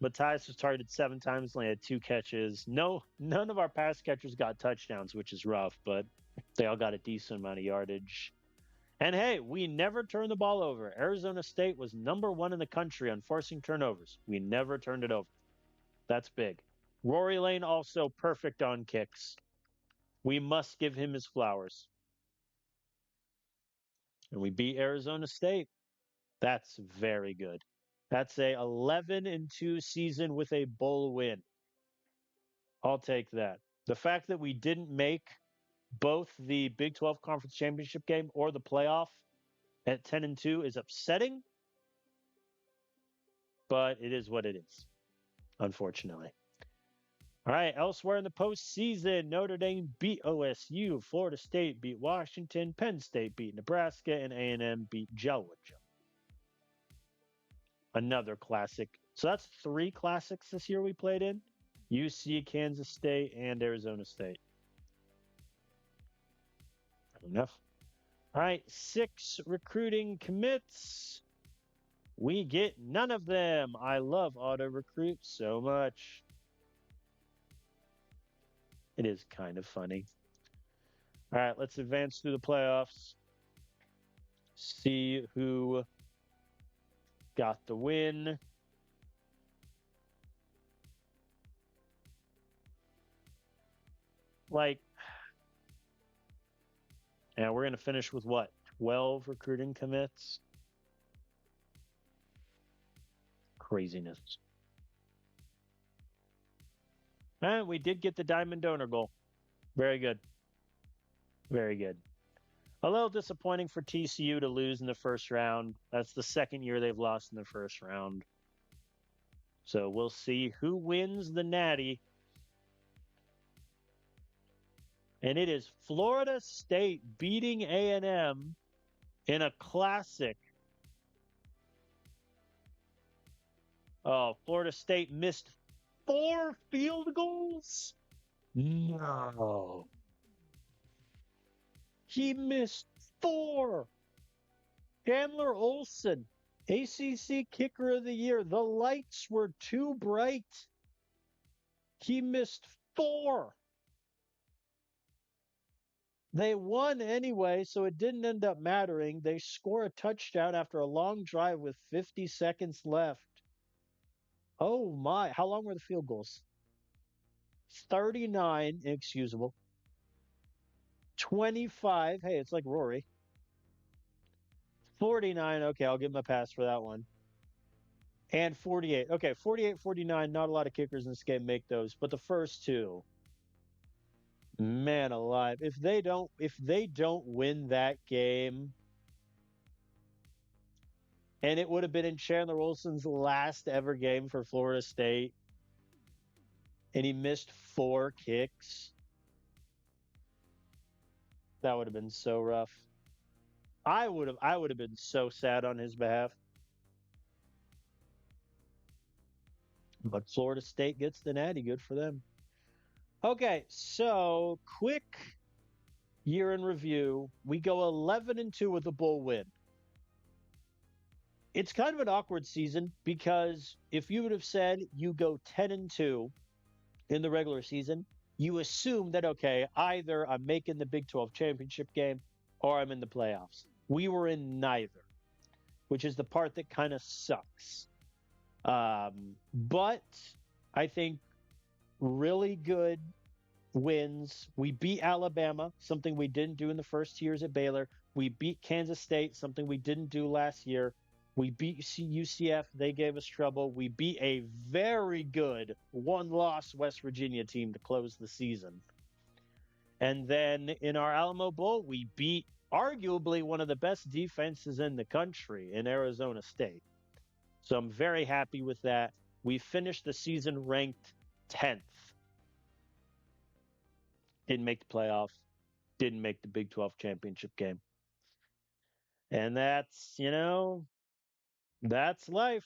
Matthias was targeted 7 times, only had 2 catches. None of our pass catchers got touchdowns, which is rough, but they all got a decent amount of yardage. And hey, we never turned the ball over. Arizona State was number 1 in the country on forcing turnovers. We never turned it over. That's big. Rory Lane also perfect on kicks. We must give him his flowers. And we beat Arizona State. That's very good. That's a 11-2 season with a bowl win. I'll take that. The fact that we didn't make both the Big 12 Conference Championship game or the playoff at 10-2 is upsetting, but it is what it is, unfortunately. All right, elsewhere in the postseason, Notre Dame beat OSU, Florida State beat Washington, Penn State beat Nebraska, and A&M beat Georgia. Another classic. So that's 3 classics this year we played in. UC, Kansas State, and Arizona State. Enough. All right, 6 recruiting commits. We get none of them. I love auto recruit so much. It is kind of funny. All right, let's advance through the playoffs. See who got the win. And we're going to finish with what? 12 recruiting commits? Craziness. And we did get the Diamond Donor goal. Very good. Very good. A little disappointing for TCU to lose in the first round. That's the 2nd year they've lost in the first round. So we'll see who wins the Natty. And it is Florida State beating A&M in a classic. Oh, Florida State missed 4 field goals? No. He missed 4. Chandler Olson, ACC Kicker of the Year. The lights were too bright. He missed 4. They won anyway, so it didn't end up mattering. They score a touchdown after a long drive with 50 seconds left. Oh my. How long were the field goals? 39, inexcusable. 25. Hey, it's like Rory. 49. Okay, I'll give him a pass for that one. And 48. Okay, 48, 49. Not a lot of kickers in this game make those, but the first 2. Man alive. If they don't win that game, and it would have been in Chandler Olson's last ever game for Florida State, and he missed 4 kicks, that would have been so rough. I would have been so sad on his behalf. But Florida State gets the natty. Good for them. Okay, so quick year in review. We go 11-2 with a bowl win. It's kind of an awkward season because if you would have said you go 10-2 in the regular season, you assume that okay, either I'm making the Big 12 championship game or I'm in the playoffs. We were in neither, which is the part that kind of sucks. But I think really good wins. We beat Alabama, something we didn't do in the first 2 years at Baylor. We beat Kansas State, something we didn't do last year. We beat UCF. They gave us trouble. We beat a very good one-loss West Virginia team to close the season. And then in our Alamo Bowl, we beat arguably one of the best defenses in the country in Arizona State. So I'm very happy with that. We finished the season ranked 10th. Didn't make the playoff. Didn't make the Big 12 championship game. And that's life.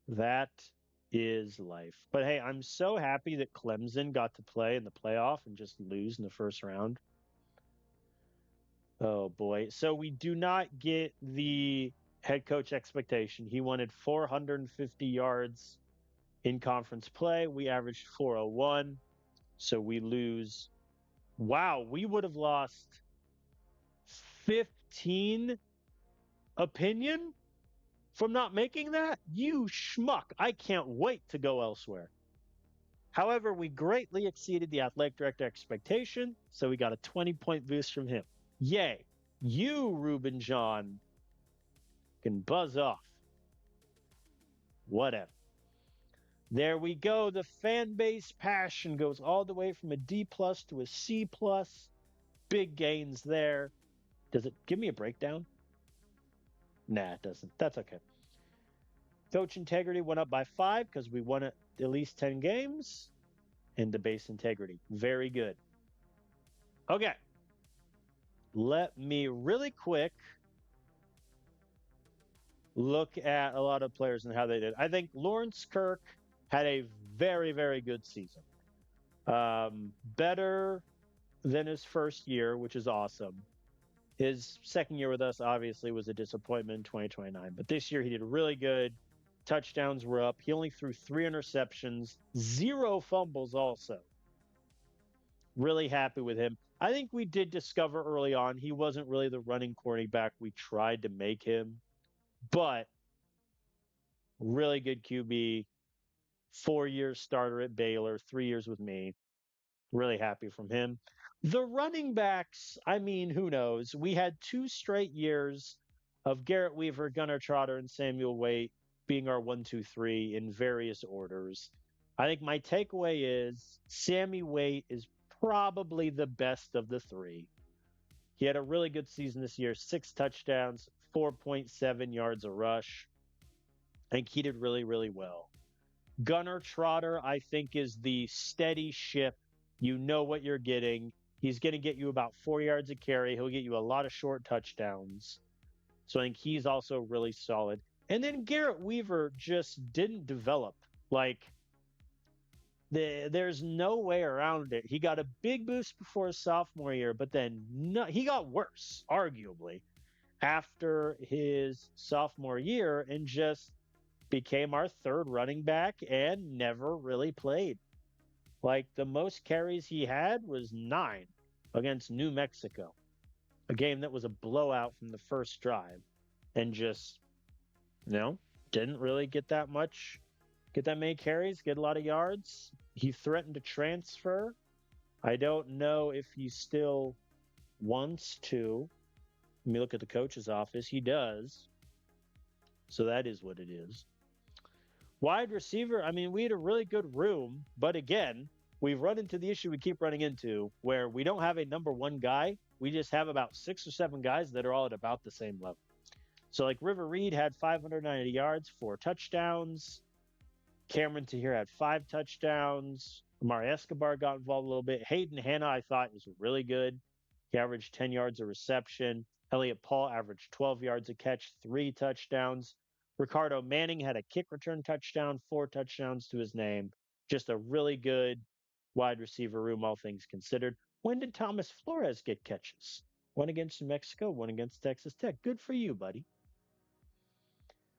That is life. But hey, I'm so happy that Clemson got to play in the playoff and just lose in the first round. Oh boy. So we do not get the head coach expectation. He wanted 450 yards in conference play. We averaged 401. So we lose. Wow, we would have lost 15 opinion from not making that? You schmuck. I can't wait to go elsewhere. However, we greatly exceeded the athletic director expectation, so we got a 20-point boost from him. Yay. You, Reuben John, can buzz off. Whatever. There we go. The fan base passion goes all the way from a D plus to a C plus. Big gains there. Does it give me a breakdown? Nah, it doesn't. That's okay. Coach integrity went up by 5 because we won at least 10 games. And the base integrity. Very good. Okay. Let me really quick look at a lot of players and how they did. I think Lawrence Kirk had a very, very good season. Better than his first year, which is awesome. His second year with us, obviously, was a disappointment in 2029. But this year, he did really good. Touchdowns were up. He only threw 3 interceptions, 0 fumbles also. Really happy with him. I think we did discover early on he wasn't really the running quarterback we tried to make him. But really good QB. 4-year starter at Baylor, 3 years with me. Really happy from him. The running backs, I mean, who knows? We had 2 straight years of Garrett Weaver, Gunnar Trotter, and Samuel Waite being our 1, 2, 3 in various orders. I think my takeaway is Sammy Waite is probably the best of the 3. He had a really good season this year, 6 touchdowns, 4.7 yards a rush. I think he did really, really well. Gunnar Trotter, I think, is the steady ship. You know what you're getting. He's going to get you about 4 yards a carry. He'll get you a lot of short touchdowns. So I think he's also really solid. And then Garrett Weaver just didn't develop. There's no way around it. He got a big boost before his sophomore year, but then he got worse, arguably, after his sophomore year and just became our 3rd running back and never really played. The most carries he had was 9 against New Mexico, a game that was a blowout from the first drive, and just, didn't really get that many carries, get a lot of yards. He threatened to transfer. I don't know if he still wants to. Let me look at the coach's office. He does. So that is what it is. Wide receiver, I mean, we had a really good room, but again, we've run into the issue we keep running into where we don't have a number one guy. We just have about 6 or 7 guys that are all at about the same level. So, like River Reed had 590 yards, 4 touchdowns. Cameron Tahir had 5 touchdowns. Amari Escobar got involved a little bit. Hayden Hanna, I thought, was really good. He averaged 10 yards a reception. Elliot Paul averaged 12 yards a catch, 3 touchdowns. Ricardo Manning had a kick return touchdown, 4 touchdowns to his name. Just a really good wide receiver room, all things considered. When did Thomas Flores get catches? One against New Mexico, one against Texas Tech. Good for you, buddy.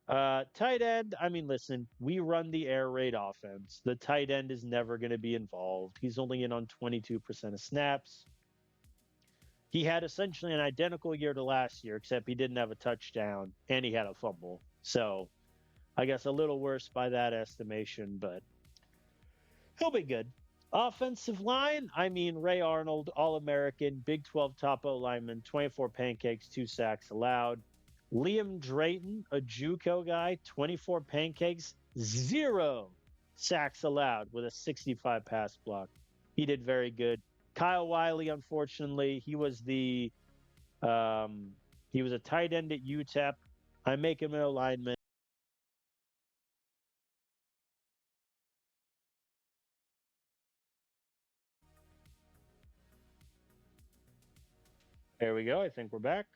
Tight end, I mean, listen, we run the air raid offense. The tight end is never going to be involved. He's only in on 22% of snaps. He had essentially an identical year to last year, except he didn't have a touchdown and he had a fumble. So I guess a little worse by that estimation, but he'll be good. Offensive line, I mean, Ray Arnold, All American, Big 12 top O lineman, 24 pancakes, 2 sacks allowed. Liam Drayton, a Juco guy, 24 pancakes, 0 sacks allowed with a 65 pass block. He did very good. Kyle Wiley, unfortunately, he was a tight end at UTEP. I make him an alignment. There we go. I think we're back.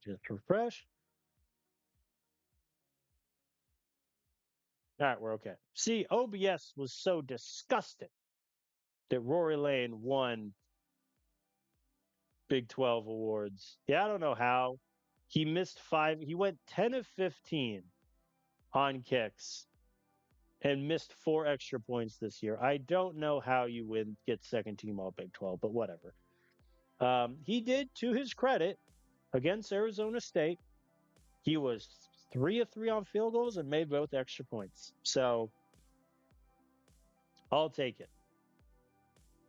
Just refresh. All right, we're okay. See, OBS was so disgusting that Rory Lane won Big 12 awards. Yeah, I don't know how. He missed 5. He went 10 of 15 on kicks and missed 4 extra points this year. I don't know how you get second team all Big 12, but whatever. He did, to his credit, against Arizona State. He was 3 of 3 on field goals and made both extra points. So I'll take it.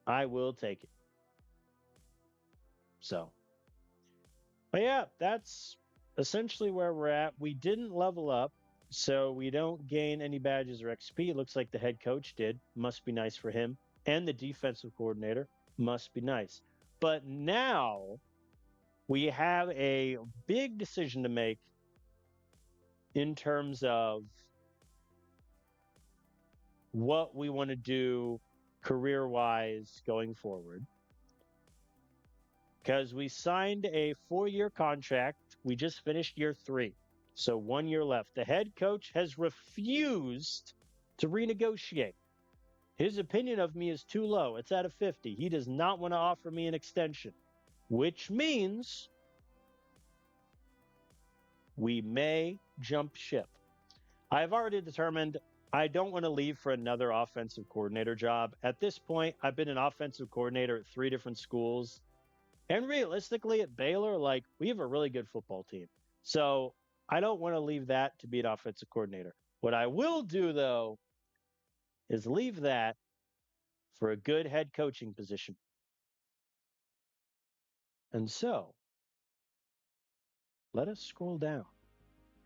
I will take it. So, but yeah, that's essentially where we're at. We didn't level up, so we don't gain any badges or XP. It looks like the head coach did. Must be nice for him. And the defensive coordinator. Must be nice. But now we have a big decision to make in terms of what we want to do career-wise going forward. Because we signed a 4-year contract. We just finished year 3. So 1 year left. The head coach has refused to renegotiate. His opinion of me is too low. It's at a 50. He does not want to offer me an extension, which means we may jump ship. I've already determined I don't want to leave for another offensive coordinator job. At this point, I've been an offensive coordinator at 3 different schools. And realistically, at Baylor, we have a really good football team. So I don't want to leave that to be an offensive coordinator. What I will do, though, is leave that for a good head coaching position. And so let us scroll down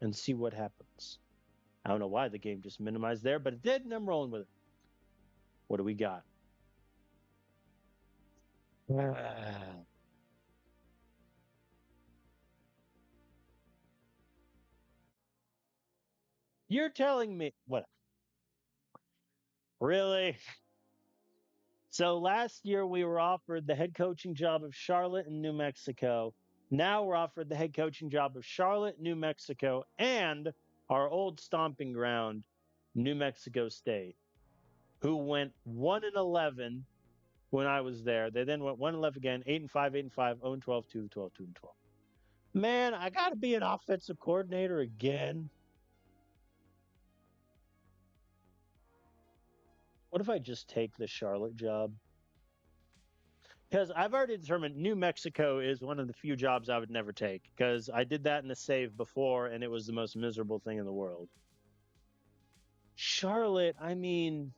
and see what happens. I don't know why the game just minimized there, but it did, and I'm rolling with it. What do we got? You're telling me what? Really? So last year we were offered the head coaching job of Charlotte and New Mexico. Now we're offered the head coaching job of Charlotte, New Mexico, and our old stomping ground, New Mexico State, who went 1-11 when I was there. They then went 1-11 again, 8-5, 8-5, 0-12, 2-12, 2-12. Man, I got to be an offensive coordinator again. What if I just take the Charlotte job? Because I've already determined New Mexico is one of the few jobs I would never take, because I did that in the save before, and it was the most miserable thing in the world. Charlotte, I mean,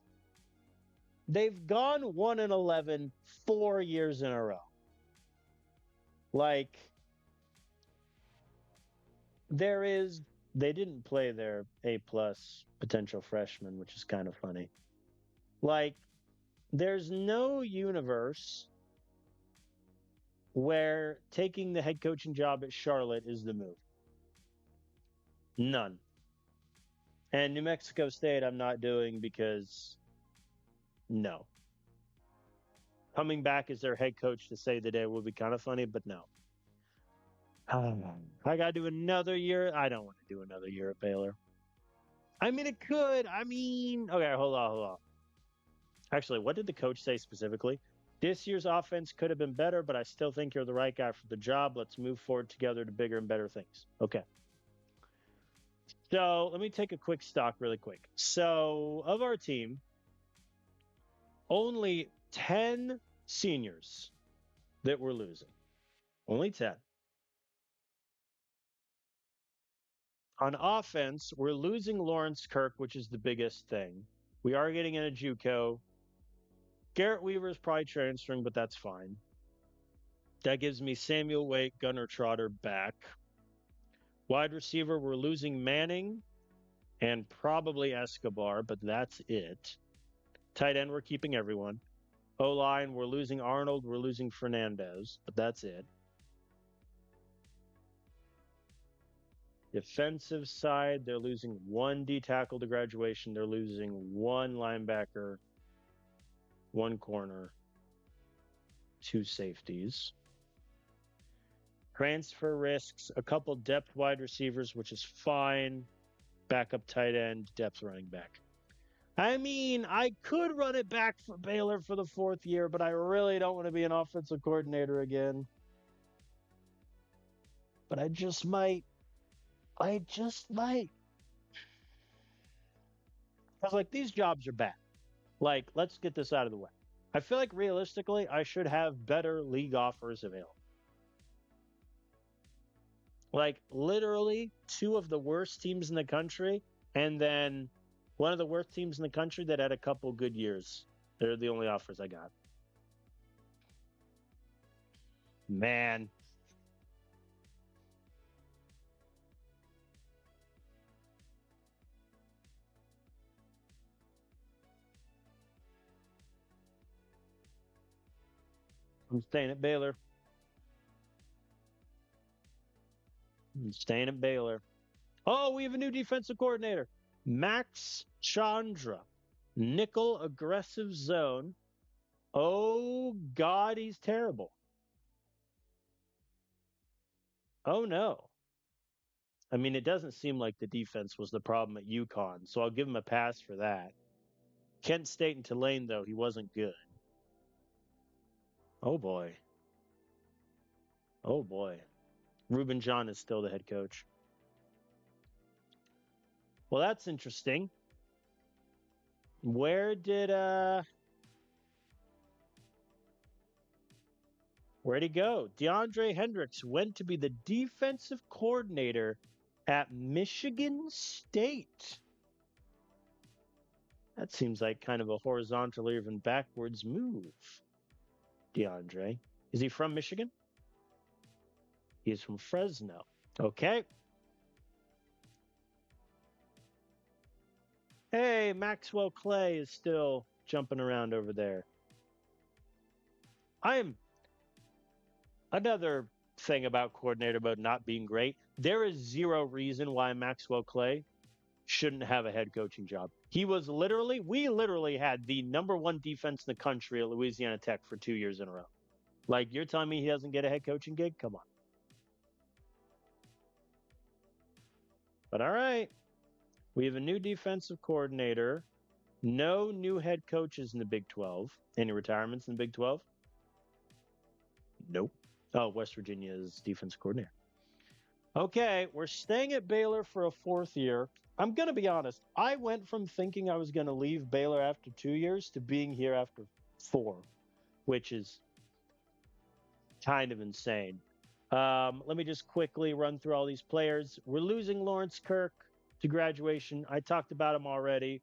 they've gone 1-11 4 years in a row. There is they didn't play their A plus potential freshman, which is kind of funny. Like, there's no universe where taking the head coaching job at Charlotte is the move. None. And New Mexico State, I'm not doing because no. Coming back as their head coach to say the day would be kind of funny, but no. I got to do another year. I don't want to do another year at Baylor. I mean, it could. I mean, okay, hold on. Actually, what did the coach say specifically? This year's offense could have been better, but I still think you're the right guy for the job. Let's move forward together to bigger and better things. Okay. So let me take a quick stock really quick. So, of our team, only 10 seniors that we're losing. Only 10. On offense, we're losing Lawrence Kirk, which is the biggest thing. We are getting in a JUCO. Garrett Weaver is probably transferring, but that's fine. That gives me Samuel Wake, Gunnar Trotter back. Wide receiver, we're losing Manning and probably Escobar, but that's it. Tight end, we're keeping everyone. O-line, we're losing Arnold, we're losing Fernandez, but that's it. Defensive side, they're losing one D tackle to graduation. They're losing one linebacker, one corner, two safeties. Transfer risks, a couple depth wide receivers, which is fine. Backup tight end, depth running back. I mean, I could run it back for Baylor for the fourth year, but I really don't want to be an offensive coordinator again. But I just might. I just might. Because, like, these jobs are bad. Like, let's get this out of the way. I feel like realistically, I should have better league offers available. Like, literally, two of the worst teams in the country, and then one of the worst teams in the country that had a couple good years. They're the only offers I got. Man. I'm staying at Baylor. I'm staying at Baylor. Oh, we have a new defensive coordinator. Max Chandra. Nickel aggressive zone. Oh, God, he's terrible. Oh, no. I mean, it doesn't seem like the defense was the problem at UConn, so I'll give him a pass for that. Kent State and Tulane, though, he wasn't good. Oh, boy. Oh, boy. Reuben John is still the head coach. Well, that's interesting. Where'd he go? DeAndre Hendricks went to be the defensive coordinator at Michigan State. That seems like kind of a horizontal or even backwards move. DeAndre. Is he from Michigan? He is from Fresno. Okay. Hey, Maxwell Clay is still jumping around over there. Another thing about coordinator mode not being great. There is zero reason why Maxwell Clay shouldn't have a head coaching job. We literally had the number one defense in the country at Louisiana Tech for 2 years in a row. Like, you're telling me he doesn't get a head coaching gig? Come on. But all right. We have a new defensive coordinator. No new head coaches in the Big 12. Any retirements in the Big 12? Nope. Oh, West Virginia's defense coordinator. Okay, we're staying at Baylor for a fourth year. I'm going to be honest. I went from thinking I was going to leave Baylor after 2 years to being here after 4, which is kind of insane. Let me just quickly run through all these players. We're losing Lawrence Kirk to graduation. I talked about him already.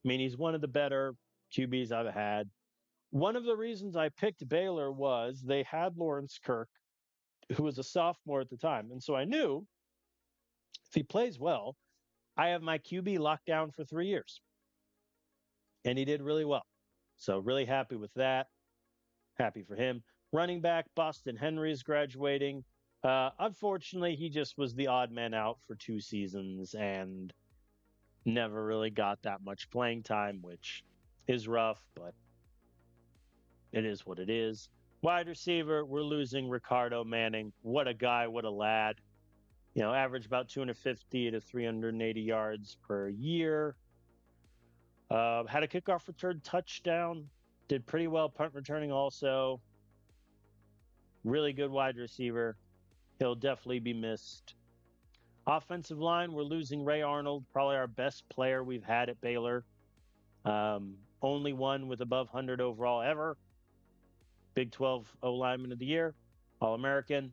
I mean, he's one of the better QBs I've had. One of the reasons I picked Baylor was they had Lawrence Kirk, who was a sophomore at the time. And so I knew If he plays well, I have my QB locked down for 3 years. And he did really well. So, really happy with that. Happy for him. Running back, Boston Henry is graduating. Unfortunately, he just was the odd man out for 2 seasons and never really got that much playing time, which is rough, but it is what it is. Wide receiver, we're losing Ricardo Manning. What a guy, what a lad. Average about 250 to 380 yards per year. Had a kickoff return touchdown. Did pretty well punt returning also. Really good wide receiver. He'll definitely be missed. Offensive line, we're losing Ray Arnold, probably our best player we've had at Baylor. Only one with above 100 overall ever. Big 12 O-lineman of the year. All-American.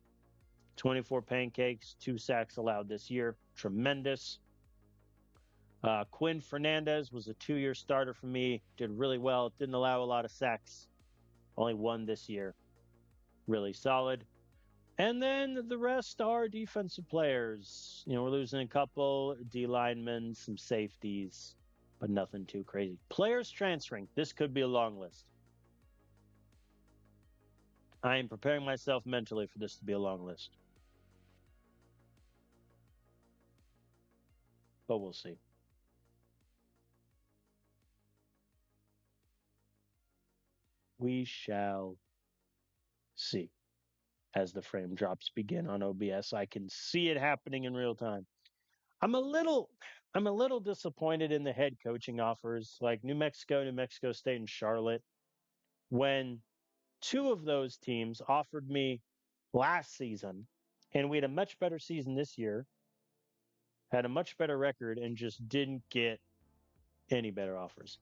24 pancakes, 2 sacks allowed this year. Tremendous. Quinn Fernandez was a 2-year starter for me. Did really well. Didn't allow a lot of sacks. Only 1 this year. Really solid. And then the rest are defensive players. We're losing a couple D linemen, some safeties, but nothing too crazy. Players transferring. This could be a long list. I am preparing myself mentally for this to be a long list. But we'll see. We shall see. As the frame drops begin on OBS, I can see it happening in real time. I'm a little disappointed in the head coaching offers, like New Mexico State, and Charlotte. When 2 of those teams offered me last season, and we had a much better season this year, had a much better record, and just didn't get any better offers.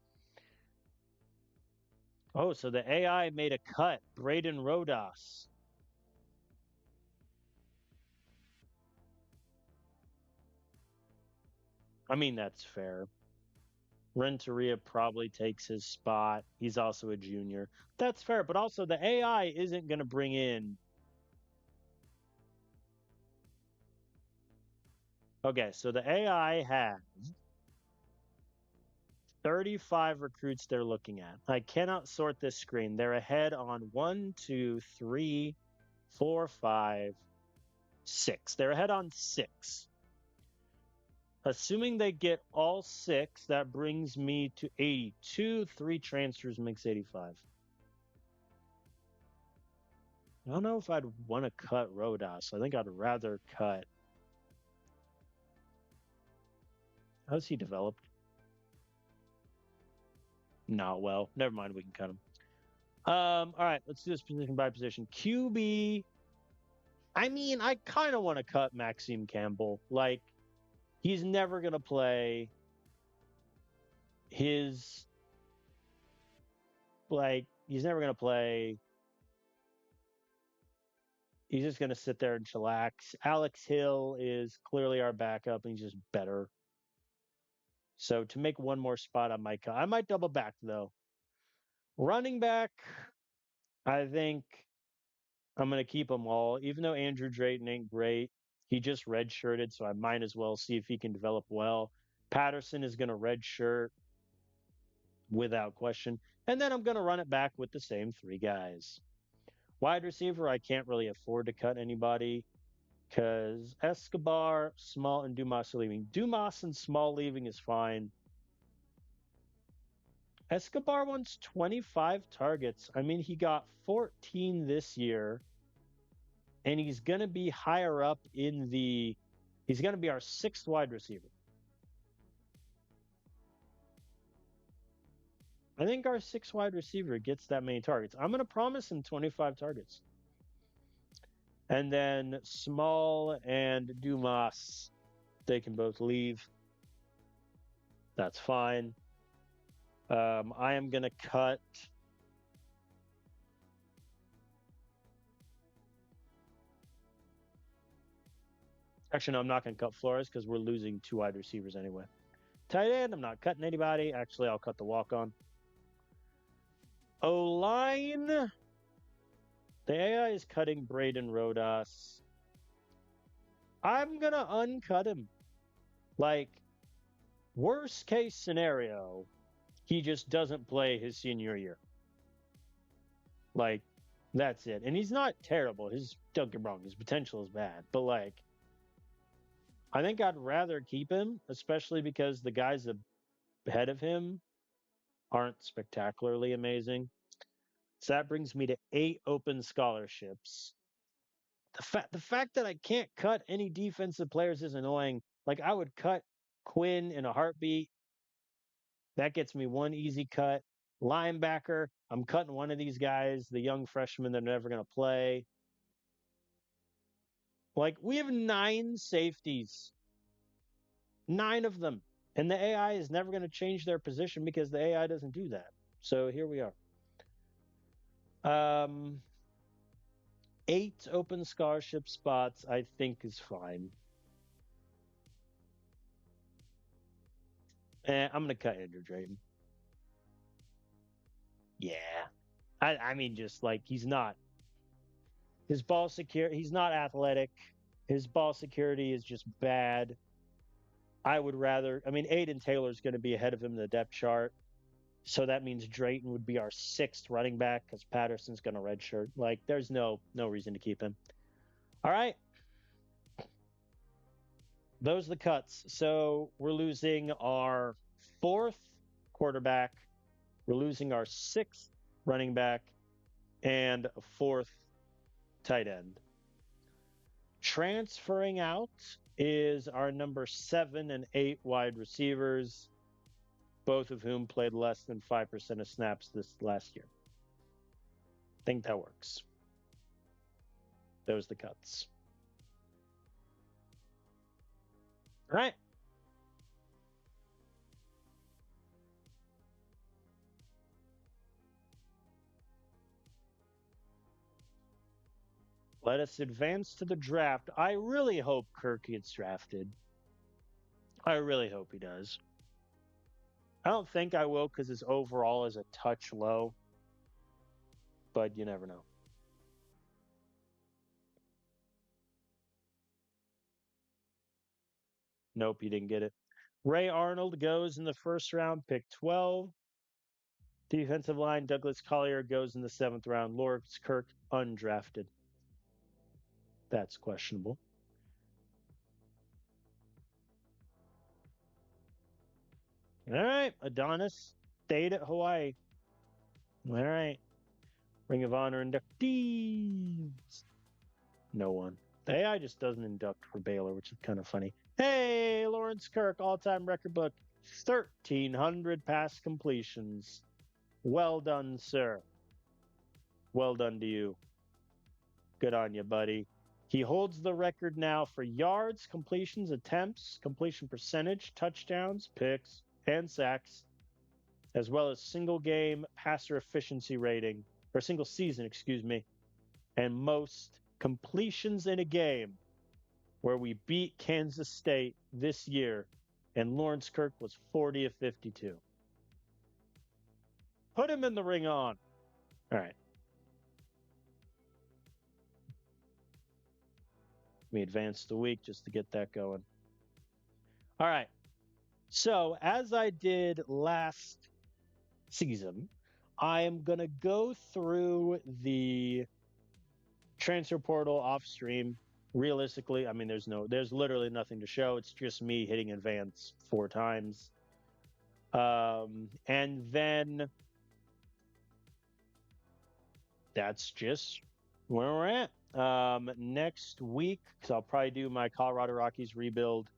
Oh, so the AI made a cut. Braden Rodas. I mean, that's fair. Renteria probably takes his spot. He's also a junior. That's fair, but also the AI isn't going to bring in. Okay, so the AI has 35 recruits they're looking at. I cannot sort this screen. They're ahead on 1, 2, 3, 4, 5, 6. They're ahead on 6. Assuming they get all 6, that brings me to 82. 3 transfers makes 85. I don't know if I'd want to cut Rodas. I think I'd rather cut. How's he developed? No, well, never mind. We can cut him. All right, let's do this position by position. QB. I mean, I kind of want to cut Maxime Campbell. Like, he's never going to play he's never going to play. He's just going to sit there and chillax. Alex Hill is clearly our backup, and he's just better. So to make one more spot, I might double back, though. Running back, I think I'm going to keep them all. Even though Andrew Drayton ain't great, he just redshirted, so I might as well see if he can develop well. Patterson is going to redshirt without question. And then I'm going to run it back with the same 3 guys. Wide receiver, I can't really afford to cut anybody because Escobar, Small, and Dumas are leaving. Dumas and Small leaving is fine. Escobar wants 25 targets. I mean, he got 14 this year, and he's going to be higher up in the – he's going to be our 6th wide receiver. I think our 6th wide receiver gets that many targets. I'm going to promise him 25 targets. And then Small and Dumas, they can both leave. That's fine. I am going to cut. Actually, no, I'm not going to cut Flores because we're losing 2 wide receivers anyway. Tight end, I'm not cutting anybody. Actually, I'll cut the walk-on. O-line. The AI is cutting Braden Rodas. I'm going to uncut him. Like, worst case scenario, he just doesn't play his senior year. Like, that's it. And he's not terrible. Don't get me wrong, his potential is bad. But, like, I think I'd rather keep him, especially because the guys ahead of him aren't spectacularly amazing. So that brings me to 8 open scholarships. The fact that I can't cut any defensive players is annoying. Like, I would cut Quinn in a heartbeat. That gets me one easy cut. Linebacker, I'm cutting one of these guys, the young freshman that are never going to play. Like, we have 9 safeties, 9 of them. And the AI is never going to change their position because the AI doesn't do that. So here we are. 8 open scholarship spots, I think, is fine. I'm going to cut Andrew Drayton. Yeah. I mean, just like he's not. His ball security, he's not athletic. His ball security is just bad. I mean, Aiden Taylor's going to be ahead of him in the depth chart. So that means Drayton would be our 6th running back because Patterson's going to redshirt. Like, there's no reason to keep him. All right. Those are the cuts. So we're losing our 4th quarterback. We're losing our 6th running back and a 4th tight end. Transferring out is our number 7 and 8 wide receivers, both of whom played less than 5% of snaps this last year. I think that works. Those are the cuts. All right. Let us advance to the draft. I really hope Kirk gets drafted. I really hope he does. I don't think I will because his overall is a touch low, but you never know. Nope, he didn't get it. Ray Arnold goes in the first round, pick 12. Defensive line, Douglas Collier goes in the 7th round. Lawrence Kirk, undrafted. That's questionable. All right, Adonis stayed at Hawaii. All right. Ring of Honor inductees. No one. The AI just doesn't induct for Baylor, which is kind of funny. Hey, Lawrence Kirk, all-time record book, 1,300 pass completions. Well done, sir. Well done to you. Good on you, buddy. He holds the record now for yards, completions, attempts, completion percentage, touchdowns, picks, and sacks, as well as single game passer efficiency rating, or single season, excuse me, and most completions in a game where we beat Kansas State this year, and Lawrence Kirk was 40 of 52. Put him in the ring on. All right. Let me advance the week just to get that going. All right. So, as I did last season, I am going to go through the transfer portal off stream. Realistically, I mean, there's literally nothing to show. It's just me hitting advance 4 times. And then that's just where we're at. Next week, because I'll probably do my Colorado Rockies rebuild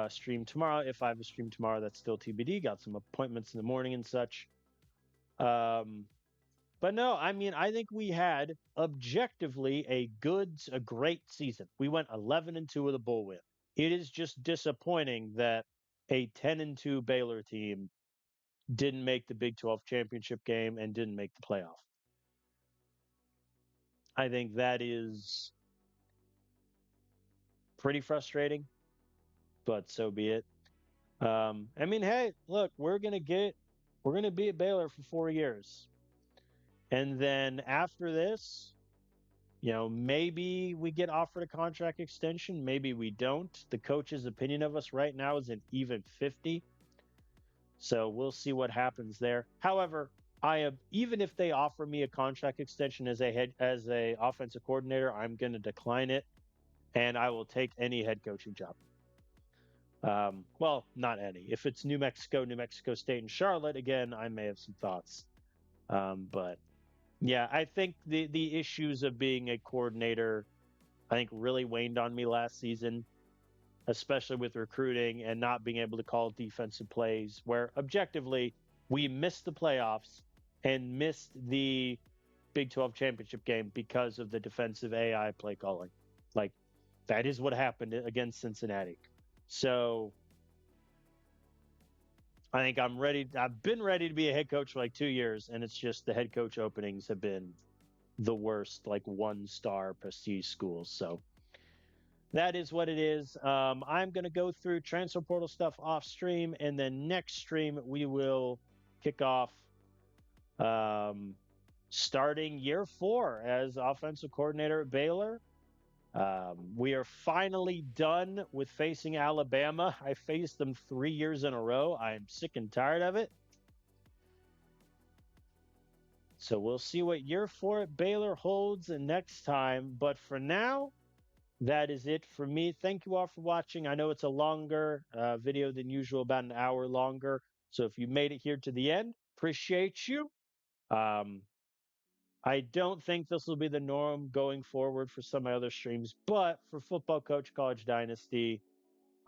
stream tomorrow. If I have a stream tomorrow, that's still TBD. Got some appointments in the morning and such. But no, I mean, I think we had objectively a great season. We went 11-2 with a bowl win. It is just disappointing that a 10-2 Baylor team didn't make the Big 12 championship game and didn't make the playoff. I think that is pretty frustrating, but so be it. I mean, hey, look, we're gonna be at Baylor for 4 years, and then after this, Maybe we get offered a contract extension, maybe we don't. The coach's opinion of us right now is an even 50. So we'll see what happens there. However, I am even if they offer me a contract extension as a offensive coordinator, I'm going to decline it, and I will take any head coaching job. Well, not any. If it's New Mexico, New Mexico State, and Charlotte, again, I may have some thoughts. But yeah, I think the issues of being a coordinator, I think, really waned on me last season, especially with recruiting and not being able to call defensive plays, where objectively we missed the playoffs and missed the Big 12 championship game because of the defensive AI play calling. Like, that is what happened against Cincinnati. So I think I'm ready. I've been ready to be a head coach for like 2 years, and it's just the head coach openings have been the worst, like 1-star prestige schools. So that is what it is. I'm going to go through transfer portal stuff off stream, and then next stream we will kick off starting year 4 as offensive coordinator at Baylor. We are finally done with facing Alabama. I faced them 3 years in a row. I'm sick and tired of it. So we'll see what year 4 at Baylor holds next time. But for now, that is it for me. Thank you all for watching. I know it's a longer video than usual, about an hour longer. So if you made it here to the end, appreciate you. I don't think this will be the norm going forward for some of my other streams, but for Football Coach College Dynasty,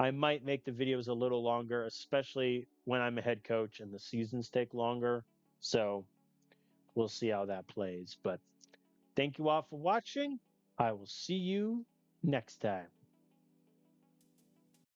I might make the videos a little longer, especially when I'm a head coach and the seasons take longer. So we'll see how that plays. But thank you all for watching. I will see you next time.